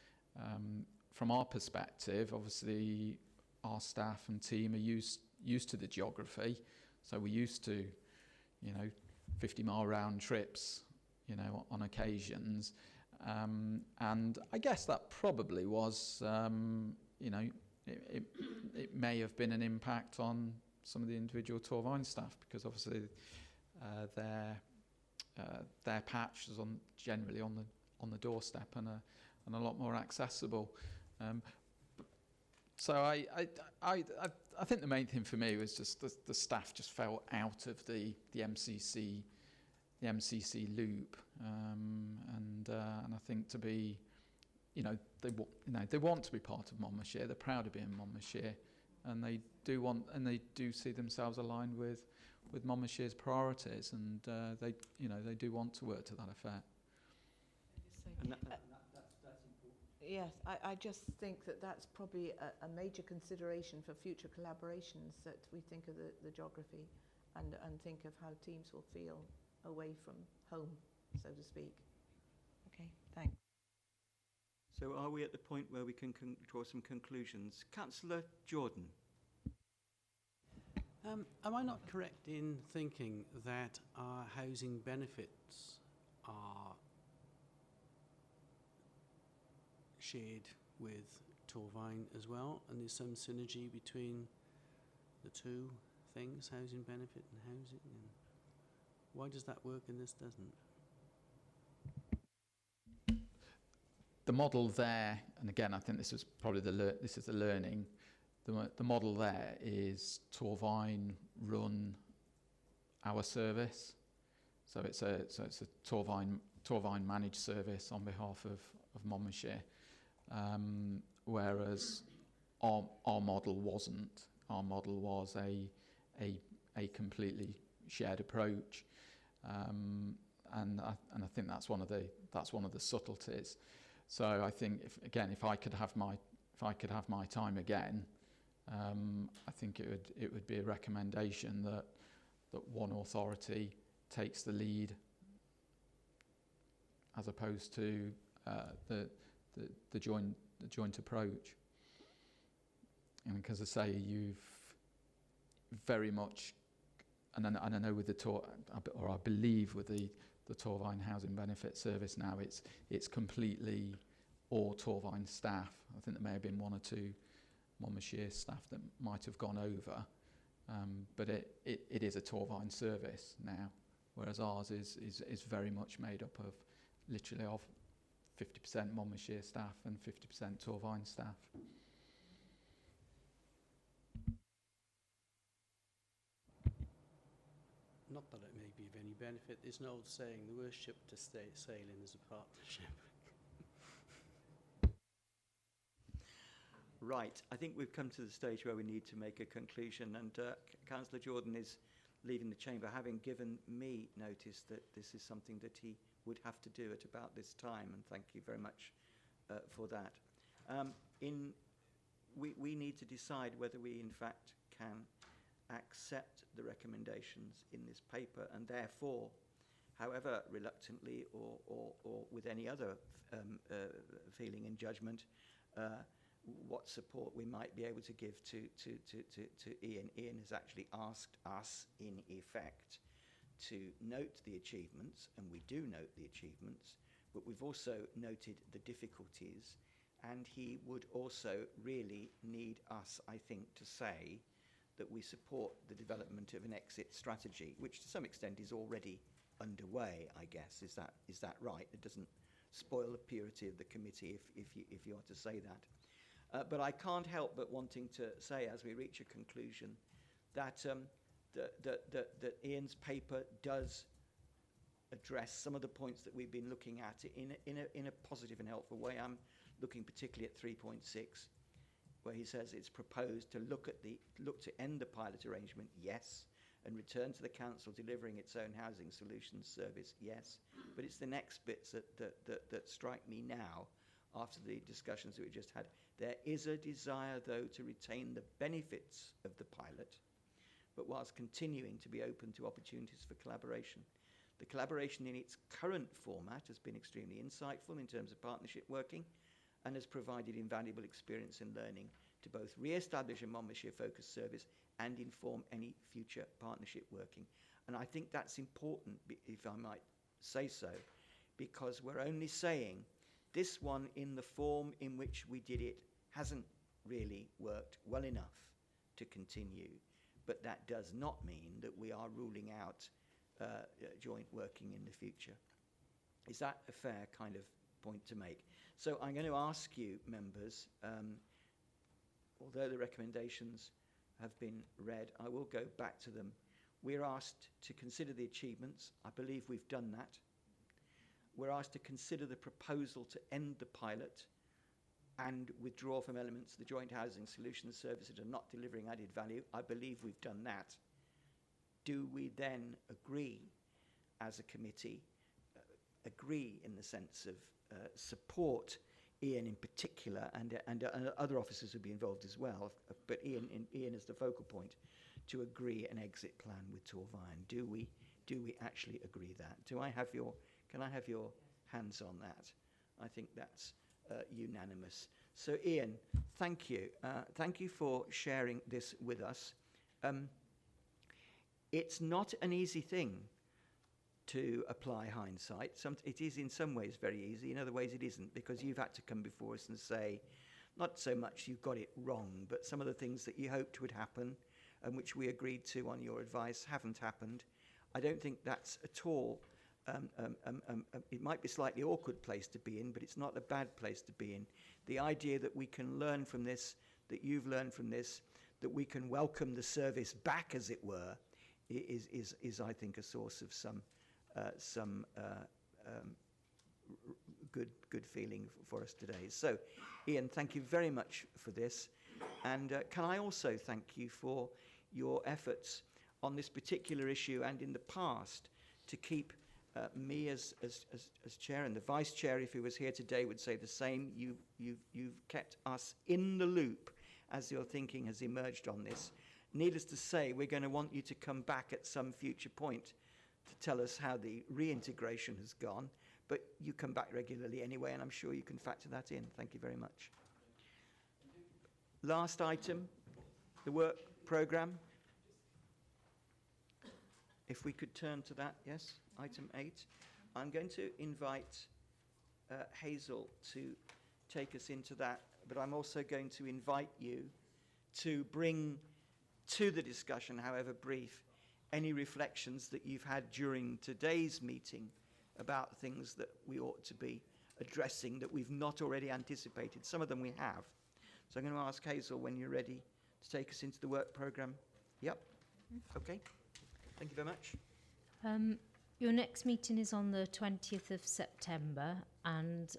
From our perspective, obviously, our staff and team are used to the geography, so we're used to, 50-mile round trips, on occasions, and I guess that probably was, it may have been an impact on some of the individual Torvine staff, because obviously their patch is generally on the doorstep and a lot more accessible. So I think the main thing for me was just the staff just fell out of the MCC loop, and I think to be, they want to be part of Monmouthshire. They're proud of being Monmouthshire, and they do see themselves aligned with Monmouthshire's priorities, and they do want to work to that effect. And that's important. Yes, I just think that that's probably a major consideration for future collaborations, that we think of the geography and think of how teams will feel away from home, so to speak. Okay, thanks. So are we at the point where we can draw some conclusions? Councillor Jordan. Am I not correct in thinking that our housing benefits are shared with Torvine as well, and there's some synergy between the two things, housing benefit and housing? And why does that work and this doesn't? The model there, and again, I think this is probably this is the learning. The model there is Torvine run our service, so it's a Torvine managed service on behalf of Monmouthshire, whereas our model wasn't. Our model was a completely shared approach, and I think that's one of the subtleties. So I think if I could have my time again, I think it would be a recommendation that one authority takes the lead, as opposed to the joint approach. And because I say you've very much, and I know with I believe with the Torvine Housing Benefit Service now, it's completely all Torvine staff. I think there may have been one or two Monmouthshire staff that might have gone over, but it is a Torvine service now, whereas ours is very much made up of literally of 50% Monmouthshire staff and 50% Torvine staff. Not that it may be of any benefit. There's an old saying, the worst ship to stay sailing is a partnership. Right, I think we've come to the stage where we need to make a conclusion, and Councillor Jordan is leaving the chamber, having given me notice that this is something that he would have to do at about this time, and thank you very much for that. We need to decide whether we in fact can accept the recommendations in this paper, and therefore, however reluctantly or with any other feeling and judgment, what support we might be able to give to Ian. Ian has actually asked us, in effect, to note the achievements, and we do note the achievements, but we've also noted the difficulties, and he would also really need us, I think, to say that we support the development of an exit strategy, which to some extent is already underway, I guess. Is that right? It doesn't spoil the purity of the committee if you are to say that. But I can't help but wanting to say, as we reach a conclusion, that that Ian's paper does address some of the points that we've been looking at in a positive and helpful way. I'm looking particularly at 3.6, where he says it's proposed to look to end the pilot arrangement, yes, and return to the council delivering its own housing solutions service, yes. But it's the next bits that strike me now, after the discussions that we just had. There is a desire, though, to retain the benefits of the pilot, but whilst continuing to be open to opportunities for collaboration. The collaboration in its current format has been extremely insightful in terms of partnership working, and has provided invaluable experience and learning to both re-establish a Monmouthshire-focused service and inform any future partnership working. And I think that's important, if I might say so, because we're only saying this one, in the form in which we did it, hasn't really worked well enough to continue. But that does not mean that we are ruling out joint working in the future. Is that a fair kind of point to make? So I'm going to ask you, members, although the recommendations have been read, I will go back to them. We're asked to consider the achievements. I believe we've done that. We're asked to consider the proposal to end the pilot and withdraw from elements of the Joint Housing Solutions Service that are not delivering added value. I believe we've done that. Do we then agree as a committee, agree in the sense of support Ian in particular, and other officers would be involved as well, but Ian is the focal point, to agree an exit plan with Torvine. Do we actually agree that? Can I have your hands on that? I think that's unanimous. So Ian, thank you. Thank you for sharing this with us. It's not an easy thing to apply hindsight. It is in some ways very easy, in other ways it isn't, because you've had to come before us and say, not so much you've got it wrong, but some of the things that you hoped would happen and which we agreed to on your advice haven't happened. I don't think that's at all, it might be a slightly awkward place to be in, but it's not a bad place to be in. The idea that we can learn from this, that you've learned from this, that we can welcome the service back, as it were, is I think, a source of some good feeling for us today. So, Ian, thank you very much for this. And can I also thank you for your efforts on this particular issue and in the past to keep me as chair, and the vice chair, if he was here today, would say the same. You've kept us in the loop as your thinking has emerged on this. Needless to say, we're going to want you to come back at some future point to tell us how the reintegration has gone, but you come back regularly anyway, and I'm sure you can factor that in. Thank you very much. Last item, the work programme. If we could turn to that, yes, item 8. I'm going to invite Hazel to take us into that, but I'm also going to invite you to bring to the discussion, however brief, any reflections that you've had during today's meeting about things that we ought to be addressing that we've not already anticipated. Some of them we have. So I'm going to ask Hazel when you're ready to take us into the work programme. Yep. Okay. Thank you very much. Your next meeting is on the 20th of September, and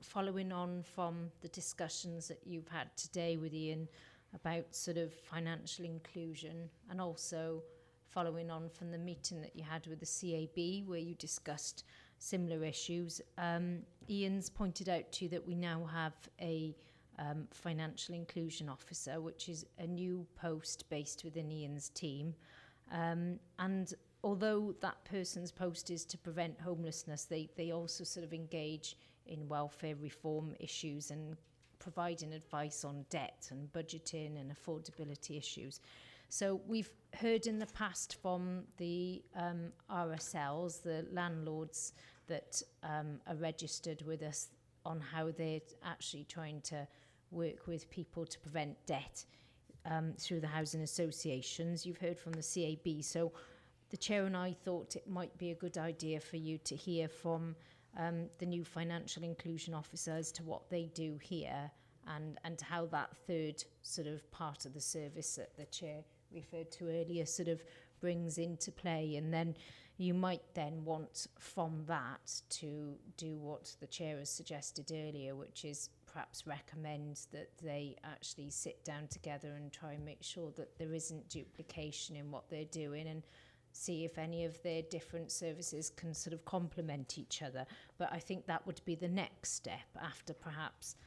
following on from the discussions that you've had today with Ian about sort of financial inclusion, and also following on from the meeting that you had with the CAB where you discussed similar issues, Ian's pointed out to you that we now have a financial inclusion officer, which is a new post based within Ian's team. And although that person's post is to prevent homelessness, they also sort of engage in welfare reform issues and providing advice on debt and budgeting and affordability issues. So we've heard in the past from the RSLs, the landlords that are registered with us, on how they're actually trying to work with people to prevent debt through the housing associations. You've heard from the CAB. So the chair and I thought it might be a good idea for you to hear from the new financial inclusion officer as to what they do here, and how that third sort of part of the service that the chair referred to earlier sort of brings into play. And then you might then want from that to do what the chair has suggested earlier, which is perhaps recommend that they actually sit down together and try and make sure that there isn't duplication in what they're doing, and see if any of their different services can sort of complement each other. But I think that would be the next step after perhaps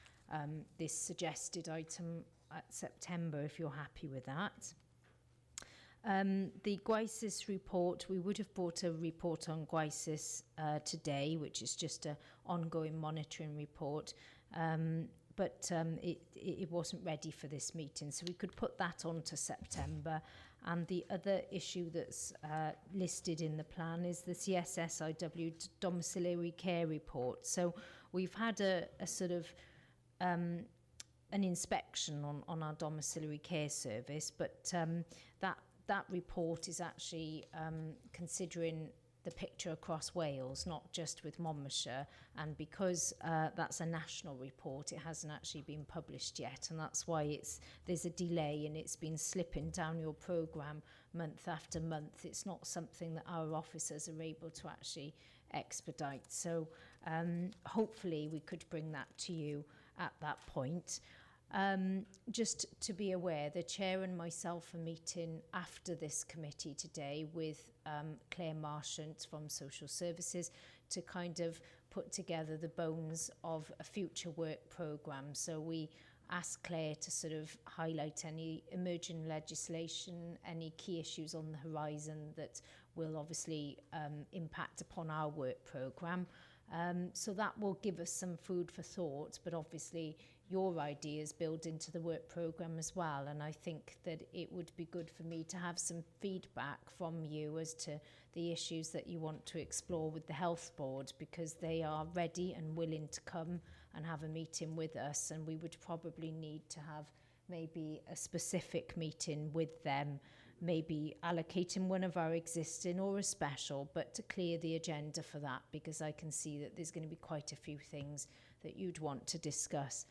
this suggested item at September, if you're happy with that. The GWISIS report, we would have brought a report on GWISIS today, which is just an ongoing monitoring report, but it wasn't ready for this meeting, so we could put that on to September. And the other issue that's listed in the plan is the CSSIW domiciliary care report. So we've had a sort of an inspection on our domiciliary care service, but that report is actually considering the picture across Wales, not just with Monmouthshire, and because that's a national report, it hasn't actually been published yet, and that's why there's a delay, and it's been slipping down your programme month after month. It's not something that our officers are able to actually expedite. So hopefully we could bring that to you at that point. Just to be aware, the chair and myself are meeting after this committee today with Claire Marchant from Social Services to kind of put together the bones of a future work programme. So we ask Claire to sort of highlight any emerging legislation, any key issues on the horizon that will obviously impact upon our work programme. So that will give us some food for thought, but obviously your ideas build into the work programme as well. And I think that it would be good for me to have some feedback from you as to the issues that you want to explore with the Health Board, because they are ready and willing to come and have a meeting with us, and we would probably need to have maybe a specific meeting with them, maybe allocating one of our existing or a special, but to clear the agenda for that, because I can see that there's going to be quite a few things that you'd want to discuss.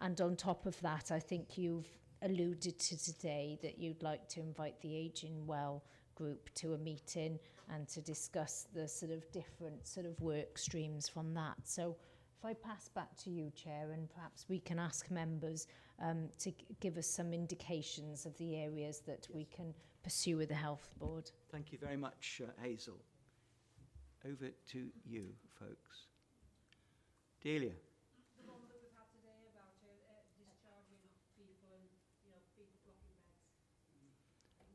And on top of that, I think you've alluded to today that you'd like to invite the Ageing Well group to a meeting and to discuss the sort of different sort of work streams from that. So if I pass back to you, Chair, and perhaps we can ask members to give us some indications of the areas that we can pursue with the Health Board. Thank you very much, Hazel. Over to you, folks. Delia. The one that we've had today about discharging people and, people blocking beds. I think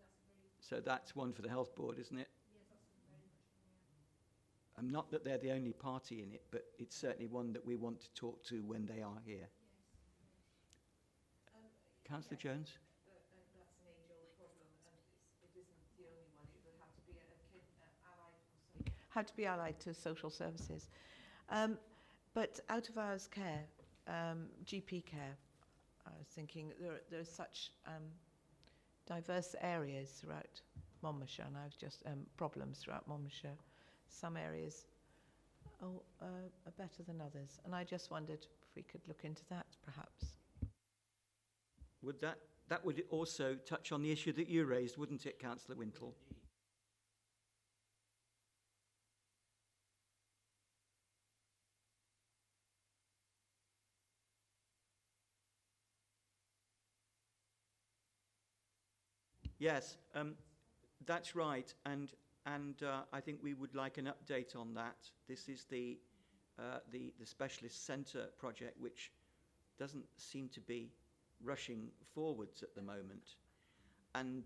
that's a very... So that's one for the Health Board, isn't it? Yes, that's very much one, yeah. Not that they're the only party in it, but it's certainly one that we want to talk to when they are here. Councillor Jones? That's an age-old problem, and it isn't the only one. It would have to be allied to social services. But out-of-hours care, GP care, I was thinking there are such diverse areas throughout Monmouthshire, and I've just problems throughout Monmouthshire. Some areas are better than others, and I just wondered if we could look into that, perhaps. Would that would also touch on the issue that you raised, wouldn't it, Councillor Wintle? Yes, that's right, and I think we would like an update on that. This is the specialist centre project, which doesn't seem to be rushing forwards at the moment. And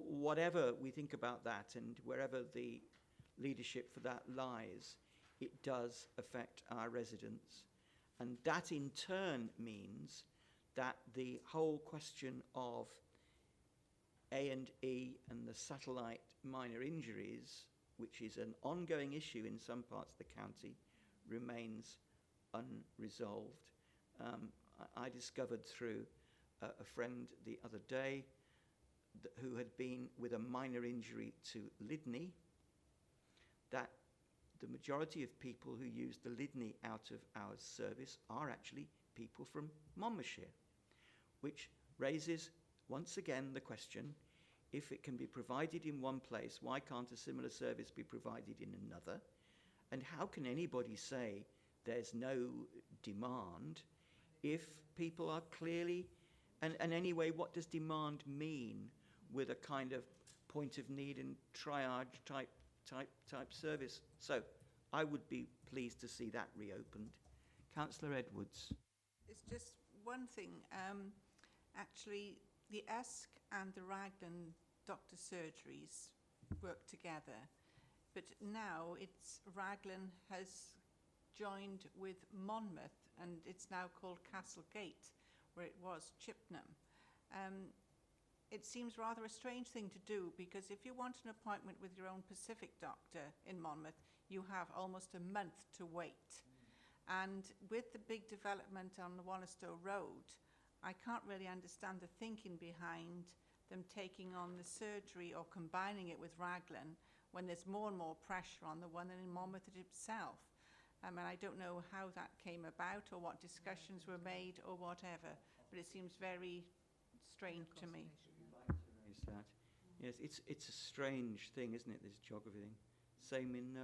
whatever we think about that, and wherever the leadership for that lies, it does affect our residents. And that in turn means that the whole question of A&E and the satellite minor injuries, which is an ongoing issue in some parts of the county, remains unresolved. I discovered through a friend the other day who had been with a minor injury to Lydney that the majority of people who use the Lydney out of hours service are actually people from Monmouthshire, which raises once again the question, if it can be provided in one place, why can't a similar service be provided in another? And how can anybody say there's no demand if people are clearly, and anyway, what does demand mean with a kind of point of need and triage type service? So I would be pleased to see that reopened. Councillor Edwards. It's just one thing. Actually, the ESC and the Raglan doctor surgeries work together, but now Raglan has joined with Monmouth, and it's now called Castlegate, where it was Chippenham. It seems rather a strange thing to do, because if you want an appointment with your own Pacific doctor in Monmouth, you have almost a month to wait. And with the big development on the Wallerstow Road, I can't really understand the thinking behind them taking on the surgery or combining it with Raglan when there's more and more pressure on the one in Monmouth itself. And I don't know how that came about or what discussions were made or whatever, but it seems very strange to me. Is that? Yes, it's a strange thing, isn't it, this geography thing. Same in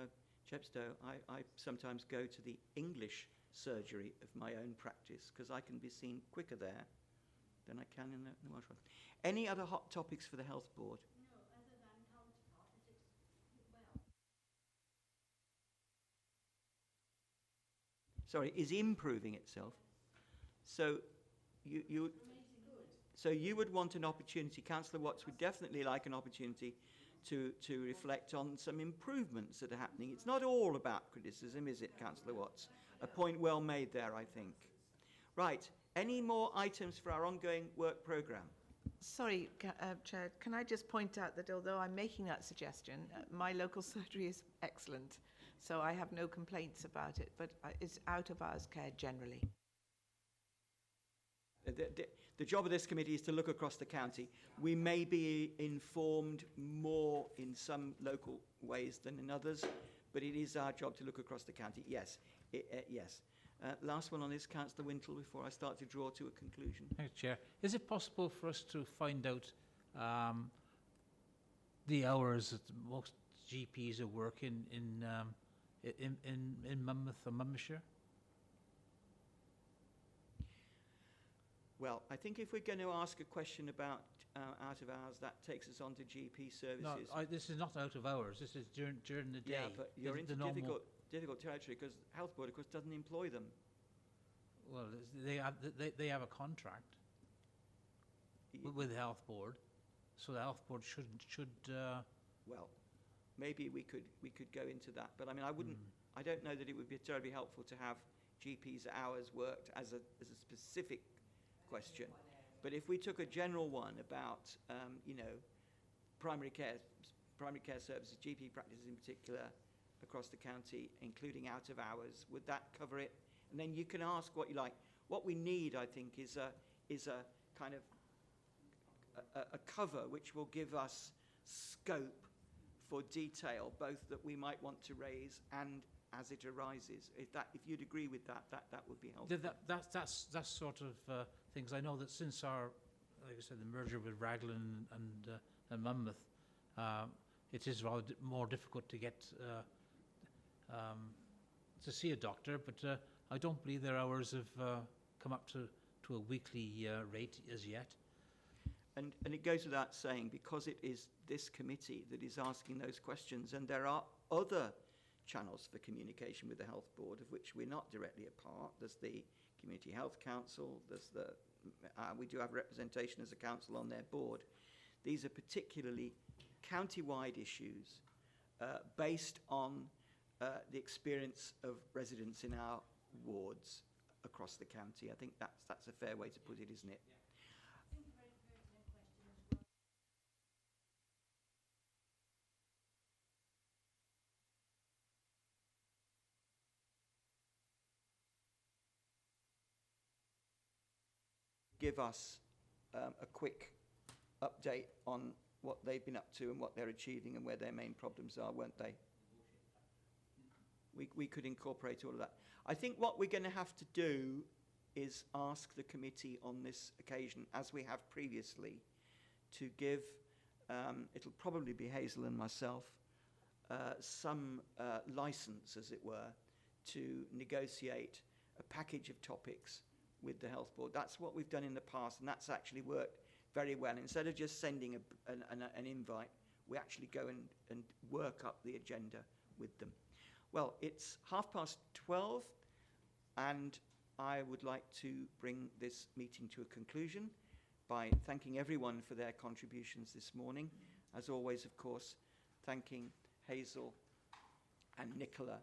Chepstow. I sometimes go to the English surgery of my own practice, because I can be seen quicker there than I can in the Welsh one. Any other hot topics for the Health Board? No, other than counterpart, well, Sorry, is improving itself. So you so you would want an opportunity, Councillor Watts would definitely like an opportunity to reflect on some improvements that are happening. It's not all about criticism, is it, Councillor Watts? A point well made there, I think. Right, any more items for our ongoing work programme? Sorry, Chair, can I just point out that although I'm making that suggestion, my local surgery is excellent, so I have no complaints about it, but it's out of hours care generally. The job of this committee is to look across the county. We may be informed more in some local ways than in others, but it is our job to look across the county. Yes, yes. Last one on this, Councillor Wintle, before I start to draw to a conclusion. Thank you, Chair. Is it possible for us to find out the hours that most GPs are working in Monmouth or Monmouthshire? Well, I think if we're going to ask a question about out of hours, that takes us on to GP services. No, this is not out of hours. This is during the day. Yeah, but you're The into normal- difficult territory because Health Board, of course, doesn't employ them. Well, they have a contract with the Health Board, so the Health Board should. Well, maybe we could go into that, but I mean, I wouldn't. I don't know that it would be terribly helpful to have GPs' hours worked as a specific question. But if we took a general one about, primary care services, GP practices in particular, across the county, including out of hours, would that cover it? And then you can ask what you like. What we need, I think, is a kind of a cover which will give us scope for detail, both that we might want to raise and as it arises. If you'd agree with that would be helpful. That's sort of things. I know that since our, like I said, the merger with Raglan and Monmouth, it is rather more difficult to get to see a doctor. But I don't believe their hours have come up to a weekly rate as yet. And it goes without saying, because it is this committee that is asking those questions, and there are other channels for communication with the Health Board, of which we're not directly a part. There's the Community Health Council, there's we do have representation as a council on their board. These are particularly county-wide issues based on the experience of residents in our wards across the county. I think that's a fair way to put it, isn't it? Give us a quick update on what they've been up to and what they're achieving and where their main problems are, won't they? We could incorporate all of that. I think what we're going to have to do is ask the committee on this occasion, as we have previously, to give, it'll probably be Hazel and myself, some license, as it were, to negotiate a package of topics with the Health Board. That's what we've done in the past, and that's actually worked very well. Instead of just sending an invite, we actually go and work up the agenda with them. Well, it's 12:30, and I would like to bring this meeting to a conclusion by thanking everyone for their contributions this morning. As always, of course, thanking Hazel and Nicola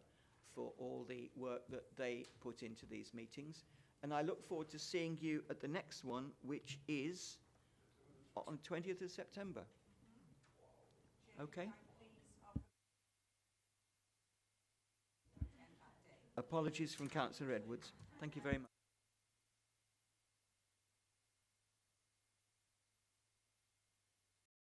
for all the work that they put into these meetings. And I look forward to seeing you at the next one, which is on 20th of September. Okay? Apologies from Councillor Edwards. Thank you very much.